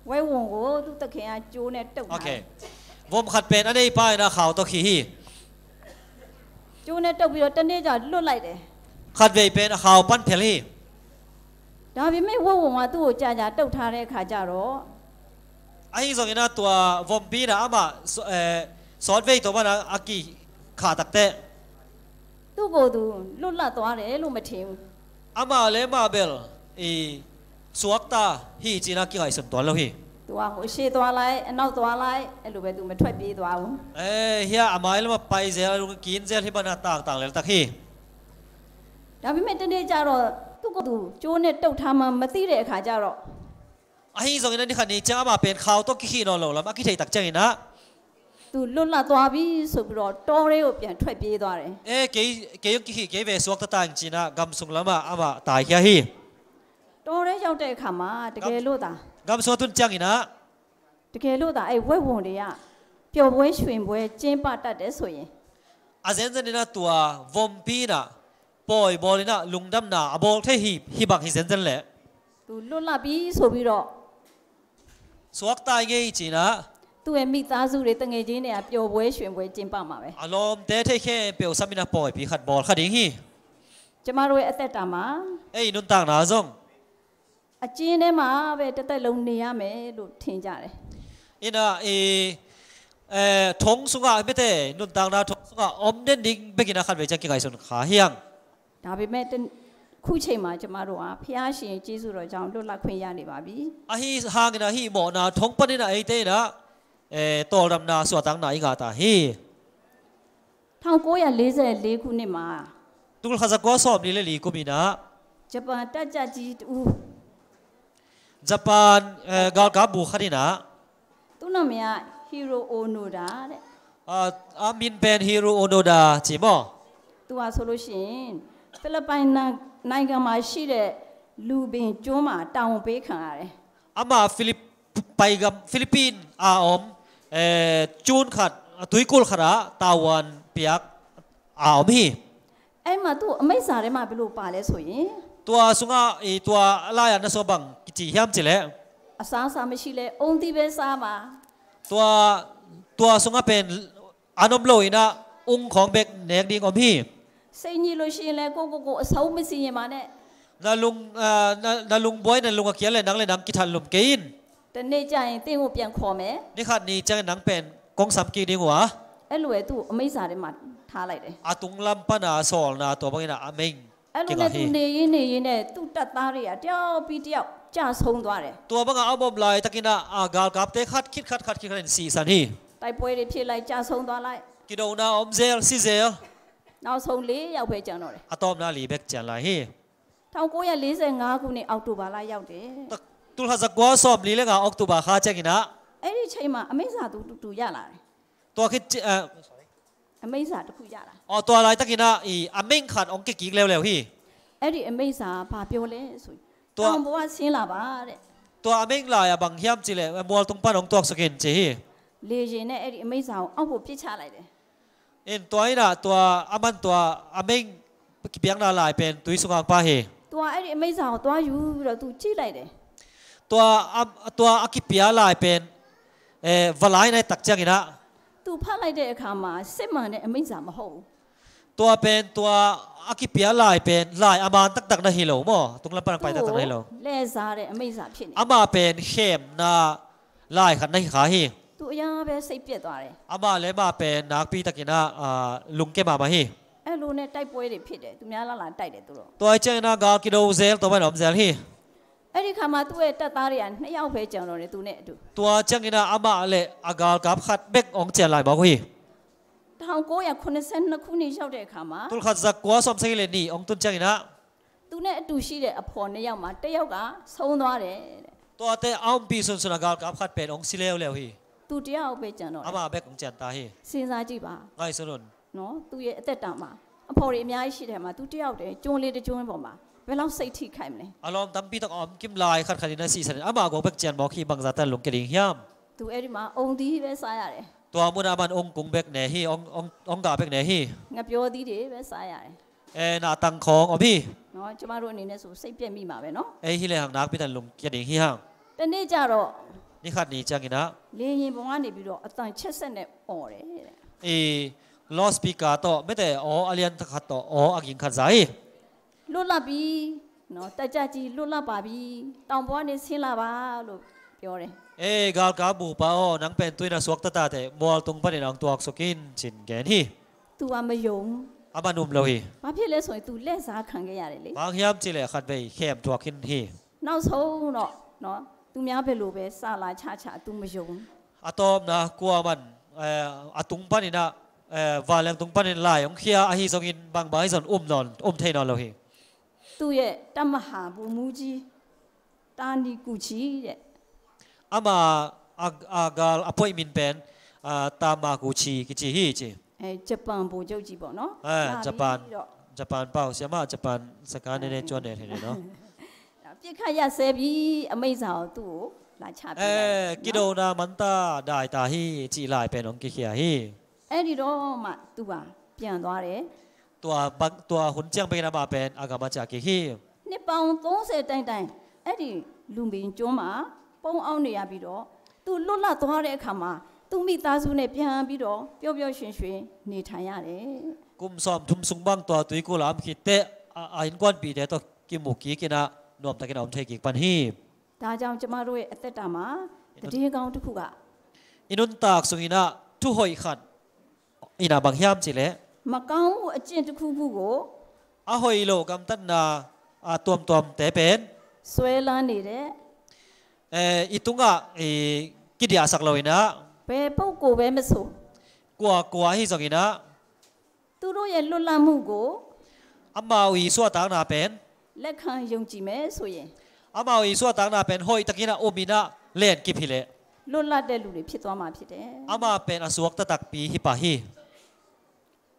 ဝဲဝုံကိုသူ့တခင်ကကျိုးနဲ့တုတ် โอ ထား เค တယ် วอมขัดเป็นอันนี้ป้ายนะข่าวตัวขี้ ကျိုးနဲ့တုတ်ပြီးတော့တနေ့ကျလွတ်လိုက်တယ် ขัดเวเป็นข่าวปั้นเพลี ဒါပေမဲ့ဝဲဝုံကသူ့ကိုကြာတုတ်ထားတဲ့အခါကျတော့ ไอ้ส่วนนี้นะตัววอมปีนะอามาสอนเวตัวมันนะอากีขาตักเตะ သူ့ကိုယ်သူလွတ်လပ်သွားတယ်လို့မထင်ဘူး อามาเลมาเบลอีสวกตาฮีจีนักกี่ไงส่วนตัวแล้วฮี तू ကဟိုရှေ့သွားလိုက်အနောက်သွားလိုက်အဲ့လိုပဲ तू မထွက်ပြေးသွားဘူး เฮียอามาเลมาไปเซลกินเซลที่บ้านต่างๆเลยตักฮี ဒါပေမဲ့တနေ့ကျတော့သူ့ကိုယ်သူကျိုးနဲ့တုတ်ထားမှမသိတဲ့အခါကျတော့ ไอ้ส่วนนี้นี่ขันนี้จ้ามาเป็นข่าวตัวขี้นอนแล้วมากี่ไทยตักใจนะ तू လွတ်လပ်သွားပြီဆိုပြီးတော့တောထဲကိုပြန်ထွက်ပြေးသွားတယ် เกยกี่เกยเวสวกตาต่างจีนะกำสุงละมาอามาตายเฮียฮี တောထဲရောက်တဲ့အခါမှာတကယ်လို့သာ กำสวตุนจังอีนะ တကယ်လို့သာအဲ့ဝက်ဝုံတွေကပျော်ပွဲရွှင်ပွဲကျင်းပတတ်တယ်ဆိုရင် อาเซนเซนี่นะตัววอมปีนะปอยบอลนี่นะลุงดำนะบอลเทฮีบักฮิเซนเซนแหละ तू လွတ်လပ်ပြီဆိုပြီးတော့ สวกตายเงยจีนะ သူ့ရဲ့မိသားစုတွေတငယ်ချင်းတွေကပျော်ပွဲရွှင်ပွဲကျင်းปမှာပဲ อารมณ์เตะเทแค่เปียวซัมมินะปอยปีขัดบอลขัดยิงฮี ကျမတို့ရဲ့အသက်တာမှာ เอ้ยนุ่นต่างนะซง အကျဉ်းထဲမှာပဲတစ်သက်လုံးနေရမယ်လို့ထင်ကြတယ် อินะทงสุงะไม่เตะนุ่นต่างนะทงสุงะอมเด่นดิ้งเบกินะขัดเวจังกี่ไงส่วนขาเฮียง ဒါပေမဲ့ခုချိန်မှာကျမတို့ကဖျားရှင်ကျေးဇူးတော်ကြောင့်လွတ်လပ်ခွင့်ရနေပါပြီ อาฮีฮางนะฮีหมอนะทงปนินะไอเตนะตอดำนะสวตังนะอีกาตาฮี 1944ခုနှစ်မှာ ตุลขจักว่าสอบนี่เลยลีกุมินะ ဂျပန်တပ်ကြပ်ကြီးတူ ญี่ปุ่นกาลกาบูขัดนี่นะ သူ့နာမည်ကဟီရိုအိုနိုဒါတဲ့ อามินเป็นฮีโร่โอโนดาจีมอ သူကဆိုလို့ရှိရင်ဖိလစ်ပိုင်နိုင်ငံမှာရှိတဲ့လူပင်ကျွန်းမှာတာဝန်ပေးခံရတယ် อามาฟิลิปปินส์อาอมจูนขัดตุยกุลขระตาวันเปียกอาอมฮี အဲ့မှာသူ့အမိတ်စာထဲမှာဘယ်လိုပါလဲဆိုရင် ตัวสุงะตัวลายนะโซบังกิจิยามจิเล အစားအစာမရှိလဲအုံသီးပဲစားပါ ตัวสุงะเป็นอานอมโลยนะองค์ของเบกเนกดิงอมฮี စိတ်ညစ်လို့ရှိရင်လဲကိုအဆုံးမစီရင်ပါနဲ့ นาลุงบอยนาลุงเกียร์เลยนังเลยนังกิทันลุมกิน တနေ့ကျရင်တင်းကိုပြန်ခေါ်မယ် นี่ขัดนี่จังนังเป็นกองสามกีดิงวะ အဲ့လိုပဲသူ့အမိတ်စာထဲမှာထားလိုက်တယ် อาตุงลำปนาสอลนาตัวบางนะอเมง အဲ့လိုနဲ့သူနေရင်းနဲ့သူ့တပ်သားတွေကတယောက်ပြီးတယောက်ကြဆုံးသွားတယ် ตัวบางอาบอมลายตะกินะอากาลกับเตคัดคิดสีสันฮี တိုက်ပွဲတွေဖြစ်လိုက်ကြဆုံးသွားလိုက် กิโดนาอมเซลซิเซล နောက်ဆုံး၄ယောက်ပဲကျန်တော့တယ် อะตอมนาลีเบกจันลายฮี 1945ခုနှစ်အောက်တိုဘာလရောက်တယ် ตุลฮัสกัวสอบลีเลงาออกตุบาคาเจกินะ အဲ့ဒီချိန်မှာအမိတ်စာတူရလာတယ် ตัวคิด အမိတ်စာတစ်ခုရလာ อ๋อตัวอะไรตะกินะอีอเมงขัดองกิกิเร็วฮี အဲ့ဒီအမိတ်စာဘာပြောလဲဆိုရင်တောင်ဘဝဆင်းလာပါတဲ့ ตัวอเมงลายบางยามจิเลมัวตุงปานองตัวสกินจีฮี လေရင်နဲ့အဲ့ဒီအမိတ်စာကိုအောက်ဖို့ပစ်ချလိုက်တယ် เอ็นตัวนี้นะตัวอามันตัวอเมงเปียงนาลายเป็นตุยสุงางปาฮี तू အဲ့ဒီအမိတ်စာကိုသွားယူပြီးတော့ तू ကြည့်လိုက်တယ် ตัวอากิปิยาลายเป็นวลายในตักจังกินะ तू ဖတ်လိုက်တဲ့အခါမှာစစ်မှန်တဲ့အမိတ်စာမဟုတ်ဘူး ตัวเป็นตัวอากิปิยาลายเป็นลายอามันตักนะฮิโลมอตรงลำปางไปตักนะฮิโล လဲစားတဲ့အမိတ်စာဖြစ်နေ อามาเป็นเข้มนาลายขันในขาฮี तू အရင်ပဲစိတ်ပြက်သွားတယ် อามาเลมาเป็นนักปีตะกินะลุงเกมามาฮี အဲ့လိုနဲ့တိုက်ပွဲတွေဖြစ်တယ်သူများလာတိုက်တယ်သူတို့ ตัวเจนากากิโดเซลตัวไม่หนอมเซลฮี အဲ့ဒီခါမှာသူ့ရဲ့တပ်သားတွေက2ယောက်ပဲကြံတော့တယ်သူနဲ့အတူ ตัวจังกินะอามาเลอากาลกับขัดเบกองเจนลายบอกฮี 1982ခုနှစ်ရောက်တဲ့အခါမှာ ตุลขัดจักกัวสมเซเลนี่องตุนจังกินะ သူနဲ့အတူရှိတဲ့အဖော်2ယောက်မှာ1ယောက်ကဆုံးသွားတယ်တဲ့ ตัวเตออมปีสุนสุนากาลกับขัดเป็นองซิเลวเลวฮี သူ1ယောက်ပဲကြံတော့ อามาเบกองเจนตาฮี စဉ်းစားကြည့်ပါ ไงสุนุน နော်သူ့ရဲ့အသက်တာမှာအဖော်တွေအများကြီးရှိတယ်မှာသူ1ယောက်တည်းကျွန်းလေးတစ်ကျွန်းပေါ်မှာဘယ်လောက်စိတ်ထိခိုက်မလဲ อารมณ์ตั้มปีตอกอมกิมลายขัดขัดนะสีสันอามาโกเบกเจนบอกฮีบังซาตันลุงเกดิงยาม သူအဲ့ဒီမှာအုံသီးပဲစားရတယ် ต ตัวมุนามันองกุงเบกเนฮีองกาเบกเนฮี ငါပြောသေးတယ်ပဲစားရတယ် นาตังของอ๋อพี่ နော်ကျမတို့အနေနဲ့ဆိုစိတ်ပြက်မိမှာပဲနော် ฮิเลหังนักพิธันลุงเกียรติฮิฮัง တနေ့ကျတော့ นี่ขัดนี่จังกินะ လေရင်ပုံကနေပြီးတော့အတန်ချက်ဆက်နဲ့អော်တယ်တဲ့ ลอสปีกาโตไม่แต่อ๋ออเลียนขัดโตอ๋ออากินขัดใจ လွတ်လပ်ပြီနော်တက်ကြကြီးလွတ်လပ်ပါပြီတောင်ပေါ်ကနေဆင်းလာပါလို့ပြောတယ် กาลกาบูปาอ๋อนังเป็นตัวน่ะสวกตะตาแต่มอลตรงปะเนี่ยนังตัวอักษกินจินแกนฮี तू อ่ะမယုံ อาบานุมโลฮี ဘာဖြစ်လဲဆိုရင် तू လက်စားခံခဲ့ရတယ်လေ บางยามจิเลขัดไปเข้มตัวกินฮี နောက်ဆုံးတော့နော် तू များပဲလို့ပဲစလာချချ तू မယုံ อะตอมนะกัวมันอะตุงปะนี่นะวาเลงตุงปะนี่ลายองเคียอะฮีซงอินบางบายซอนนอนเทนอนโลฮี သူ့ရဲ့တမဟာဘူမူကြီးတာနီကူချီတဲ့ อามาอากาลอพอยมินเป็นตามากุชิกิจิฮีจิ ဂျပန်ဘူချုပ်ကြီးပေါ့နော် ญี่ปุ่นเป้าเสียมาญี่ปุ่นสกาเนเนจวนเนเทเนเนาะ ပြစ်ခတ်ရဆဲပြီးအမိတ်စာကိုသူ့ကိုလာချပြတယ် กิโดนามันตาได้ตาฮีจีลายเป็นองกิเคียฮี အဲ့ဒီတော့မှသူကပြန်သွားတယ် ตัวหุ่นเจียงเป็นนามาเป็นอากามาจากกิฮี နှစ်ပေါင်း30တိုင်တိုင်အဲ့ဒီလူမင်းကျွန်းမှာပုံအောင်နေရပြီးတော့သူလွတ်လပ်သွားတဲ့အခါမှာသူမိသားစုနဲ့ပြန်ပြီးတော့ပျော်ပျော်ရွှင်ရွှင်နေထိုင်ရတယ် กุมซอมทุมซุงบังตัวตุยกุลามคิดเตะอินกวนปีเดตัวกิมุกีกินะนวมตะกินอมเทกิปันฮี ဒါကြောင့်ကျမတို့ရဲ့အသက်တာမှာတည်ကောင်းတစ်ခုက อินุนตากสุงินะทุหอยขัดอินาบางยามจิเล မကောင်းဘူးအကျင့်တစ်ခုခုကို อาหอยโลกัมตันนาตัวมเตเป็น ဆွဲလန်းနေတဲ့ อีตุงะกิดิอาสักเลยนะ ဘယ်ပုဂ္ဂိုလ်ပဲမဆို กัวฮิซองอินะ သူတို့ရဲ့လွတ်လပ်မှုကို อามาวีสัวตางนาเป็น လက်ခံယုံကြည်မယ်ဆိုရင် อามาวีสัวตางนาเป็นหอยตะกินะโอมินะเล่นกิพิเล လွတ်လပ်တဲ့လူတွေဖြစ်သွားမှာဖြစ်တယ် อามาเป็นอสวกตะตักปีฮิปาฮี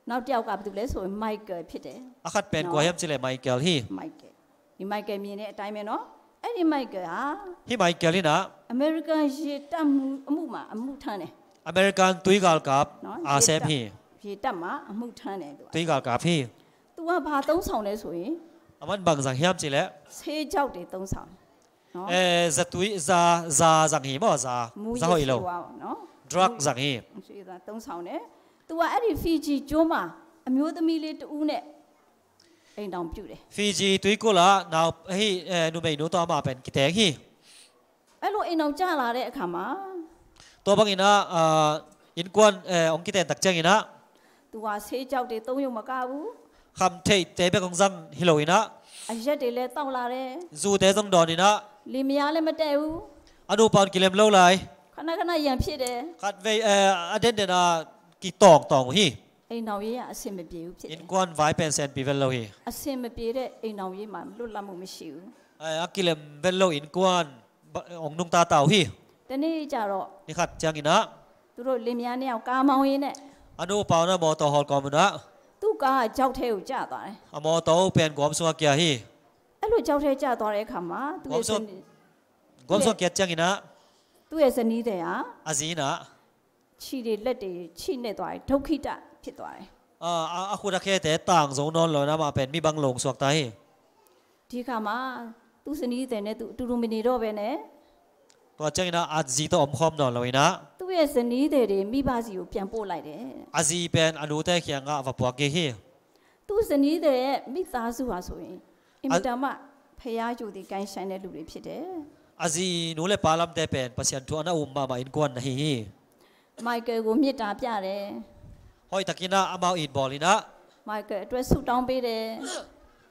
နောက်တစ်ယောက်ကဘာလုပ်လဲဆိုရင်မိုက်ကယ်ဖြစ်တယ် อาคัดเป็นกัวเฮมจิเลไมเคิลฮี မိုက်ကယ်ဒီမိုက်ကယ်မြင်တဲ့အတိုင်းပဲနော်အဲ့ဒီမိုက်ကယ်ဟာ ฮิไมเคิลนี่นะ အမေရိကန်ရေတပ်မှုအမှုမှာအမှုထမ်းတယ် อเมริกันตุยกาลกับอาเซมฮี ရေတပ်မှာအမှုထမ်းတယ်သူ ตุยกาลกับฮี သူကဘာသုံးဆောင်လဲဆိုရင် อามันบังสังเฮมจิเล ဆေးကြောက်တွေသုံးဆောင်နော် จะตุยซาสังฮีบ่ซาหอยโล နော် drug สังฮี ဆေးသားသုံးဆောင်တယ်သူကအဲ့ဒီဖီဂျီကျွန်းမှာအမျိုးသမီးလေးတူးနဲ့အိမ်တောင်ပြုတ်တယ် ฟีจีตุยกุลานาฮีนูเมนูตัวมาเป็นกิเตงฮี အဲ့လိုအိမ်တောင်ကျလာတဲ့အခါမှာ ตัวบางอินะอินกวนองกิเตนตักเจงอินะ သူကဆေးကြောက်တွေသုံးရုံမကဘူး คำเทเตเบกงซังฮิโลอินะ အရက်တွေလည်းတောက်လာတယ် จูเตซงดอนอินะ လင်မယားလည်းမတည့်ဘူး อนุปานกิเลมโลไล ခဏခဏရံဖြစ်တယ် คัดเวอเดนเดนากีตองฮี အိမ်တောင်ရေးကအဆင်မပြေဘူးဖြစ်တ อิ ယ် นกวนไวเป็นเซนปีเวลโลฮี အဆင်မပြေတဲ့အိမ်တောင်ရေးမှာလွတ်လပ်မှုမရှိဘူး อากิเลมเวลโลอินกวนองนุงตาเต่าฮี တနေ့ကျတော့ นี่ขัดจังอินะ သူတို့လင်မယားနှစ်ယောက်ကားမောင်းရင်းနဲ့ อนุปาวนะมอตอฮอลกอมนะ သူ့ကားကကြောက်ထဲကိုကျသွားတယ် อมอตอเป็นกอมสวกเกียฮี အဲ့လိုကြောက်ထဲကျသွားတဲ့အခါမှာသူ့ရဲ့ဇနီး กอมสวกเกียจังอินะ သူ့ရဲ့ဇနီးတဲ့ဟာ อาซีนะ ခြိတွေလက်တွေခြိနေသွားတယ်ဒုက္ခိတဖြစ်သွားတယ် အခုတခဲတဲ့ต่างဇုံနွန်လောနာမှာเป็นมีบางลงสวกตาฮี ဒီခါမှာသူ့ဇနီးတဲ့နဲ့သူအတူတူမနေတော့ပဲနဲ့ ตัวจังอินะอาจีตอมคอมนอนเลยนะ သူ့ရဲ့ဇနီးတဲ့တွေမိဘစီကိုပြန်ပို့လိုက်တယ် อาจีเป็นอนุเตเขียงอ่ะว่าปวกเกฮี သူ့ဇနီးတဲ့ရဲ့မိသားစုဟာဆိုရင်အင်မတန်မှဖျားကြိုတွေကိုင်းဆိုင်တဲ့လူတွေဖြစ်တယ် อาจีนูเลปาลัมเตเป็นปัสยันทัวนะอุมมาอินกวนนะฮี မိုက်ကယ်ကိုမြစ်တာပြတယ် หอยตะกินะอามาอินบอลินะ မိုက်ကယ်အတွက်ဆုတောင်းပေးတယ်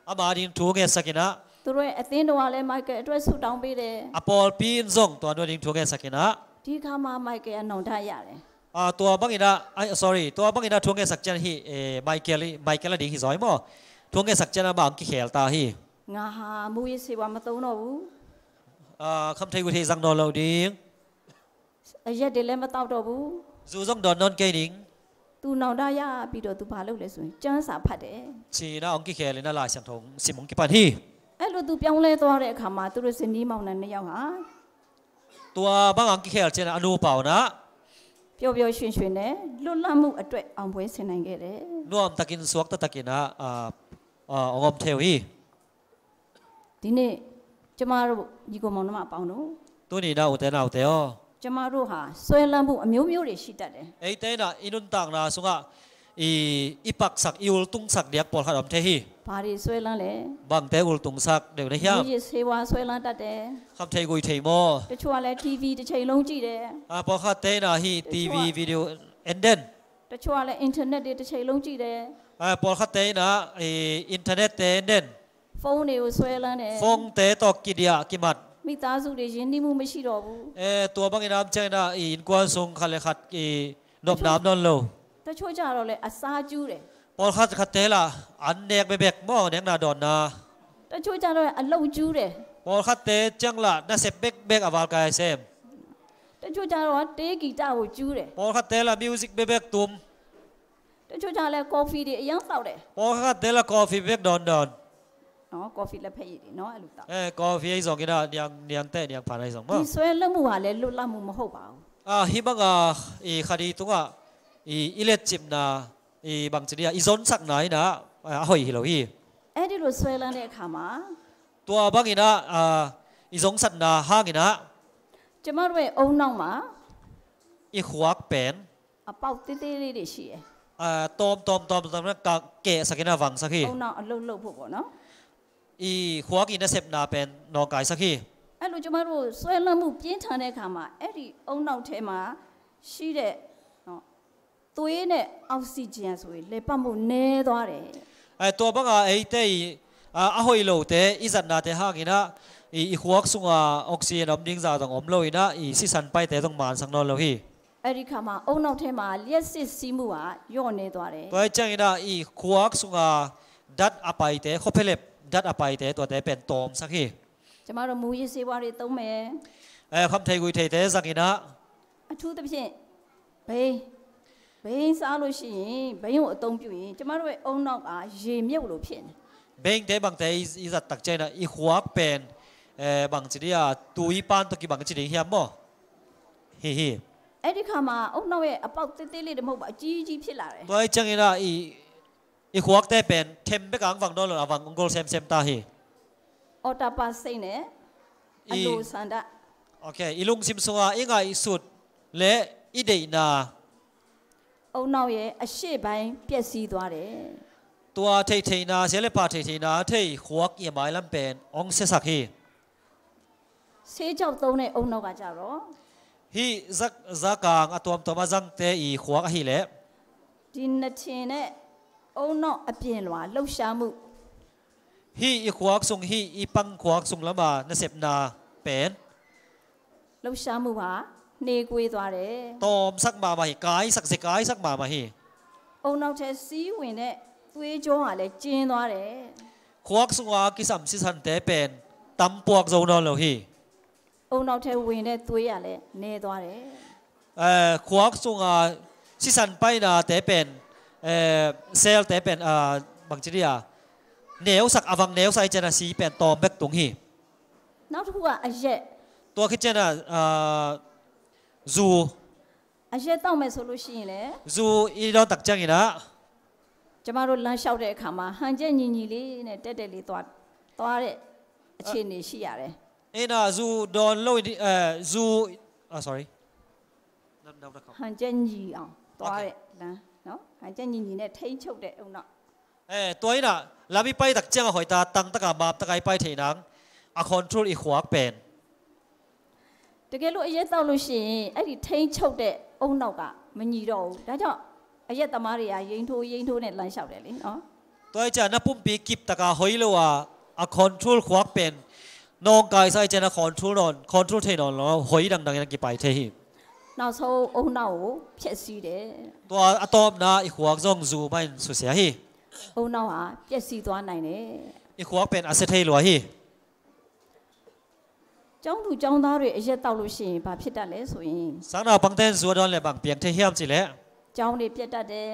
อามาดินทูเกสกินะ သူတို့ရဲ့အသင်းတော်ကလည်းမိုက်ကယ်အတွက်ဆုတောင်းပေးတယ် อปอลปีนซงตัวนู้นดินทูเกสกินะ ဒီခါမှာမိုက်ကယ်အနှုံထရတယ် ตัวบังอินะsorry ตัวบังอินะทูเกสักจันฮีไมเคิลดิงฮีซอยมอทูเกสักจันมาอังกิเขลตาฮี ငါဟာမူရေးစေဝါမသုံးတော့ဘူး คำไทยกุเทสังนอนเราดิง အရက်တွေလည်းမတောက်တော့ဘူး จูซงดอนนอนเกดิง သူနောင်တရပြီးတော့သူဘာလုပ်လဲဆိုရင်ကျန်းစာဖတ်တယ် ชีนะอังกิเขลนะลายเสียงทงสิมงกิปันฮี အဲ့လိုသူပြောင်းလဲသွားတဲ့အခါမှာသူတို့ဇနီးမောင်နှံနှစ်ယောက်ဟာ ตัวบางอังกิเขลเจนะอนุเปล่านะ ဖ ပျော်ပျော်ရွှင်ရွှင်နဲ့လွတ်လပ်မှုအတွက်အောင်ပွဲဆင်နိုင်ခဲ့တယ် นัวตะกินสวกตะกินองอมเทวฮี ဒီနေ့ကျမတို့ညီကောင်မောင်နှမအပေါင်းတို့ ตัวนี้นะอุเตนะอุเตอ ကျမတို့ဟာဆွဲလန်းမှုအမျိုးမျိုးတွေရှိတတ်တယ် ไอ้เตนะอินุนตังนะสุงะอีปักสักอิอุลตุงสักเดียกปอลขัดอมเทฮี ဘာတွေဆွဲလန်းလဲ บางเตอุลตุงสักเดี๋ยวนะเฮีย ဒီဆေးဝါးဆွဲလန်းတတ်တယ် คำเทกุยเทโม တချို့ကလည်း TV တစ်ချိန်လုံးကြည့်တယ် ปอขัดเตนะฮีทีวีวิดีโอเอ็นเดน တချို့ကလည်း internet တွေတစ်ချိန်လုံးကြည့်တယ် ปอขัดเตนะอินเทอร์เน็ตเตเอ็นเดน ဖုန်းတွေကိုဆွဲလန်းတယ် ฟงเตตอกกิเดียกิมัด မိသားစုတွေရင်းနှီးမှုမရှိတော့ဘူး ตัวบางน้ำใจนะอินกวนทรงขัดเลยขัดนบน้ำนอนโล တချို့ကြတော့လည်းအစားကျူးတယ် ปอขัดขัดเตละอันเนกไปเบกหม้อเนกนาดอนนะ တချို့ကြတော့အလုတ်ကျူးတယ် ปอขัดเตจังละน่าเสพเบกเบกอวาลกายเซม တချို့ကြတော့တေးဂီတကိုကျူးတယ် ปอขัดเตละมิวสิกเบกเบกตุม တချို့ကြလည်းကော်ဖီတွေအရင်တောက်တယ် ปอขัดเตละกาแฟเบกดอนดอน နော်ကော်ဖီလက်ဖက်ရည်တွေနော်အဲ့လိုတောက် กาแฟไอ้สองกินอะเนียงเตะเนียงผ่านไอ้สองมั้ ဒီ ง ဆွဲလွတ်မှုဟာလည်းလွတ်လပ်မှုမဟုတ်ပါဘူး ฮิบังคดีตรงอิเล็ดจิมนะบางทีเนี่ยอีซอนสักไหนนะหอยฮิโลฮี အဲ့ဒီလိုဆွဲလန်းတဲ့အခါမှာ ตัวบางอินะอีซองสัตนะห้างอินะ ကျမတို့ရဲ့အုံနောက်မှာ อีขวักเป็น အပေါက်သေးသေးလေးတွေရှိတယ် ตอมนะเกะสักนะวังสักฮี အုံနောက်အလုတ်လုတ်ဖို့ပေါ့နော် อีขวักอินะเสพนาเป็นนอกายสักฮี အဲ့လိုကျမတို့ဆွဲလန်းမှုပြင်းထန်တဲ့အခါမှာအဲ့ဒီအုံနောက်ထဲမှာရှိတဲ့နော်သွေးနဲ့အောက်ဆီဂျင်ဆိုရင်လေပတ်မှုနည်းသွားတယ် ตัวบางไอ้เตะหอยโลเตะอีจันนาเตะห้างอินะอีขวักสุงออกซิเจนอมดิ้งจากตรงอมโลอินะอีสิสันไปเตะตรงมันสักนอนโลฮี အဲ့ဒီခါမှာအုံနောက်ထဲမှာလျှက်စစ်စီးမှုဟာညော့နေသွားတယ် ตัวไอ้จังอินะอีขวักสุงดัดอภัยเตะคบเพล็บดัดอภัยเตะตัวเตะเป็นตอมสักฮี ကျမတို့မူရည်စေဝါတွေသုံးမယ် คำเทกุยเทเตสักอินะ အထူးသဖြင့်ဘိန်းစားလို့ရှိရင်ဘိန်းကိုအသုံးပြုရင်ကျမတို့ရဲ့အုံနောက်ကရေမြုပ်လို့ဖြစ်နေ เบงเตบางเตอีจัดตักใจนะอีขวากเป็นบางจีเดียตุยปานตะกี้บางจีเดียเฮียมอเฮ้ အဲ့ဒီခါမှာအုံနောက်ရဲ့အပေါက်သေးသေးလေးတွေမဟုတ်ပါအကြီးကြီးဖြစ်လာတယ် ตัวไอ้จังอินะอีขวากเตเป็นเทมเบกังวังนอลวังองกอลเซมตาเฮ အော်တာပါစိတ်နဲ့အလိုဆန္ဒ โอเคอีลุงซิมซุงอีง่ายสุดและอีเดนา အုံနောက်ရဲ့အရှိပိုင်းပျက်စီးသွားတယ် ตัวเทนาเซเลปาเทนาเทขวากเอียไม้ลำเป็นองเซสักเฮ ဆေးကြောက်သုံးတဲ့အုံနောက်ကကြတော့ ฮีซักกางตัวมาจังเตอีขวากฮีเล่ ဒီနှစ်ထင်နဲ့အုံနောက်အပြင်လွာလှုပ်ရှားမှု ฮีอีขวากซุงฮีอีปังขวากซุงละมาเนเซปนาเป็น လှုပ်ရှားမှုဟာနှေးကွေးသွားတယ် ตอมสักมาฮีกายสักเสกายสักมาฮี အုံနောက်ထဲစီးဝင်တဲ့သွေးကြောဟာလည်းကျင်းသွားတယ် ขวากซุงวากิสัมสิสันเตเป็นตำปวกโจนอนโลฮี အုံနောက်ထဲဝင်တဲ့သွေးကလည်းနည်းသွားတယ် ขวากซุงสิสันไปนาเตเป็นเซลเตเป็นบางจีเดียเนวสักอวังเนวใส่เจนาซีเป็นตอมเบกตุงฮี နောက်တစ်ခုကအရက် ตัวคิดเจนะซู အရက်တောက်မယ်ဆိုလို့ရှိရင်လေ ซูอีดอนตักจังอีนะ ကျမတို့လမ်းလျှောက်တဲ့အခါမှာဟန်ချက်ညီညီလေးနဲ့တက်တက်လေးသွားတဲ့အခြေအနေရှိရတယ် เอ็น่ะซูดอนโลซูsorry ဟန်ချက်ညီအောင်သွားတဲ့လမ်းနော်ဟန်ချက်ညီညီနဲ့ထိန်းချုပ်တဲ့အုံနောက် ตัวนี้น่ะลามิไปตักจังหอยตาตังตะกามาตะไกไปเทนังอะคอนโทรลอีขวากเป็น တကယ်လို့အရက်တောက်လို့ရှိရင်အဲ့ဒီထိန်းချုပ်တဲ့အုံနောက်ကမညီတော့ဘူးဒါကြောင့်အရက်သမားတွေကရင်ထိုးနဲ့လမ်းလျှောက်တယ်လေနော် ตัวไอ้จานะปุ่มปีกิบตะกาหอยโลว่าอะคอนโทรลขวากเป็นนองกายใส่จานะคอนโทรลนอนคอนโทรลเทนอนแล้วหอยดังๆยังกี่ไปเทหิ နောက်ဆုံးအုံနောက်ကိုဖျက်ဆီးတယ် ตัวอะตอมนะอีขวากซองซูไม่สุเสียหิ အုံနောက်ဟာပျက်စီးသွားနိုင်တယ် อีขวากเป็นอะเซเทลัวหิ ကျောင်းသူကျောင်းသားတွေအရက်တောက်လို့ရှိရင်ဘာဖြစ်တတ်လဲဆိုရင် สังนาปังเต้นซัวดอนเลยบางเปียงเทเฮียมจิเล่ ကျောင်းတွေပြတ်တတ်တယ်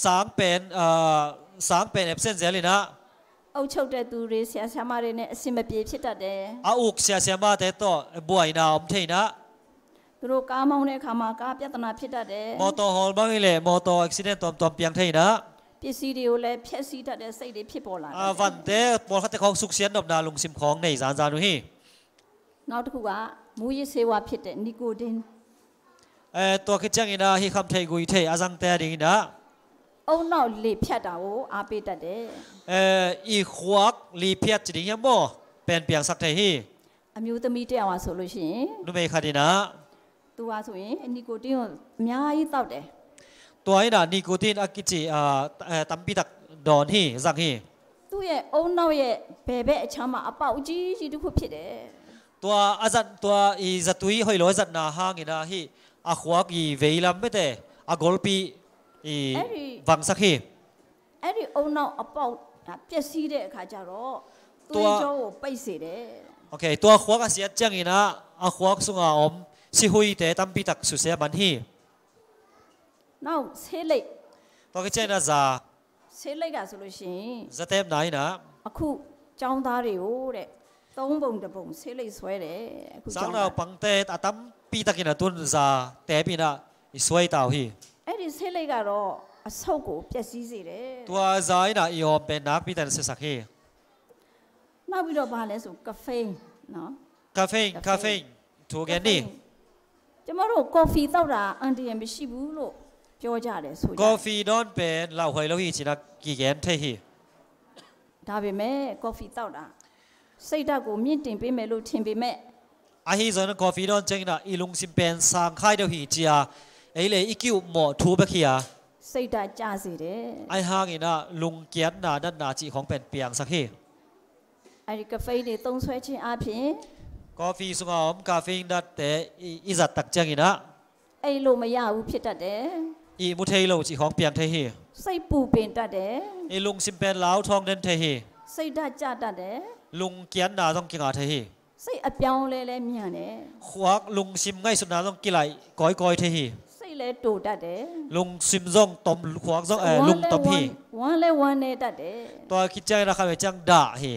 สางเป็นเอฟเซนเซลินะ အုတ်ချုပ်တဲ့သူတွေဆရာဆရာမတွေနဲ့အစင်မပြေဖြစ်တတ်တယ် อาอุกเสียมาแต่ต่อบวยนาอมเทนะ သူ သူတို့ကားမောင်းတဲ့အခါမှာကားပြဿနာဖြစ်တတ်တယ် มอเตอร์ฮอลบ้างนี่แหละมอเตอร์อุบิเหตุตอมเปียงไทยนะ ပစ္စည်းတွေကိုလည်းဖျက်ဆီးတတ်တဲ့စိတ်တွေဖြစ်ပေါ်လာတယ် วันเตะบอลคัตของสุขเสียนดอกนาลุงซิมของในจานๆดูฮี နောက်တစ်ခုကမူရစ်ဆေးဝါးဖြစ်တဲ့နီကိုတင် ตัวคิดจังอินะฮีคำไทยกุยไทยอาจังเตะดีนะ အုံနောက်လေဖြတ်တာကိုအားပေးတတ်တယ် อีขวักลีเพียรจริงยังบ่เป็นเปียงสักไทยฮี အမျိုးသမီးတယောက်ဆိုလို့ရှိရင် นูเมคาดีนะ သူကဆိုရင်နီကိုတင်ကိုအများကြီးတောက်တယ် ตัวนี้นะนิโคตินอากิจิตัมปีตักดอนฮีสักฮี သူ့ရဲ့အုံနောက်ရဲ့ဘယ်ဘက်အချမ်းမှာအပေါက်ကြီးကြီးတစ်ခုဖြစ်တယ် ตัวอาจันตัวอีจัตุยหอยลอยจัดนาฮางินะฮีอาขวักอีเวลัมไม่แต่อากอลปีอีวังสักฮี အဲ့ဒီအုံနောက်အပေါက်ပျက်စီးတဲ့အခါကျတော့သွေးကြောကိုပိတ်စေတယ် โอเคตัวขวักอาเซียจังอินะอาขวักสุงอาอมสิหุยแต่ตัมปีตักสุเสียบันฮี နောက်ဆေးလိပ် ตัวคิดจังนะซา ဆေးလိပ်ကဆိုလို့ရှိရင် จะเต็มไหนนะ အခုចောင်းသားတွေကိုတဲ့သုံးပုံတစ်ပုံဆေးလိပ်ဆွဲတယ်အခု สั ចော ง င်း เรา သား ปังเตะตัมปีตักอินะตุนซาแต่ปีนะอีสวยตาวฮี အဲ့ဒီဆေးလိပ်ကတော့အဆုတ်ကိုပျက်စီးစေတယ် ตัวใจนะอีอมเป็นนักปีแต่เสสักฮี နောက်ပြီးတော့ဘာလဲဆိုကဖိန်းနော် คาเฟ่นถูกแกนี่ ကျမတို့ကော်ဖီတောက်တာအန်တီရမရှိဘူးလို့ပြောကြတယ်ဆိုကြ กาแฟดอนเป็นเหล้าหอยแล้วฮีชินักกี่แกนเทฮี ဒါပေမဲ့ကော်ဖီတောက်တာစိတ်ဓာတ်ကိုမြင့်တင်ပေးမယ်လို့ထင်ပေမဲ့ อาฮีจอนกาแฟดอนจังนะอีลุงซิมเป็นสังค่ายเดียวฮีจีอาไอเลยอีกิวหมอทูเบคีย စိတ်ဓာတ်ကျစေတယ် ไอฮางินะลุงเกียนนาดันนาจีของเป็นเปียงสักฮี အဲ့ဒီကဖိန်းတွေသုံးဆွဲခြင်းအပြင် กาแฟสุงอมกาแฟดัดแต่อีจัดตักจังอินะ အဲ့လိုမရဘူးဖြစ်တတ်တယ် อีมุเทโลจีของเปียงเทฮี စိတ်ပူပင်တတ်တယ် อีลุงซิมเป็นเหล้าทองเดนเทฮี စိတ်ဓာတ်ကျတတ်တယ် ลุงเกียนนาต้องกินอาเทฮี စိတ်အပြောင်းလဲလဲမြန်တယ် ควักลุงซิมง่ายสุดนาต้องกินไหลก้อยเทฮี စိတ်လဲတူတတ်တယ် ลุงซิมซงตอมควักซงลุงตอมฮี ဝမ်းလဲဝမ်းနေတတ်တယ် ตัวคิดจังนะครับจังด่าฮี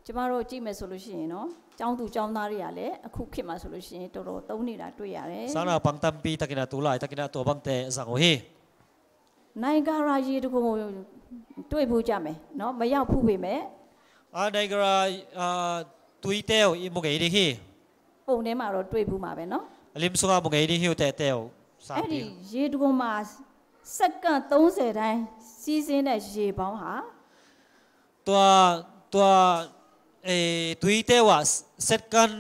ကျမတို့ကြည့်မယ်ဆိုလို့ရှိရင်နော်ကျောင်းသူကျောင်းသားတွေကလည်းအခုခေတ်မှာဆိုလို့ရှိရင်တော်တော်သုံးနေတာတွေ့ရတယ် sana pang tampi takina tulay takina to bang te sang ohi နိုင်ဂါရာရေတခုကိုတွေ့ဖို့ကြမယ်နော်မရောက်ဘူးပေမဲ့ dai gra tuiteo i mo di hi ပုံထဲမှာတော့တွေ့ဘူးမှာပဲနော် lim sunga mo di hi te teo အဲ့ဒီရေတခုမှာစက္ကန့်30တိုင်းစီးစင်းတဲ့ရေပေါင်းဟာ ตัวtuiteo wa set kan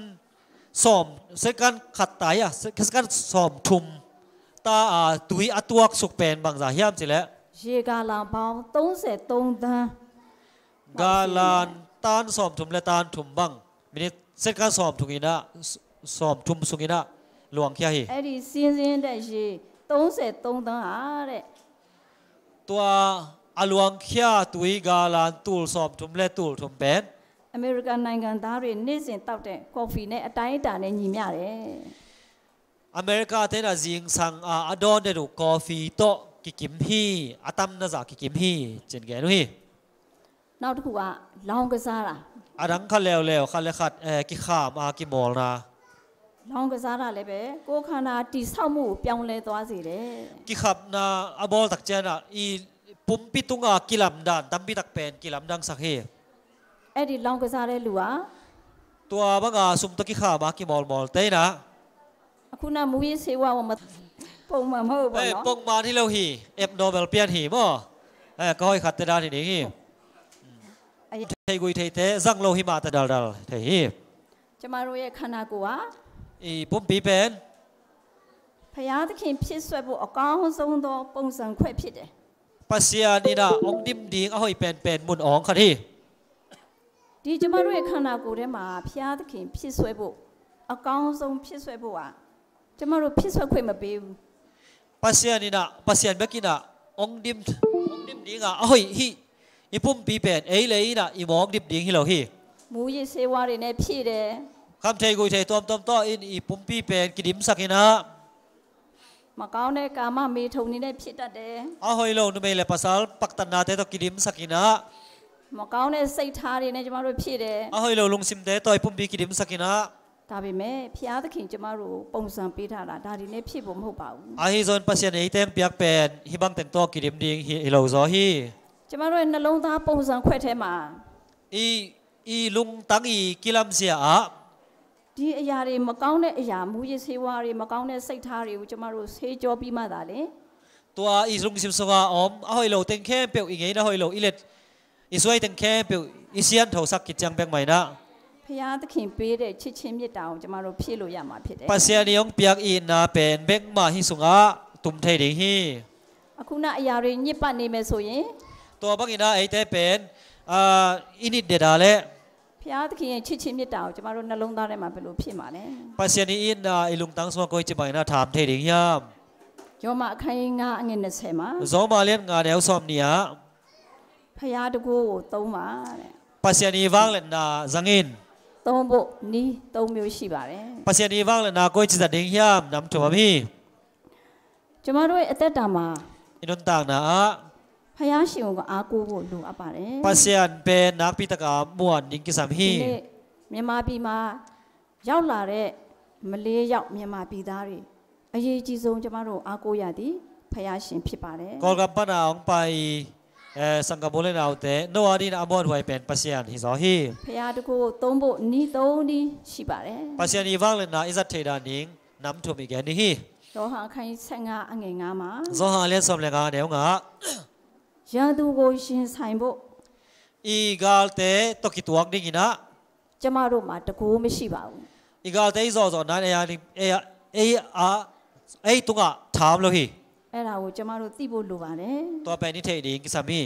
ขัดตายอ่ะset kan som thum ta tui atuak suk pen bang za hiam chi le ရေကာလန်ပေါင်း33သန်း galan tan som thum le tan thum bang minit set kan som thungina som thum sungina luang khia hi အဲ့ဒီစီးစင်းတဲ့ရေ33သန်းဟာတဲ့ ตัวอลวงขี้ยตุยกาลานตูลสอบทุมเล่ตูลทุมเป็น အမေရိကန်နိုင်ငံသားတွေနေ့စဉ်တောက်တဲ့ကော်ဖီနဲ့အတိုင်းအတာနဲ့ညီမျှတယ် อเมริกาเทน่ะจิงสังอดอนเดรุกาแฟโตกิกิมฮีอาตัมน่ะจากิกิมฮีเจนแกนุฮี နောက်တစ်ခုကလောင်းကစားတာ อาดังคันแล้วคันเลขัดกิขามกิมอลนะ လောင်းကစားတာလည်းပဲကိုယ်ခန္ဓာတိဆောက်မှုကိုပြောင်းလဲသွားစေတယ် กิขับนะอบอลตักเจนะอีปุ่มปิตุงกิลัมดันตัมปิตักเป็นกิลัมดังสักเฮ အဲ့ဒီလောင်းကစားတဲ့လူဟာ ตัวบังสุมตะกิขามกิมอลเตนะ အခုနမူရေးဆေးဝါးမပုံမှန်မဟုတ်ဘူးပေါ့နော် ปงมาที่เราฮีเอฟโนเบลเปียนฮีมั้งก็ให้ขัดเตดาทีนี้ฮีไทยกุยไทยเตซังโลหิมาตะดัลไทยฮี ကျမတို့ရဲ့ခန္ဓာကိုယ်ဟာ อีปุ่มปีเป็น ဖရာသခင်ဖြစ်ဆွဲဖို့အကောင်းဆုံးသောပုံစံခွဲဖြစ်တယ် ปัสยานีนะองดิมดิงเอาให้เป็นมุนอ๋องค่ะที่ ဒီကျမတို့ရဲ့ခန္ဓာကိုယ်ထဲမှာဖရာသခင်ဖြစ်ဆွဲဖို့အကောင်းဆုံးဖြစ်ဆွဲဖို့ဟာကျမတို့ဖြစ်ဆွဲခွင့်မပေးဘူး ปัสยานีนะปัสยานเบกินะองดิมดิงเอาให้ฮีอีปุ่มปีเป็นเอ้เลยนะอีมองดิมดิงให้เราฮี မူရေးဆေးဝါးတွေနဲ့ဖြည့်တယ် คำไทยกุยไทยตอมต่ออินอีปุ่มปีเป็นกิดิมสักนะ မကောင်းတဲ့ကာမမေထုံတွေနဲ့ဖြစ်တတ်တယ် เอาให้เราหนุ่มเลยภาษาปักตันนาเตตกิดิมสักนะ မကောင်းတဲ့စိတ်ထားတွေနဲ့ကျမတို့ဖြစ်တယ် เอาให้เราลงซิมเตต่อยปุ่มปีกิดิมสักนะ မ ဒါပေမဲ့ဖျားသခင်ကျမတို့ပုံစံပေးထားတာဒါဒီနဲ့ဖြစ်ဖို့မဟုတ်ပါဘူး ahi zon pasien ei teng piak pen hi bang teng to kirim ding hi lo zo hi ကျမတို့ရဲ့နှလုံးသားပုံစံခွက်ထဲမှာ i lung tang i kilam sia a ဒီအရာတွေမကောင်းတဲ့အရာမူရစေဝါတွေမကောင်းတဲ့စိတ်ထားတွေကိုကျမတို့ဆေးကြောပြီးမှသာလေ tua i lung sim songa om a hoi lo teng khem pe i ngei na hoi lo ilet i suai teng khem pe i sian tho sak ki chang beng mai na ဖျားသခင်ပေးတဲ့ချစ်ချင်းမြတ်တာကိုကျမတို့ဖြည့်လို့ရမှာဖြစ်တယ် pasien ni ong piak i na pen beng ma hi sunga tum thei ding hi အခုနအရာတွေညစ်ပတ်နေမယ်ဆိုရင် tua bang ina ei te pen init de da le ဖျားသခင်ရဲ့ချစ်ချင်းမြတ်တာကိုကျမတို့နှလုံးသားထဲမှာဘယ်လိုဖြစ်မှာလဲ pasien ni in na i lung tang so koi chi bai na tham thei ding yam ယောမအခန်း9အငယ်20မှာ zo ma len nga neu som nia ဖျားတကူကိုသုံးပါတဲ့ pasien ni wang len na zangin သုံးဖို့နီး၃မျိုးရှိပါတယ် pasien ni wang len na koi chi da ding yam nam thum hi ကျမတို့ရဲ့အသက်တာမှာ inun tang na a ဖျားရှင်ကိုအားကိုးဖို့လိုအပ်ပါတယ် pasien pen nak pi taka muan ding ki sam hi ဒီနေ့မြန်မာပြည်မှာရောက်လာတဲ့မလေးရောက်မြန်မာပြည်သားတွေအရေးကြီးဆုံးကျမတို့အားကိုးရသည်ဖျားရှင်ဖြစ်ပါတယ် kol gam pa na ong pai sangkamole na ute no adi na amon huai pen pasien hi zo hi ဖျားတကူကိုသုံးဖို့နီး၃နီးရှိပါတယ် pasien ni wang len na izat thei da ning nam thum i gen ni hi ယောဟန်အခန်း15အငယ်9မှာ zo ha len som le ga neu nga ရန်သူကိုရှင်ဆိုင်ဖို့ i gal te to ki tuak ding ina ကျမတို့မှာတကူမရှိပါဘူး i gal te zo zo na ya ni ei tunga tham lo hi အဲ့ဒါကိုကျမတို့သိဖို့လိုပါတယ် to pen ni thei ding ki sam hi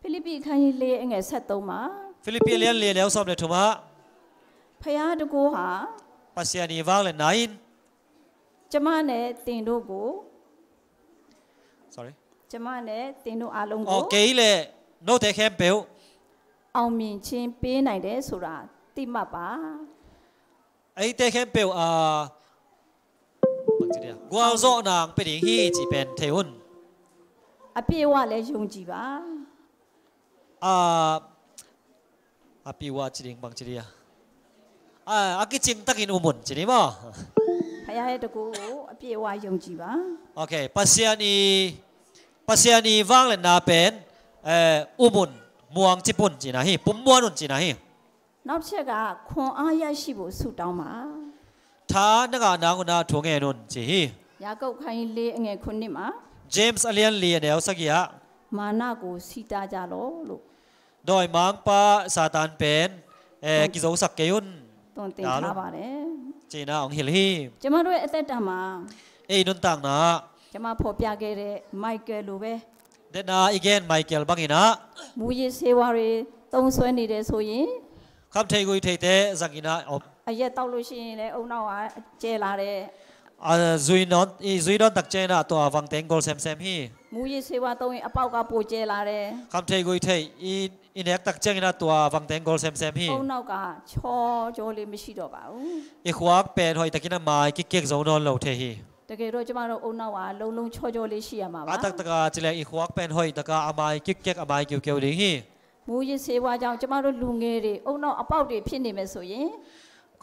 ဖိလိပ္ပိခန်းကြီး၄အငယ်73မှာ philippine len le leu som le thuma ဖျားတကူဟာ pasien ni wang len nain ကျမနဲ့တင်တို့ကို sorry ကျမနဲ့တင်တို့အားလုံးကို okay le no te khem peu အောင်မြင်ခြင်းပေးနိုင်တယ်ဆိုတာသိမှတ်ပါ ei te khem peu bang chi dia gwal zo nang pe ding hi chi pen theun အပြည့်အဝလည်းယုံကြည်ပါ api wa chi ding bang chi dia akiching takin umun chi ni mo ဖခင်ရဲ့တကူကိုအပြည့်အဝယုံကြည်ပါ okay pasiani wang le na pen umun muang chi pun chi na hi pum muan un chi na hi နောက်တစ်ချက်ကခွန်အားရရှိဖို့ဆုတောင်းပါ tha na ga na nguna thong e nun chi hi ယာကုပ်ခန်းကြီး၄အငယ်9မှာ james alian li ne sakia မာနကိုစီတာကြလောလို့ doi mang pa satan pen ki zo sak ke yun တွန်တင်ထားပါတယ် chi na ong hil hi ကျမတို့ရဲ့အသက်တာမှာ ei nun tang na ကျမဖော်ပြခဲ့တဲ့မိုက်ကယ်လိုပဲ de na again michael bangina မူရည်စေဝါတွေသုံးဆွဲနေတယ်ဆိုရင် kham thei gui thei te zangina အရက်တောက်လို့ရှိရင်လည်းအုံနောက်ကကျဲလာတဲ့ zui non tak chena to awang teng gol sem sem hi မူရည်စေဝါသုံးရင်အပေါက်ကပိုကျဲလာတယ် kham thei gui thei in ek tak chengina to awang teng gol sem sem hi အုံနောက်ကချောကြောလေးမရှိတော့ပါဘူး i khwak pen hoi takina mai ki kek zo non lo the hi တကယ်တော့ကျမတို့အုံနောက်ကလုံးလုံးချောချောလေးရှိရမှာပါ atak taka chile i khwak pen hoi taka amai ki kek amai keu keu ding hi မူရည်စေဝါကြောင့်ကျမတို့လူငယ်တွေအုံနောက်အပေါက်တွေဖြစ်နေမယ်ဆိုရင်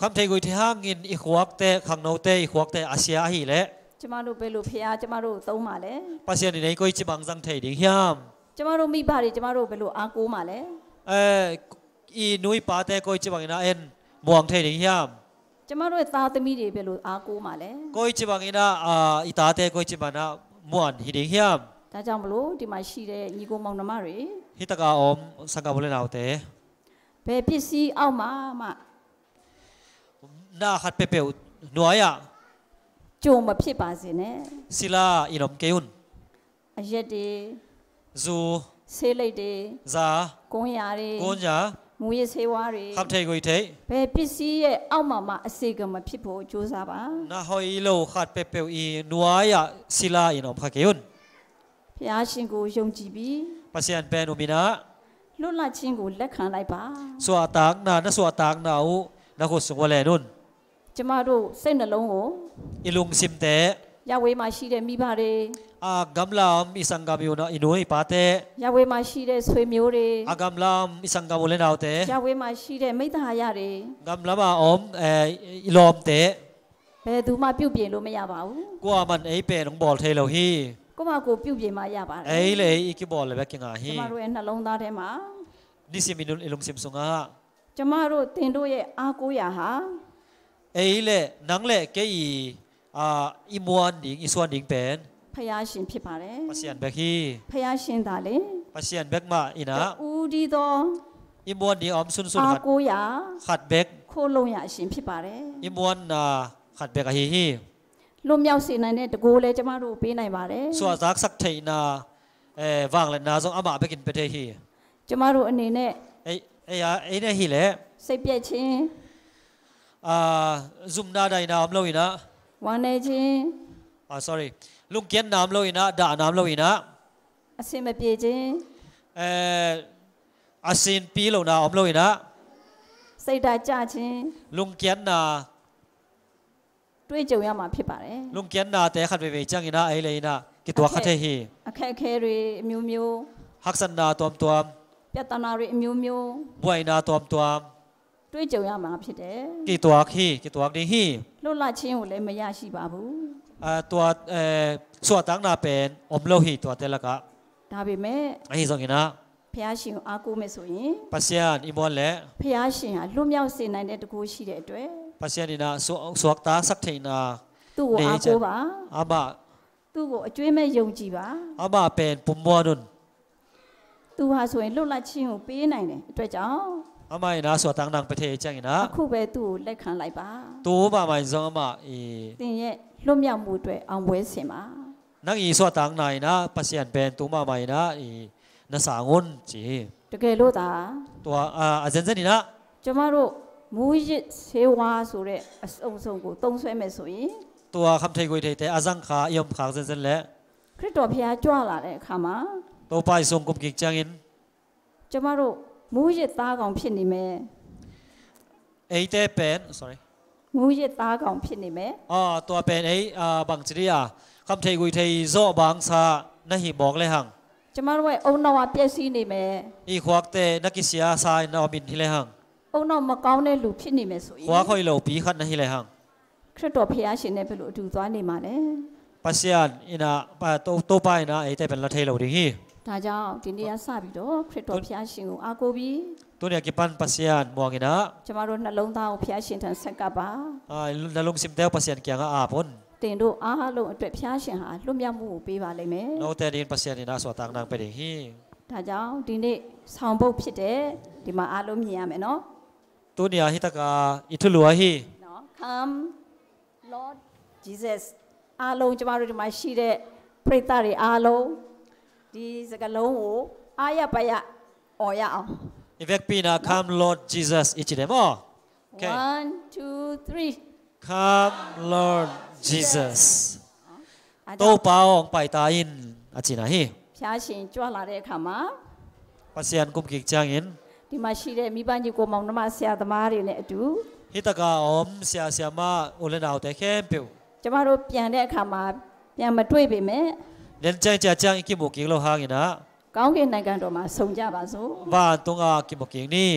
kham thei gui the hangin i khwak te khang no te i khwak te asia hi le ကျမတို့ဘယ်လိုဖះကျမတို့သုံးပါလဲ pasien ni nei koi chi bang jang thei ding hiam ကျမတို့မိဘတွေကျမတို့ဘယ်လိုအားကိုးမှာလဲ i nui pa te koi chi bang ina en muang thei ding hiam ကျမတို့ရဲ့သားသမီးတွေဘယ်လိုအားကိုးမှာလဲ koi chi bang ina i ta te koi chi bana muan hi ding hiam ဒါကြောင့်မလို့ဒီမှာရှိတဲ့ညီကိုမောင်နှမတွေ hi taka om sangka bole nau te ဘယ်ပစ္စည်းအောက်မှာမှ na khat pe pe noya ကြုံမဖြစ်ပါစေနဲ့ sila inom keun အရက်တွေ zu ဆေးလိပ်တွေ za ကွန်ရာတွေ konya မူရည်ဆေးဝါးတွေ kham thei gui thei ဘယ်ပစ္စည်းရဲ့အောက်မှာမှအစေကမဖြစ်ဖို့ကြိုးစားပါ na hoi lo khat pe pe i noya sila inom kha keun ဖះရှင်ကိုယုံကြည်ပြီး pasien pen umina လွတ်လပ်ခြင်းကိုလက်ခံလိုက်ပါ so atang na u na ko sungwale nun ကျမတို့စိတ်နှလုံးကို ilung sim te ยาเวมาชีเดมีบาเร กำลามอิสังกามิโอนะอินุยปาเตยาเวมาชีเดสวยมิโอเรกำลามอิสังกามุเลนเอาเตยาเวมาชีเดไม่ตายาเรกำลามอมอิลอมเตเบดูมาปิ้วเปลี่ยนรู้ไม่ยาบ่าวกูมันเป็นน้องบอลเทโลฮีก็มากูปิ้วเปลี่ยนมายาบ่าเลยอีกบอลเลยแบบยังไงฮีจะมารู้เอ็นน่ะลงตาเทมานี่สิมินุนอิลุมซิมซุงะจะมารู้ตินรู้เยอากูยาฮะเลยนังเลยแกอีมวนดิ่งอีส่วนดิ่งเป็นพยาชินพิบาเลยปัสยันเบกฮีพยาชินตาเลยปัสยันเบกมาอินะอูดีโตอีมวนดิ่งอมซุนซุนอากูยาขัดเบกโคลงยาชินพิบาเลยอีมวนขัดเบกฮีลมยาวสินเนี่ยตะกูเลยจะมารู้ปีไหนมาเลยส่วนรักสักเทน่าวางเลยนะจงอามาเบกินไปเทฮีจะมารู้อันนี้เนี่ยเนี่ยฮีเลยเสียเปียชินซุ่มนาได้น้ำลอยนะวันนี้ชินsorry ลุงเกียนน้ำลอยนะด่าน้ำลอยนะอาศิไม่เปียชินอาศินปีโลนะอมลอยนะใส่ได้จ้าชินลุงเกียนนาด้วยเจ้าอย่ามาพิบาเลยลุงเกียนนาแต่ขัดไปจังอินะเลยนะกิตัวขัดเฮีแค่แค่รีมิวมิวฮักสันนาตัวตัวเปียตนารีมิวมิวบวยนาตัวด้วยเจ้าอย่ามาพิเดกิตัวนี้ฮีลูกหลานชิวเลยไม่ยากสิบาบูตัวส่วนต่างนาเป็นอมโลหิตัวเตละกะดาบิเมไอ้ส่งอินะพยาชิวอากูไม่สุยปัสยานอิมอนเล่พยาชิวลุ่มยาวเส้นในตะกูชีเด็ดด้วยปัสยานีนะสวกตาสักทีนะตู้อากูบ้าอาบ่าตู้กูช่วยแม่ยงจีบ้าอาบ่าเป็นปุ่มบอนุนตู้หาส่วนลูกหลานชิวปีไหนเนี่ยด้วยเจ้าอาไม่นะส่วนต่างนังประเทศจังอินะคู่ไปตู้เล็กขันไหลบ้าตู้บ่าไม่ซองอาบ่าติงเย่ลุ่มยาวมูด้วยเอาไว้เสียมานักส่วนต่างไหนนะปัสยานเป็นตู้มาไม่นะน่าสางุนจีตะเกียรู้ตาตัวอาจารย์นี่นะจะมารู้มูยิเสวาสุเรส่งกูต้องช่วยแม่สุยตัวคำไทยกุยไทยแต่อาจังขายอมขางเส้นๆแหละคริสต์พยาจ้าละเลยขามาตัวไปส่งกุมกิจจังอินจะมารู้มูยิตาของพี่นี่แม่แต่เป็น sorry มูยิตาของพี่นี่แม่ตัวเป็นบางจีคำไทยกุยไทยโซบางซาน่าหิบอกเลยหังจะมารู้ว่าองค์นวเปียซีนี่แม่อีขวักแต่นักกิจยาสายนอบินที่เลยหังองค์นมาเก้าในลูกพี่นี่แม่สุยขวาคอยเหลาปีขัดน่าหิเลยหังคริสต์พยาชินในเป็นลูกดูตัวนี่มาเลยปัสยานอินะโตไปนะแต่เป็นละเทเหลาดีฮีถ้าเจ้าทีนี้ทราบอยู่คริสต์พยาชินอากูบีตัวเนี่ยกิปันปัสยานมองอินะจะมารู้นัลงตาพยาชินทันสังกับ้านัลลงซิมเตลปัสยานเกียงอาปนติงดูลงตัวพยาชินหาลุ่มยามูปีบาเลยไหมโนแต่ดินปัสยานินะสวดต่างนางไปดีฮีถ้าเจ้าทีนี้สาวบุกผิดเด้ที่มาลุ่มเหียไหมเนาะตัวเนี่ยฮิตกาอิทุลัวฮีเนาะ Come Lord Jesus ลงจะมาดูมาชีเดพระตารีลงดีสักลงโอายะไปยะโอยะเอาอีเวกปีนะ Come Lord Jesus อีจิเดมอ 1 2 3 Come Lord Jesus โตป่าองไปตาอินอาจินะฮีพระชินจ้าลาเรขามาปัสยานกุมกิจจังอินဒီမှာရှိတဲ့မိဘညီကိုမောင်နှမဆရာသမားတွေနဲ့အတူဟိတကအောင်ဆရာဆရာမဦးလနာတဲ့ခဲပြုကျမတို့ပြန်တဲ့အခါမှာပြန်မတွေ့ပေမဲ့လန်ကြကြအကိမိုကင်းလို့ဟာငင်နာကောင်းကင်နိုင်ငံတော်မှာဆုံကြပါစို့ဘာတုံးအကိမိုကင်းနီ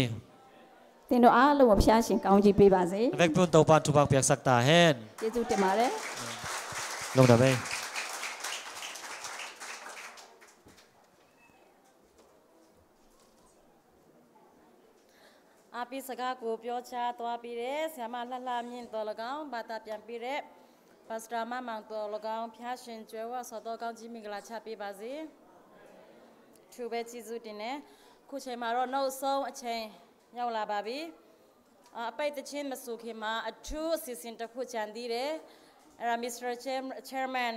သင်တို့အားလုံးကိုဖျားရှင်ကောင်းချီးပေးပါစေအဝက်ပွန်တော့ပန်တူပါပြက်စက်တာဟန်ကျေးဇူးတင်ပါတယ်လုံးတော့ပဲอาปีสกากูเปียวชาตัวปีเรสยามาลาลามินตัวละกังบาตาเปียนปีเรปัสตรามามังตัวละกังพิฮาชินจวยว่าสอดกังจิมิกลาชาปีบาซีทูเบจิซูตินเนคู่เชมารอโนโซอเชยยาวลาบาบีไปตะชินมาสุขิมาอัทูสิสินตะคู่จันดีเรรามิสเตอร์เชอร์แมน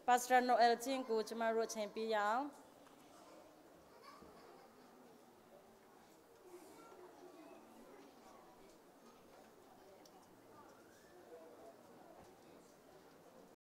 ปัสตราโนเอลจิงกูจะมารอเชมปียาว